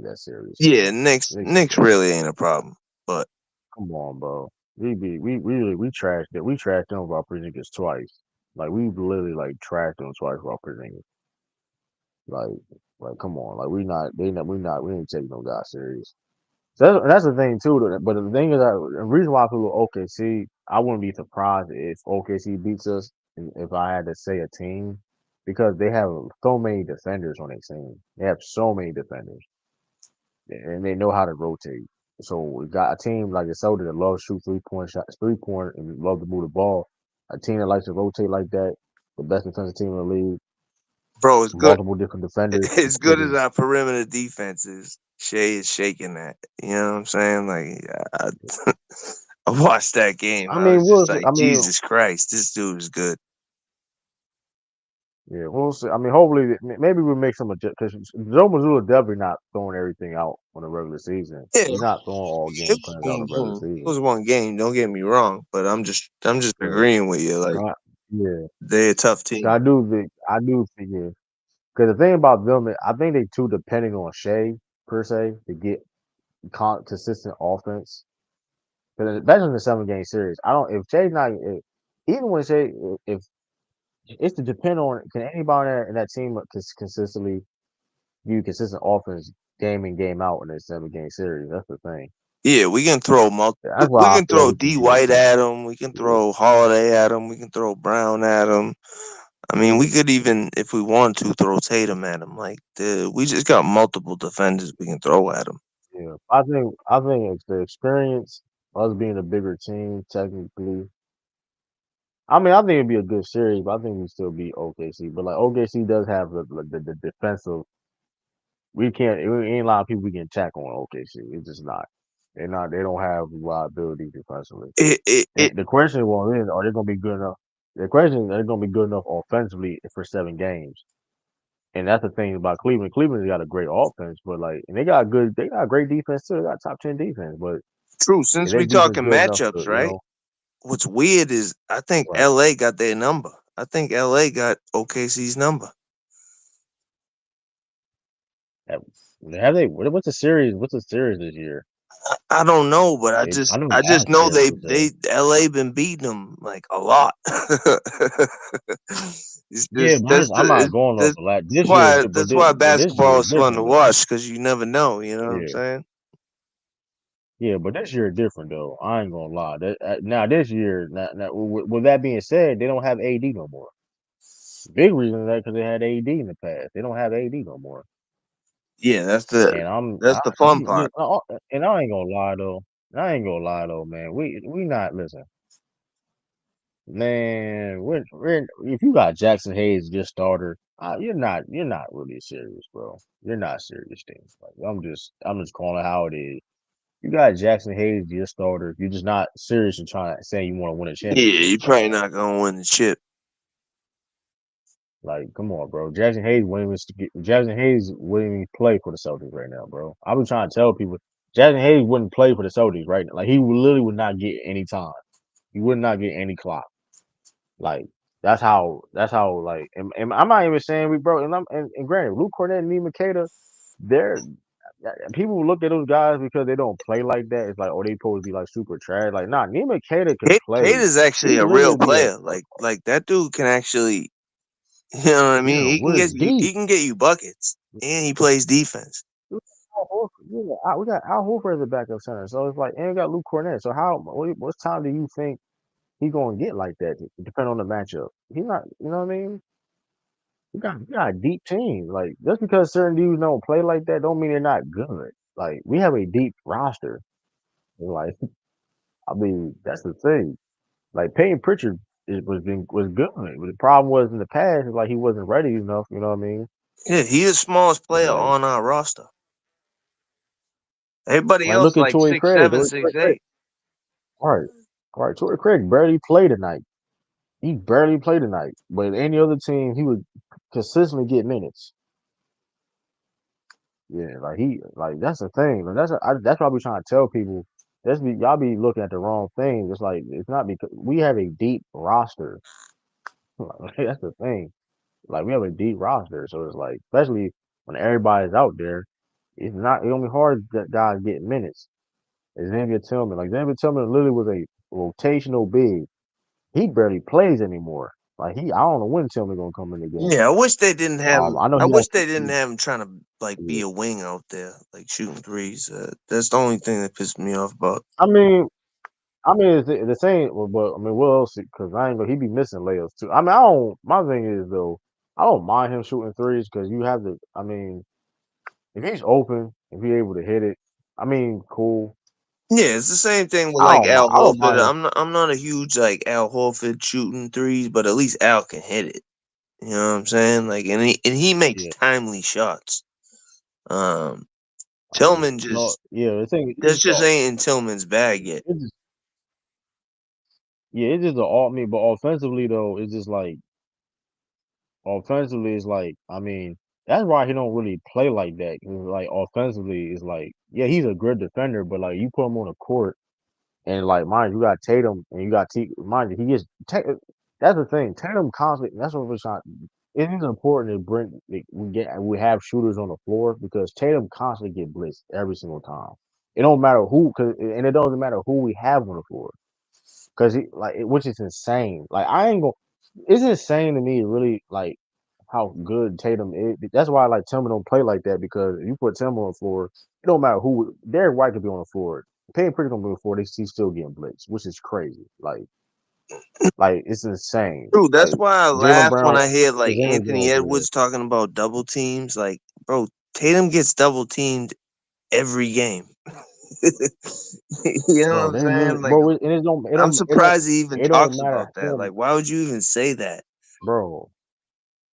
[SPEAKER 1] that serious,
[SPEAKER 4] Yeah,
[SPEAKER 1] bro.
[SPEAKER 4] Knicks
[SPEAKER 1] Knicks ain't
[SPEAKER 4] Knicks
[SPEAKER 1] that
[SPEAKER 4] really
[SPEAKER 1] serious.
[SPEAKER 4] ain't a problem, but
[SPEAKER 1] Come on, bro. We trashed it. We trashed them for our Porzingis twice. Like we literally like trashed them twice for our Porzingis. Like, come on. Like we not. They not. We not. We ain't taking no guy serious. So that's the thing too. But the thing is, the reason why people OKC, I wouldn't be surprised if OKC beats us. If I had to say a team, because they have so many defenders on their team. They have so many defenders, and they know how to rotate. So we got a team like the Celtics that loves to shoot 3-point shots, 3-point, and love to move the ball. A team that likes to rotate like that, the best defensive team in the league,
[SPEAKER 4] Bro, it's good.
[SPEAKER 1] multiple different defenders.
[SPEAKER 4] As good as our perimeter defense is, Shea is shaking that. You know what I'm saying? Like, I watched that game.
[SPEAKER 1] I
[SPEAKER 4] I
[SPEAKER 1] mean,
[SPEAKER 4] was
[SPEAKER 1] we'll
[SPEAKER 4] just
[SPEAKER 1] see.
[SPEAKER 4] like, Jesus Christ, this dude is good.
[SPEAKER 1] Yeah, we'll see. I mean, hopefully, maybe we'll make some adjustments because Joe Mazzulla definitely not throwing everything out on the regular season.
[SPEAKER 4] Yeah,
[SPEAKER 1] He's not throwing all
[SPEAKER 4] it
[SPEAKER 1] game plans out on
[SPEAKER 4] was,
[SPEAKER 1] the regular
[SPEAKER 4] it
[SPEAKER 1] season.
[SPEAKER 4] was one game. Don't get me wrong, but I'm just
[SPEAKER 1] Yeah,
[SPEAKER 4] agreeing with you. Like,
[SPEAKER 1] yeah.
[SPEAKER 4] they're a tough
[SPEAKER 1] So
[SPEAKER 4] team.
[SPEAKER 1] I do think, yeah. Because the thing about them, I think they too depending on Shea per se to get consistent offense. Because that's in the 7 game series. I don't if Shea's not even when Shea if it's to depend on can anybody in that team consistently view consistent offense game in game out in a 7 game series. That's the thing.
[SPEAKER 4] Yeah, we can throw
[SPEAKER 1] That's
[SPEAKER 4] we
[SPEAKER 1] why I
[SPEAKER 4] can
[SPEAKER 1] feel
[SPEAKER 4] throw
[SPEAKER 1] we can
[SPEAKER 4] D
[SPEAKER 1] beat
[SPEAKER 4] White
[SPEAKER 1] OKC.
[SPEAKER 4] at him. We can
[SPEAKER 1] Yeah,
[SPEAKER 4] throw Holiday at him. We can throw Brown at him. I mean, we could even, if we want to, throw Tatum at him. Like, we just got multiple defenders we can throw at him.
[SPEAKER 1] yeah. I think it's the experience, us being a bigger team technically. I mean, I think it'd be a good series, but I think we still beat OKC. But like OKC does have the defensive. We can't. It ain't a lot of people we can check on OKC. It's just not. They're not. They don't have reliability defensively.
[SPEAKER 4] It
[SPEAKER 1] And the question was, are they going to be good enough? The question is, are they going to be good enough offensively for 7 games? And that's the thing about Cleveland. Cleveland's got a great offense, but like, and they got great defense too. They got top 10 defense, but
[SPEAKER 4] true.
[SPEAKER 1] is
[SPEAKER 4] Since
[SPEAKER 1] their
[SPEAKER 4] we
[SPEAKER 1] defense
[SPEAKER 4] talking
[SPEAKER 1] good enough to,
[SPEAKER 4] matchups, right? What's weird is I think
[SPEAKER 1] right?
[SPEAKER 4] LA got their number. I think LA got OKC's number.
[SPEAKER 1] Have, have they? What's the series? What's the series this year?
[SPEAKER 4] I don't know, but
[SPEAKER 1] I know
[SPEAKER 4] I just
[SPEAKER 1] last
[SPEAKER 4] know
[SPEAKER 1] year it was
[SPEAKER 4] they LA been beating them like a lot. It's
[SPEAKER 1] yeah,
[SPEAKER 4] just
[SPEAKER 1] but I'm not going off
[SPEAKER 4] that's
[SPEAKER 1] of that this year,
[SPEAKER 4] that's why
[SPEAKER 1] but this year
[SPEAKER 4] basketball
[SPEAKER 1] is
[SPEAKER 4] is fun
[SPEAKER 1] different
[SPEAKER 4] to
[SPEAKER 1] though.
[SPEAKER 4] watch because you never know. You know what I'm
[SPEAKER 1] Yeah,
[SPEAKER 4] saying?
[SPEAKER 1] yeah, but this year is different though. I ain't gonna lie. Now this year, now with that being said, they don't have AD no more. Big reason is that because they had AD in the past. They don't have AD no more.
[SPEAKER 4] Yeah,
[SPEAKER 1] And
[SPEAKER 4] that's the fun
[SPEAKER 1] you
[SPEAKER 4] part.
[SPEAKER 1] know, and I ain't gonna lie though. I ain't gonna lie though, man. We not listen, man. If you got Jackson Hayes your starter, you're not really serious, bro. You're not serious, team. Like I'm just calling it how it is. You got Jackson Hayes your starter. You're just not serious in trying to say you want to win a
[SPEAKER 4] Yeah,
[SPEAKER 1] championship.
[SPEAKER 4] you're probably not gonna win the chip.
[SPEAKER 1] Like, come on, bro. Jackson Hayes wouldn't even play for the Celtics right now, bro. I was trying to tell people Jackson Hayes wouldn't play for the Celtics right now. Like he literally would not get any time. He would not get any clock. Like that's how like and I'm not even saying we broke and granted, Luke Cornett and Nima Makeda, they're people look at those guys because they don't play like that. It's like, oh, they supposed to be like super trash. Like, nah, Nima Makeda can
[SPEAKER 4] Cade
[SPEAKER 1] play.
[SPEAKER 4] is actually
[SPEAKER 1] He
[SPEAKER 4] a
[SPEAKER 1] can
[SPEAKER 4] real
[SPEAKER 1] literally be
[SPEAKER 4] player. Like that dude can actually, you know what I mean?
[SPEAKER 1] yeah, we're
[SPEAKER 4] He
[SPEAKER 1] deep.
[SPEAKER 4] can get you buckets, and he plays defense.
[SPEAKER 1] We got Al Horford as a backup center, so it's like, and we got Luke Cornett. So what time do you think he gonna get like that? Depending on the matchup, he's not. You know what I mean? We got a deep team. Like just because certain dudes don't play like that, don't mean they're not good. Like we have a deep roster. Like I mean, that's the thing. Like Peyton Pritchard was good. But the problem was in the past, is like he wasn't ready enough. You know what I mean?
[SPEAKER 4] Yeah, he's the smallest
[SPEAKER 1] It's
[SPEAKER 4] player on our roster. Everybody
[SPEAKER 1] like
[SPEAKER 4] else
[SPEAKER 1] look at
[SPEAKER 4] like
[SPEAKER 1] Torrey
[SPEAKER 4] six
[SPEAKER 1] Craig.
[SPEAKER 4] seven, 6'8".
[SPEAKER 1] All right, all right. Torrey Craig barely played tonight. He barely played tonight. But any other team, he would consistently get minutes. Yeah, like that's the thing. Like, that's what I be trying to tell people. Y'all be looking at the wrong thing. It's like it's not because we have a deep roster. Like, that's the thing. Like we have a deep roster, so it's like especially when everybody's out there, it's gonna be hard that guys get minutes. Xavier Tillman, like Xavier Tillman literally was a rotational big. He barely plays anymore. Like I don't know when Tillman gonna come in the game.
[SPEAKER 4] Yeah, I wish they didn't have.
[SPEAKER 1] I know
[SPEAKER 4] I
[SPEAKER 1] he
[SPEAKER 4] wish
[SPEAKER 1] actually.
[SPEAKER 4] they didn't have him trying to like be
[SPEAKER 1] Yeah.
[SPEAKER 4] a wing out there, like shooting threes. That's the only thing that pissed me off about.
[SPEAKER 1] I mean, it's the same, but I mean, what else? Because I ain't gonna. He be missing layups too. I mean, I don't. My thing is though, I don't mind him shooting threes because you have to. I mean, if he's open, if he's able to hit it, I mean, cool.
[SPEAKER 4] Yeah, it's the same thing with
[SPEAKER 1] I
[SPEAKER 4] like
[SPEAKER 1] don't mind.
[SPEAKER 4] Al
[SPEAKER 1] I don't
[SPEAKER 4] Horford.
[SPEAKER 1] mind him.
[SPEAKER 4] I'm not a huge like Al Horford shooting threes, but at least Al can hit it. You know what I'm saying? Like, and he makes
[SPEAKER 1] Yeah.
[SPEAKER 4] timely shots. Um,
[SPEAKER 1] I mean,
[SPEAKER 4] Tillman
[SPEAKER 1] no.
[SPEAKER 4] just
[SPEAKER 1] Yeah. The thing
[SPEAKER 4] that's
[SPEAKER 1] is,
[SPEAKER 4] just ain't in Tillman's bag yet.
[SPEAKER 1] it's just, yeah, it's just all me. But offensively though, it's just like offensively, it's like I mean, that's why he don't really play like that. 'Cause, like offensively, it's like yeah, he's a good defender, but like you put him on the court. And like, mind you, got Tatum and you got mind you, he gets that's the thing. Tatum constantly. That's what we're trying. It is important to bring like, we have shooters on the floor because Tatum constantly get blitzed every single time. It don't matter who, and it doesn't matter who we have on the floor because which is insane. Like I ain't gonna. It's insane to me, really, like how good Tatum is. That's why like Tillman don't play like that because if you put Tillman on the floor, it don't matter who. Derek White could be on the floor. Payne Pritchard on the floor, he's still getting blitzed, which is crazy. Like it's insane.
[SPEAKER 4] Dude, that's
[SPEAKER 1] Like
[SPEAKER 4] why I
[SPEAKER 1] Jalen
[SPEAKER 4] laugh when
[SPEAKER 1] Brown,
[SPEAKER 4] I hear like
[SPEAKER 1] Porzingis
[SPEAKER 4] Anthony
[SPEAKER 1] getting
[SPEAKER 4] Edwards talking about double teams. Like, bro, Tatum gets double teamed every game. You know what
[SPEAKER 1] bro.
[SPEAKER 4] I'm
[SPEAKER 1] They really,
[SPEAKER 4] saying? Like,
[SPEAKER 1] bro. And it don't,
[SPEAKER 4] I'm surprised he even
[SPEAKER 1] it don't
[SPEAKER 4] talks
[SPEAKER 1] matter
[SPEAKER 4] about that.
[SPEAKER 1] him,
[SPEAKER 4] Like, why would you even say that?
[SPEAKER 1] bro.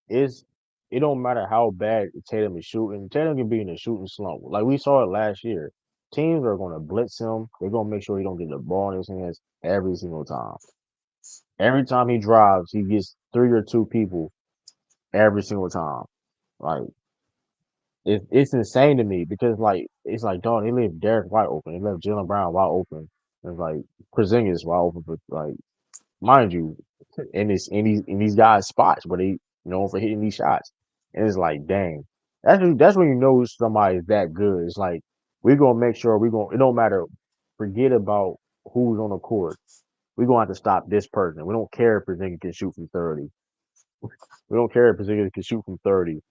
[SPEAKER 1] It's it don't matter how bad Tatum is shooting. Tatum can be in a shooting slump. Like we saw it last year. Teams are gonna blitz him. They're gonna make sure he don't get the ball in his hands every single time. Every time he drives, he gets three or two people every single time. Like it's insane to me because like it's like dog, they left Derek White open, they left Jalen Brown wide open. It's like Porzingis wide open for like mind you, in these guys' spots where they known for hitting these shots. And it's like, dang, that's when you know somebody's that good. It's like we're gonna make sure we gonna it don't matter, forget about who's on the court. We're gonna have to stop this person. We don't care if Porzingis can shoot from 30. We don't care if Porzingis can shoot from 30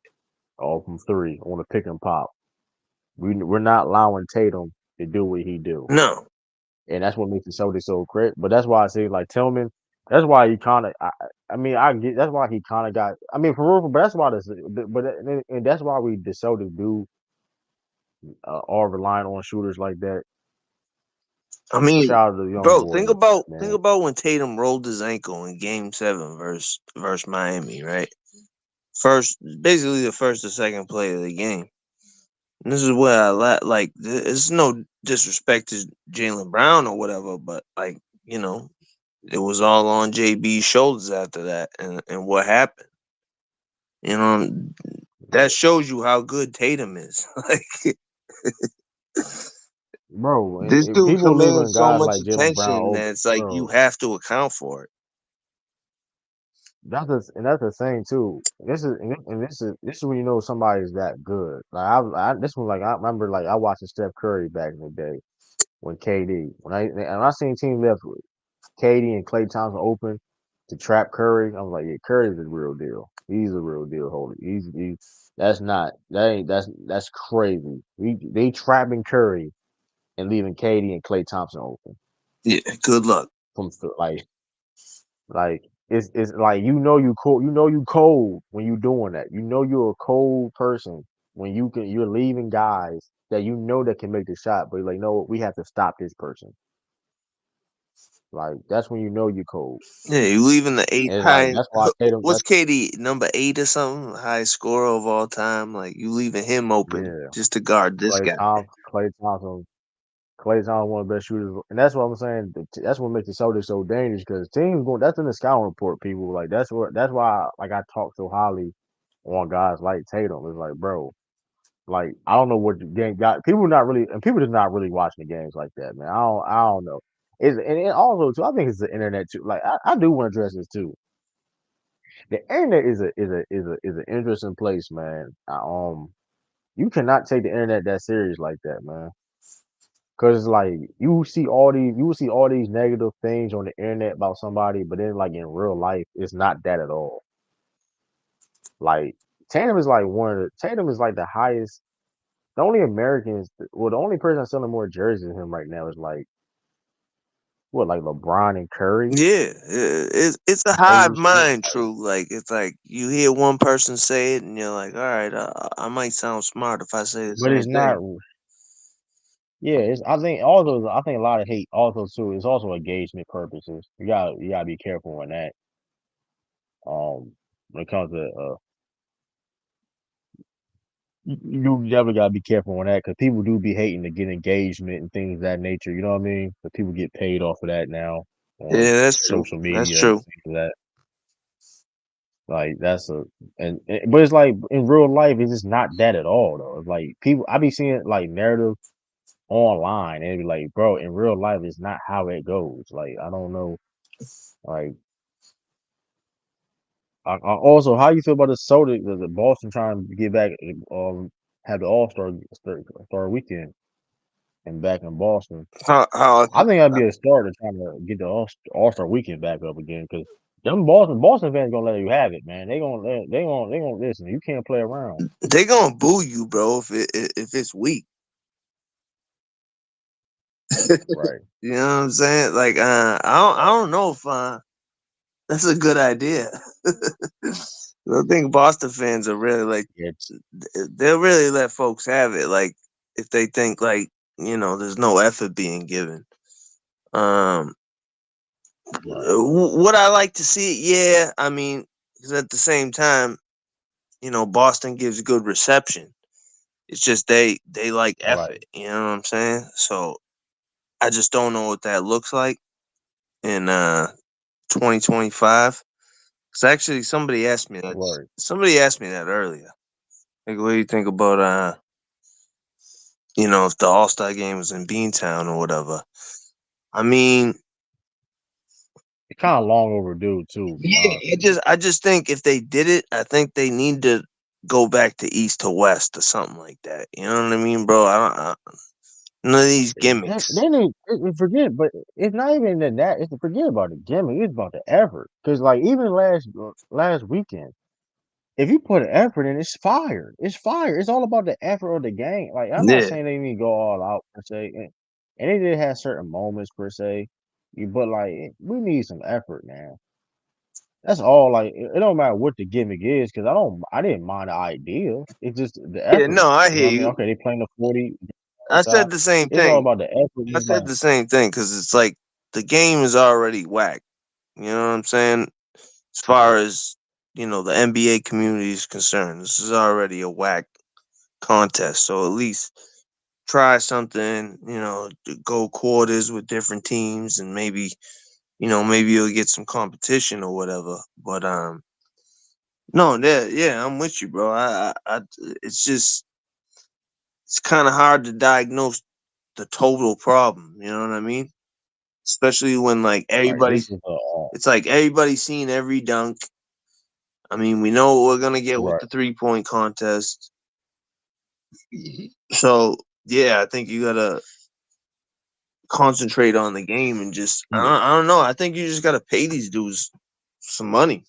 [SPEAKER 1] or from three on a pick and pop. We're not allowing Tatum to do what he do.
[SPEAKER 4] No.
[SPEAKER 1] And that's what makes the Celtics so great. But that's why I say like Tillman. That's why he kind of. I mean, I get. That's why he kind of got. I mean, for real. But that's why this. But and that's why we the Celtics do are relying on shooters like that.
[SPEAKER 4] I
[SPEAKER 1] Shout
[SPEAKER 4] mean,
[SPEAKER 1] out to the young
[SPEAKER 4] bro,
[SPEAKER 1] boy,
[SPEAKER 4] think
[SPEAKER 1] man.
[SPEAKER 4] about when Tatum rolled his ankle in Game 7 versus Miami, right? First, basically the first or second play of the game. And this is where like. It's no disrespect to Jalen Brown or whatever, but like it was all on JB's shoulders after that, and what happened. You know, that shows you how good Tatum is. Like
[SPEAKER 1] Bro,
[SPEAKER 4] this
[SPEAKER 1] and
[SPEAKER 4] dude
[SPEAKER 1] people
[SPEAKER 4] commanding
[SPEAKER 1] leaving
[SPEAKER 4] so
[SPEAKER 1] guys
[SPEAKER 4] much
[SPEAKER 1] like Jalen Brown
[SPEAKER 4] attention
[SPEAKER 1] open,
[SPEAKER 4] that it's like you
[SPEAKER 1] bro.
[SPEAKER 4] have to account for it.
[SPEAKER 1] That's the thing too. This is when you know somebody's that good. Like this one like I remember like I watched Steph Curry back in the day when KD when I seen team left with KD and Klay Thompson open to trap Curry. I was like, yeah, Curry's the real deal. He's a real deal holder. That's not that ain't that's crazy. They trapping Curry and leaving KD and Klay Thompson open
[SPEAKER 4] Yeah, good luck.
[SPEAKER 1] from like it's like you know you cold when you doing that. You know you're a cold person when you're leaving guys that you know that can make the shot, but like no, we have to stop this person. Like that's when you know you're cold.
[SPEAKER 4] Yeah, you leaving the eighth
[SPEAKER 1] And it's like
[SPEAKER 4] high.
[SPEAKER 1] that's why Tatum.
[SPEAKER 4] What's KD number 8 or something? Highest scorer of all time. Like you leaving him open
[SPEAKER 1] Yeah,
[SPEAKER 4] just to guard this guy.
[SPEAKER 1] Clay Thompson, Clay Thompson, one of the best shooters, and that's what I'm saying. That's what makes the Celtics so dangerous because teams going. That's in the scouting report. People like that's why like I talk so highly on guys like Tatum. It's like, bro, like I don't know what the game got. People not really, and people just not really watching the games like that, man. I don't know. And also too, I think it's the internet too. Like I do want to address this too. The internet is an interesting place, man. You cannot take the internet that serious like that, man. Cause like you will see all these negative things on the internet about somebody, but then like in real life, it's not that at all. Like Tatum is like the highest. The only Americans, well, the only person that's selling more jerseys than him right now is like what, like LeBron and Curry.
[SPEAKER 4] Yeah, it's a
[SPEAKER 1] And
[SPEAKER 4] hive
[SPEAKER 1] you see,
[SPEAKER 4] mind, true. Like it's like you hear one person say it, and you're like, all right, I might sound smart if I say the
[SPEAKER 1] but
[SPEAKER 4] same
[SPEAKER 1] it's not.
[SPEAKER 4] thing.
[SPEAKER 1] Yeah, it's. I think a lot of hate also too. It's also engagement purposes. You gotta be careful on that. When it comes to you definitely gotta be careful on that because people do be hating to get engagement and things of that nature. You know what I mean? But people get paid off of that now on
[SPEAKER 4] Yeah, that's true.
[SPEAKER 1] social
[SPEAKER 4] That's
[SPEAKER 1] media and
[SPEAKER 4] true.
[SPEAKER 1] things of that. Like that's but it's like in real life, it's just not that at all though. It's like people, I be seeing like narrative online and it be like, bro, in real life, it's not how it goes. Like I don't know, like also how you feel about the Boston trying to get back, have the All Star weekend and back in Boston.
[SPEAKER 4] How
[SPEAKER 1] I think that'd be a start to trying to get the All Star weekend back up again because them Boston fans gonna let you have it, man. They gonna listen. You can't play around.
[SPEAKER 4] they gonna boo you, bro, if it's weak.
[SPEAKER 1] Right.
[SPEAKER 4] You know what I'm saying? Like, I don't know if that's a good idea. I think Boston fans are really like
[SPEAKER 1] Yeah.
[SPEAKER 4] they'll really let folks have it. Like, if they think like there's no effort being given. Um,
[SPEAKER 1] Right.
[SPEAKER 4] would I like to see it? Yeah, I mean, because at the same time, Boston gives good reception. It's just they like
[SPEAKER 1] Right.
[SPEAKER 4] effort. You know what I'm saying? So I just don't know what that looks like in 2025. Because actually, somebody asked me that.
[SPEAKER 1] Right.
[SPEAKER 4] Somebody asked me that earlier. Like, what do you think about if the All Star game was in Beantown or whatever? I mean,
[SPEAKER 1] It's kind of long overdue too. To be
[SPEAKER 4] yeah,
[SPEAKER 1] honest with you.
[SPEAKER 4] I just think if they did it, I think they need to go back to East to West or something like that. You know what I mean, bro? None of these gimmicks.
[SPEAKER 1] Then forget, but it's not even that. It's forget about the gimmick. It's about the effort. Because like even last weekend, if you put an effort in, it's fire. It's fire. It's all about the effort of the game. Like I'm not
[SPEAKER 4] Yeah,
[SPEAKER 1] saying they need to go all out per se, and they did have certain moments per se. But like we need some effort, man. That's all. Like it don't matter what the gimmick is, because I didn't mind the idea. It's just the
[SPEAKER 4] yeah.
[SPEAKER 1] effort.
[SPEAKER 4] No, I
[SPEAKER 1] You know
[SPEAKER 4] hear
[SPEAKER 1] what I mean?
[SPEAKER 4] you.
[SPEAKER 1] Okay, they playing the 40
[SPEAKER 4] I
[SPEAKER 1] side.
[SPEAKER 4] said the same
[SPEAKER 1] It's all
[SPEAKER 4] thing.
[SPEAKER 1] about the effort.
[SPEAKER 4] I
[SPEAKER 1] It's
[SPEAKER 4] said
[SPEAKER 1] like
[SPEAKER 4] the same thing because it's like the game is already whack. You know what I'm saying? As far as the NBA community is concerned, this is already a whack contest. So at least try something. To go quarters with different teams, and maybe you'll get some competition or whatever. But no, yeah, I'm with you, bro. It's just it's kind of hard to diagnose the total problem. You know what I mean? Especially when like
[SPEAKER 1] right.
[SPEAKER 4] everybody, it's like everybody's seen every dunk. I mean, we know what we're gonna get with
[SPEAKER 1] Right.
[SPEAKER 4] the 3-point contest. So yeah, I think you gotta concentrate on the game and just
[SPEAKER 1] Yeah.
[SPEAKER 4] I don't know. I think you just gotta pay these dudes some money.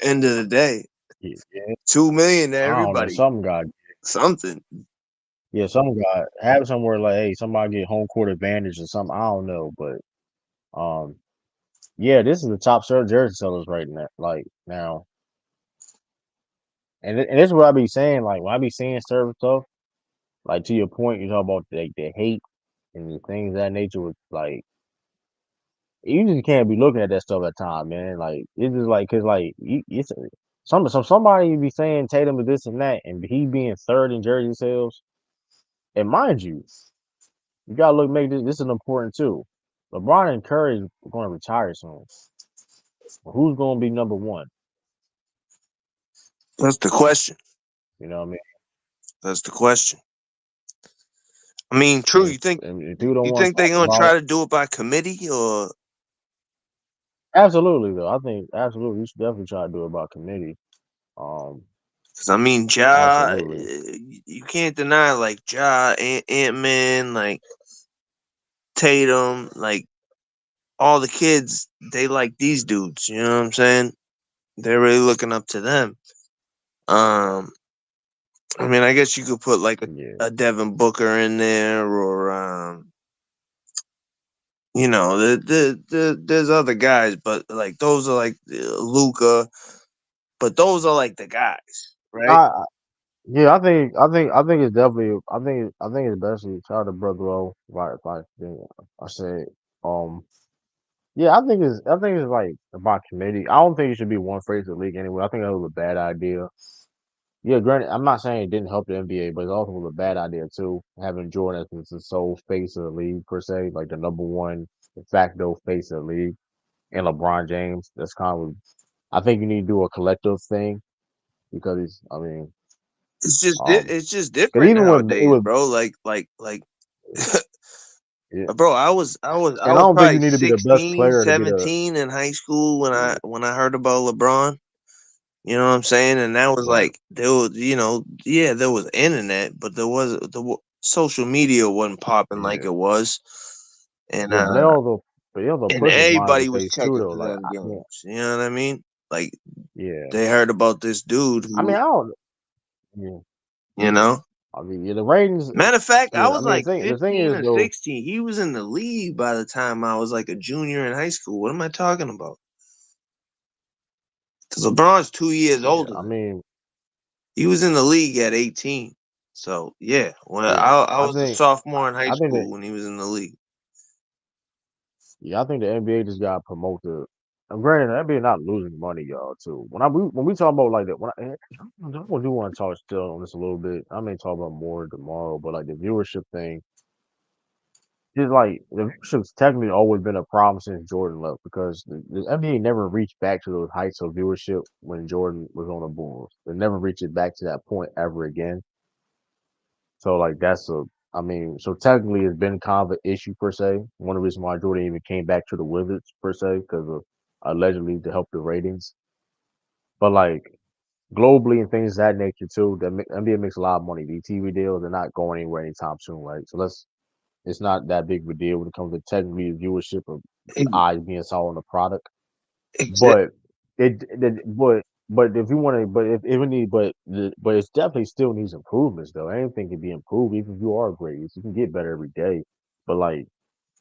[SPEAKER 4] End of the day,
[SPEAKER 1] Yeah. Yeah.
[SPEAKER 4] 2 million to
[SPEAKER 1] I don't know.
[SPEAKER 4] everybody. Something.
[SPEAKER 1] Some guy have somewhere like, hey, somebody get home court advantage or something. I don't know, but um, yeah, this is the top jersey sellers right now. Like now, and this is what I be saying. Like when I be seeing certain stuff, like to your point, you talk about like the hate and the things of that nature. With like, you just can't be looking at that stuff at time, man. Like it's just like because like it's somebody be saying Tatum is this and that, and he being third in jersey sales. And mind you, you gotta make this is important too. LeBron and Curry is going to retire soon. Who's going to be number one?
[SPEAKER 4] That's the question.
[SPEAKER 1] You know what I mean?
[SPEAKER 4] That's the question. I mean, true.
[SPEAKER 1] If people don't
[SPEAKER 4] You
[SPEAKER 1] want to
[SPEAKER 4] think they're
[SPEAKER 1] talk
[SPEAKER 4] gonna
[SPEAKER 1] about
[SPEAKER 4] try
[SPEAKER 1] it,
[SPEAKER 4] to do it by committee or?
[SPEAKER 1] absolutely though. I think absolutely you should definitely try to do it by committee. Um,
[SPEAKER 4] Because I mean, Ja,
[SPEAKER 1] absolutely.
[SPEAKER 4] you can't deny like Ja, Ant Man, like Tatum, like all the kids, they like these dudes. You know what I'm saying? They're really looking up to them. Um, I mean, I guess you could put like
[SPEAKER 1] Yeah.
[SPEAKER 4] a Devin Booker in there, or you know, there's other guys, but like those are like Luca, but those are like the guys, right?
[SPEAKER 1] I yeah, I think it's definitely I think it's best to shout out to brother O. Right, like I said, um, yeah, I think it's like about committee. I don't think it should be one phrase of the league anyway. I think that was a bad idea. Yeah, granted, I'm not saying it didn't help the NBA, but it also was a bad idea too. Having Jordan as the sole face of the league per se, like the number one de facto face of the league, and LeBron James. That's kind of I think you need to do a collective thing because I mean, um,
[SPEAKER 4] It's just
[SPEAKER 1] because
[SPEAKER 4] different
[SPEAKER 1] even when it
[SPEAKER 4] nowadays,
[SPEAKER 1] was,
[SPEAKER 4] bro.
[SPEAKER 1] yeah,
[SPEAKER 4] Bro, I
[SPEAKER 1] and I
[SPEAKER 4] was
[SPEAKER 1] don't think
[SPEAKER 4] probably
[SPEAKER 1] you need to be the best
[SPEAKER 4] 16,
[SPEAKER 1] player to get a
[SPEAKER 4] 17 in high school when
[SPEAKER 1] yeah,
[SPEAKER 4] I heard about LeBron. You know what I'm saying? And that was
[SPEAKER 1] right.
[SPEAKER 4] like there was, you know, yeah, there was internet, but social media wasn't popping like
[SPEAKER 1] Yeah,
[SPEAKER 4] it was, and
[SPEAKER 1] yeah, but they also
[SPEAKER 4] and
[SPEAKER 1] put his mind in the
[SPEAKER 4] everybody was
[SPEAKER 1] face too,
[SPEAKER 4] checking
[SPEAKER 1] though.
[SPEAKER 4] for
[SPEAKER 1] Like,
[SPEAKER 4] them
[SPEAKER 1] I mean,
[SPEAKER 4] games. You know what I mean? Like
[SPEAKER 1] yeah,
[SPEAKER 4] they heard about this dude
[SPEAKER 1] I mean,
[SPEAKER 4] who,
[SPEAKER 1] I don't, yeah,
[SPEAKER 4] you know.
[SPEAKER 1] I mean, yeah, the ratings,
[SPEAKER 4] Matter of fact, I
[SPEAKER 1] yeah, I
[SPEAKER 4] was
[SPEAKER 1] mean,
[SPEAKER 4] like
[SPEAKER 1] the thing
[SPEAKER 4] 15
[SPEAKER 1] is
[SPEAKER 4] or
[SPEAKER 1] though,
[SPEAKER 4] 16. He was in the league by the time I was like a junior in high school. What am I talking about? Because LeBron's 2 years
[SPEAKER 1] yeah,
[SPEAKER 4] older
[SPEAKER 1] I
[SPEAKER 4] than me.
[SPEAKER 1] mean,
[SPEAKER 4] He was in the league at 18. So yeah, when
[SPEAKER 1] yeah,
[SPEAKER 4] I was a sophomore in high
[SPEAKER 1] I think that,
[SPEAKER 4] school when he was in the league.
[SPEAKER 1] yeah, I think the NBA just got to promote the. And granted, the NBA not losing money, y'all. Too. When we talk about like that, I do want to talk still on this a little bit. I may talk about more tomorrow, but like the viewership thing. Just like the viewership's technically always been a problem since Jordan left because the NBA never reached back to those heights of viewership when Jordan was on the Bulls. They never reached it back to that point ever again. So like I mean, so technically it's been kind of an issue per se. One of the reasons why Jordan even came back to the Wizards per se because of allegedly to help the ratings. But like globally and things of that nature too, NBA makes a lot of money. These TV deals they're not going anywhere anytime soon, right? So it's not that big of a deal when it comes to technically the viewership of eyes being saw on the product.
[SPEAKER 4] Exactly.
[SPEAKER 1] But but if you want to, if we need, but it's definitely still needs improvements though. Anything can be improved, even if you are great. You can get better every day. But like,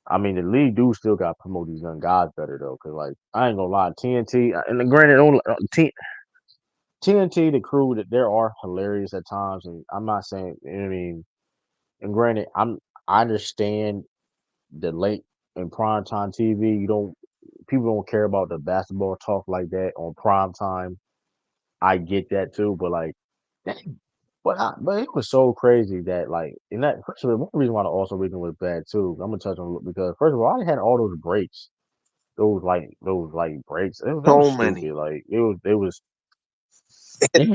[SPEAKER 1] I mean, the league do still got to promote these young guys better though. Cause like, I ain't gonna lie, TNT and granted, TNT, the crew that there are hilarious at times, and I'm not saying, I mean, and granted, I understand the late and prime time TV. You don't people don't care about the basketball talk like that on prime time. I get that too, but like, dang, but it was so crazy that like in that first of all, one reason why the All Star Weekend was bad too. I'm gonna touch on it because first of all, I had all those breaks, those like breaks. That was
[SPEAKER 4] So many.
[SPEAKER 1] stupid. Like it was they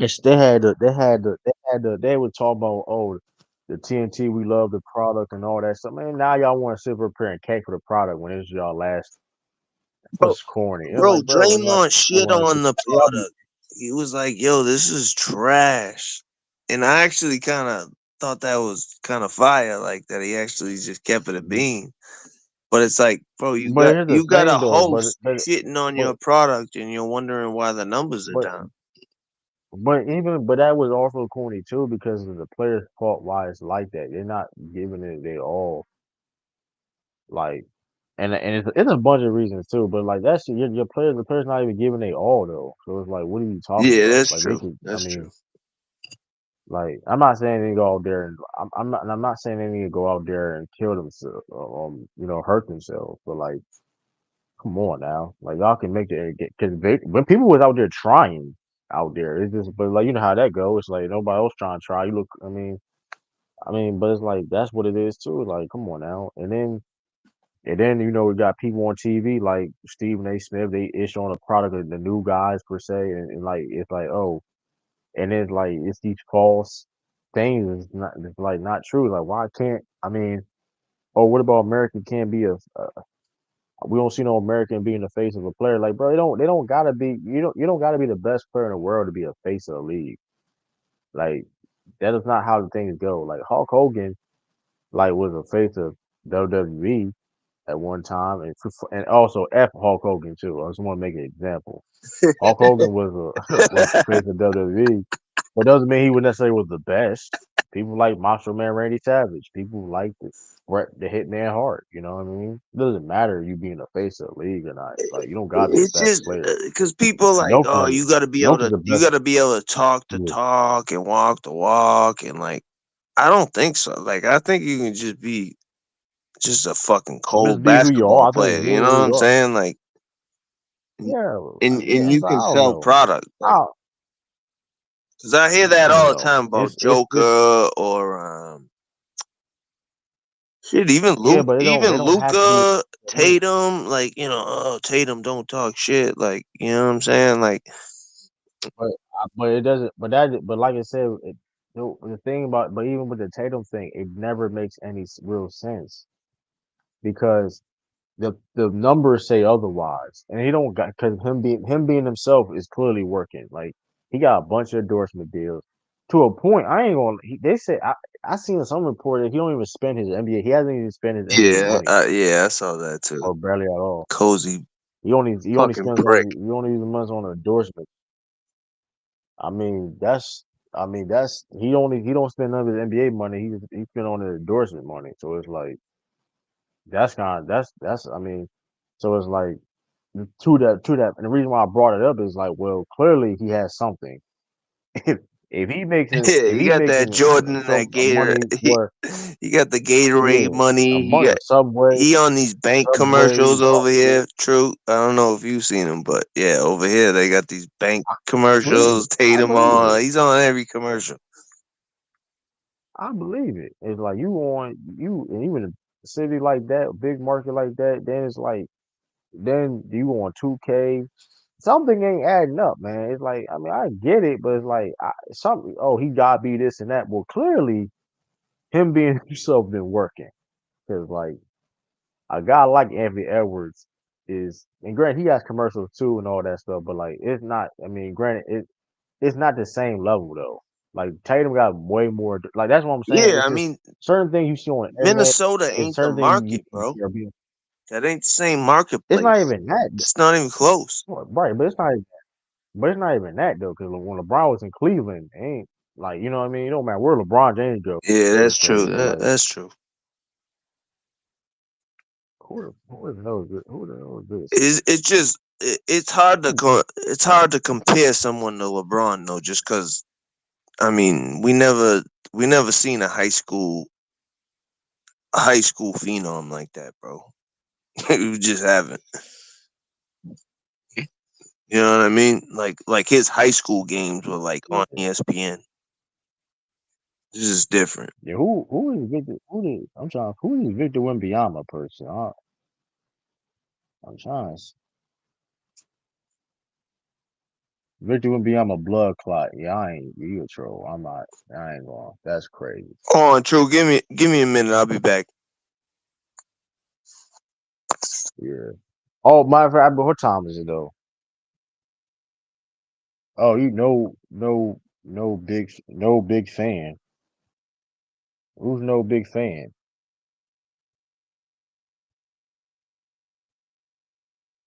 [SPEAKER 1] would talk about the TNT we love the product and all that stuff. Man, now y'all want to sit up here and cake for the product when it's y'all last.
[SPEAKER 4] Bro,
[SPEAKER 1] Was corny. It's
[SPEAKER 4] bro,
[SPEAKER 1] like, bro, it's like,
[SPEAKER 4] Draymond
[SPEAKER 1] come
[SPEAKER 4] shit
[SPEAKER 1] on,
[SPEAKER 4] on the
[SPEAKER 1] y'all be
[SPEAKER 4] product. He was like, "Yo, this is trash," and I actually kind of thought that was kind of fire, like that he actually just kept it a bean. But it's like, bro,
[SPEAKER 1] but here's the
[SPEAKER 4] you got a
[SPEAKER 1] thing though,
[SPEAKER 4] host shitting on
[SPEAKER 1] but
[SPEAKER 4] your product, and you're wondering why the numbers are
[SPEAKER 1] but
[SPEAKER 4] down.
[SPEAKER 1] but that was also corny too because of the players' fault why it's like that. They're not giving it their all, like, and it's a bunch of reasons too. But like that's your players, the players not even giving their all though. So it's like, what are you talking
[SPEAKER 4] Yeah,
[SPEAKER 1] about?
[SPEAKER 4] that's
[SPEAKER 1] Like they
[SPEAKER 4] true.
[SPEAKER 1] could, I
[SPEAKER 4] That's true.
[SPEAKER 1] mean, like I'm not saying they go out there and I'm not saying they need to go out there and kill themselves, hurt themselves. But like, come on now, like y'all can make it because when people was out there trying out there, it's just but like you know how that goes. It's like nobody else trying to try. You look, but it's like that's what it is too. Like, come on now, and then we got people on TV like Stephen A. Smith. They issue on a product of the new guys per se, and like it's like and it's like it's these false things. It's like not true. Like why can't what about America can't be a we don't see no American being the face of a player. Like, bro, they don't gotta be you don't gotta be the best player in the world to be a face of a league. Like, that is not how the things go. Like Hulk Hogan, like was a face of WWE, at one time, and also F Hulk Hogan too. I just want to make an example. Hulk Hogan was was the face of WWE, but doesn't mean he would necessarily was the best. People like Macho Man Randy Savage. People like the Hitman Hart. You know what I mean? It doesn't matter you being a face of the league or not. Like you don't gotta be the
[SPEAKER 4] It's
[SPEAKER 1] best
[SPEAKER 4] just
[SPEAKER 1] player.
[SPEAKER 4] because people like, oh,
[SPEAKER 1] Yoka, Yoka's the
[SPEAKER 4] you
[SPEAKER 1] best.
[SPEAKER 4] gotta be able to talk the
[SPEAKER 1] Yeah.
[SPEAKER 4] talk and walk the walk, and like, I don't think so. Like, I think you can just be just a fucking
[SPEAKER 1] Just
[SPEAKER 4] cold
[SPEAKER 1] be who you are.
[SPEAKER 4] basketball
[SPEAKER 1] I think
[SPEAKER 4] player.
[SPEAKER 1] just be
[SPEAKER 4] You know what
[SPEAKER 1] who
[SPEAKER 4] I'm
[SPEAKER 1] you are.
[SPEAKER 4] saying? Like,
[SPEAKER 1] Yeah,
[SPEAKER 4] and
[SPEAKER 1] yeah.
[SPEAKER 4] you
[SPEAKER 1] So I
[SPEAKER 4] can
[SPEAKER 1] don't
[SPEAKER 4] sell
[SPEAKER 1] know.
[SPEAKER 4] product. Like,
[SPEAKER 1] I
[SPEAKER 4] cause I hear
[SPEAKER 1] I
[SPEAKER 4] that
[SPEAKER 1] don't
[SPEAKER 4] all the
[SPEAKER 1] know.
[SPEAKER 4] time about
[SPEAKER 1] It's
[SPEAKER 4] Joker or shit.
[SPEAKER 1] yeah, but
[SPEAKER 4] Even
[SPEAKER 1] they don't have to be.
[SPEAKER 4] Luka, Tatum. Like, oh, Tatum don't talk shit. Like, you know what I'm saying? Like,
[SPEAKER 1] But but it doesn't. But like I said, the thing about but even with the Tatum thing, it never makes any real sense because the numbers say otherwise, and he don't got because him being himself is clearly working. Like he got a bunch of endorsement deals to a point. I ain't gonna. They said I seen some report that he don't even spend his NBA. He hasn't even spent his NBA
[SPEAKER 4] yeah,
[SPEAKER 1] money
[SPEAKER 4] yeah, I saw that too.
[SPEAKER 1] or barely at all.
[SPEAKER 4] Cozy
[SPEAKER 1] He only
[SPEAKER 4] fucking
[SPEAKER 1] spends
[SPEAKER 4] prick.
[SPEAKER 1] on he only uses money on endorsement. I mean, that's he don't spend none of his NBA money. He spend on the endorsement money. So it's like that's I mean, so it's like to that, and the reason why I brought it up is like, well, clearly he has something. If
[SPEAKER 4] Yeah,
[SPEAKER 1] if
[SPEAKER 4] you
[SPEAKER 1] he's
[SPEAKER 4] got that
[SPEAKER 1] making
[SPEAKER 4] Jordan and that
[SPEAKER 1] some
[SPEAKER 4] Gator.
[SPEAKER 1] money where
[SPEAKER 4] You got the
[SPEAKER 1] yeah
[SPEAKER 4] Gatorade money.
[SPEAKER 1] a
[SPEAKER 4] You
[SPEAKER 1] bunch
[SPEAKER 4] got
[SPEAKER 1] of Subway
[SPEAKER 4] he on these bank
[SPEAKER 1] Subway
[SPEAKER 4] commercials over here. True. I don't know if you've seen them, but yeah, over here they got these bank
[SPEAKER 1] I believe
[SPEAKER 4] commercials.
[SPEAKER 1] it. I
[SPEAKER 4] Tatum
[SPEAKER 1] believe
[SPEAKER 4] on.
[SPEAKER 1] it.
[SPEAKER 4] He's on every commercial.
[SPEAKER 1] I believe it. It's like and even a city like that, a big market like that, then it's like then you on 2K. Something ain't adding up, man. It's like I mean I get it, but it's like something. Oh, he got to be this and that. Well, clearly him being himself been working because like a guy like Anthony Edwards is, and granted he has commercials too and all that stuff, but like it's not. I mean, granted it's not the same level though. Like Tatum got way more. Like that's what I'm saying.
[SPEAKER 4] Yeah,
[SPEAKER 1] It's
[SPEAKER 4] I
[SPEAKER 1] just
[SPEAKER 4] mean,
[SPEAKER 1] certain things you see on the internet
[SPEAKER 4] Minnesota
[SPEAKER 1] and
[SPEAKER 4] ain't the
[SPEAKER 1] certain things
[SPEAKER 4] market, bro.
[SPEAKER 1] are being.
[SPEAKER 4] That ain't the same
[SPEAKER 1] It's not
[SPEAKER 4] marketplace.
[SPEAKER 1] even that,
[SPEAKER 4] It's not even close.
[SPEAKER 1] right? But it's not even that though, because when LeBron was in Cleveland, it ain't like you know what I mean. It don't matter where LeBron James go.
[SPEAKER 4] Yeah,
[SPEAKER 1] Go
[SPEAKER 4] that's
[SPEAKER 1] so
[SPEAKER 4] true.
[SPEAKER 1] it's like
[SPEAKER 4] That's true.
[SPEAKER 1] who the hell is this? Who the hell is this?
[SPEAKER 4] It's just it's hard to it's hard to compare someone to LeBron though, just because I mean we never seen a high school phenom like that, bro. We just haven't. You know what I mean? Like his high school games were like
[SPEAKER 1] Yeah,
[SPEAKER 4] on ESPN. This is different.
[SPEAKER 1] yeah. Who is Victor? Who is Victor Wembanyama person? I'm trying. Victor Wembanyama blood clot. Yeah, I ain't you a troll. I'm not. I ain't going. That's crazy.
[SPEAKER 4] Oh, true. Give me a minute. I'll be back.
[SPEAKER 1] Yeah. Oh, matter of fact, but what time is it though? Oh, you know, no big fan. Who's no big fan?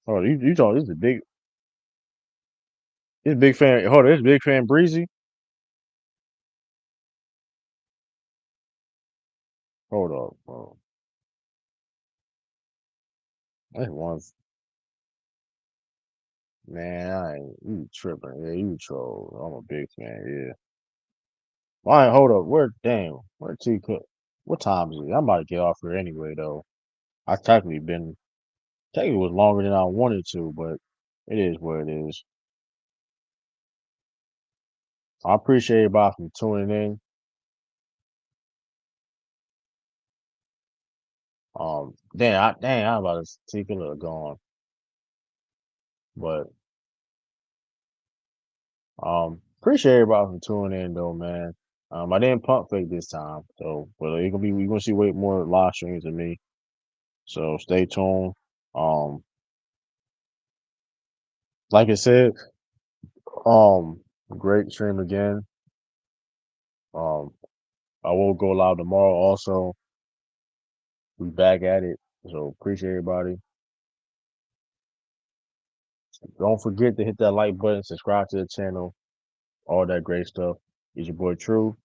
[SPEAKER 1] Oh, you talking? This big fan. Hold on, this big fan Breezy. Hold up, bro. That's one man. I ain't you tripping? Yeah, you troll. I'm a big fan. Yeah. Why? Hold up. Where? Damn. Where T Cook? What time is it? I'm about to get off here anyway, though. I technically was longer than I wanted to, but it is what it is. I appreciate everybody for tuning in. I'm about to take a little gone, but appreciate everybody for tuning in though, man. I didn't pump fake this time, so but you're gonna see way more live streams of me. So stay tuned. Um, like I said, um, great stream again. Um, I will go live tomorrow. Also, we back at it. So appreciate everybody. Don't forget to hit that like button, subscribe to the channel, all that great stuff. It's your boy True.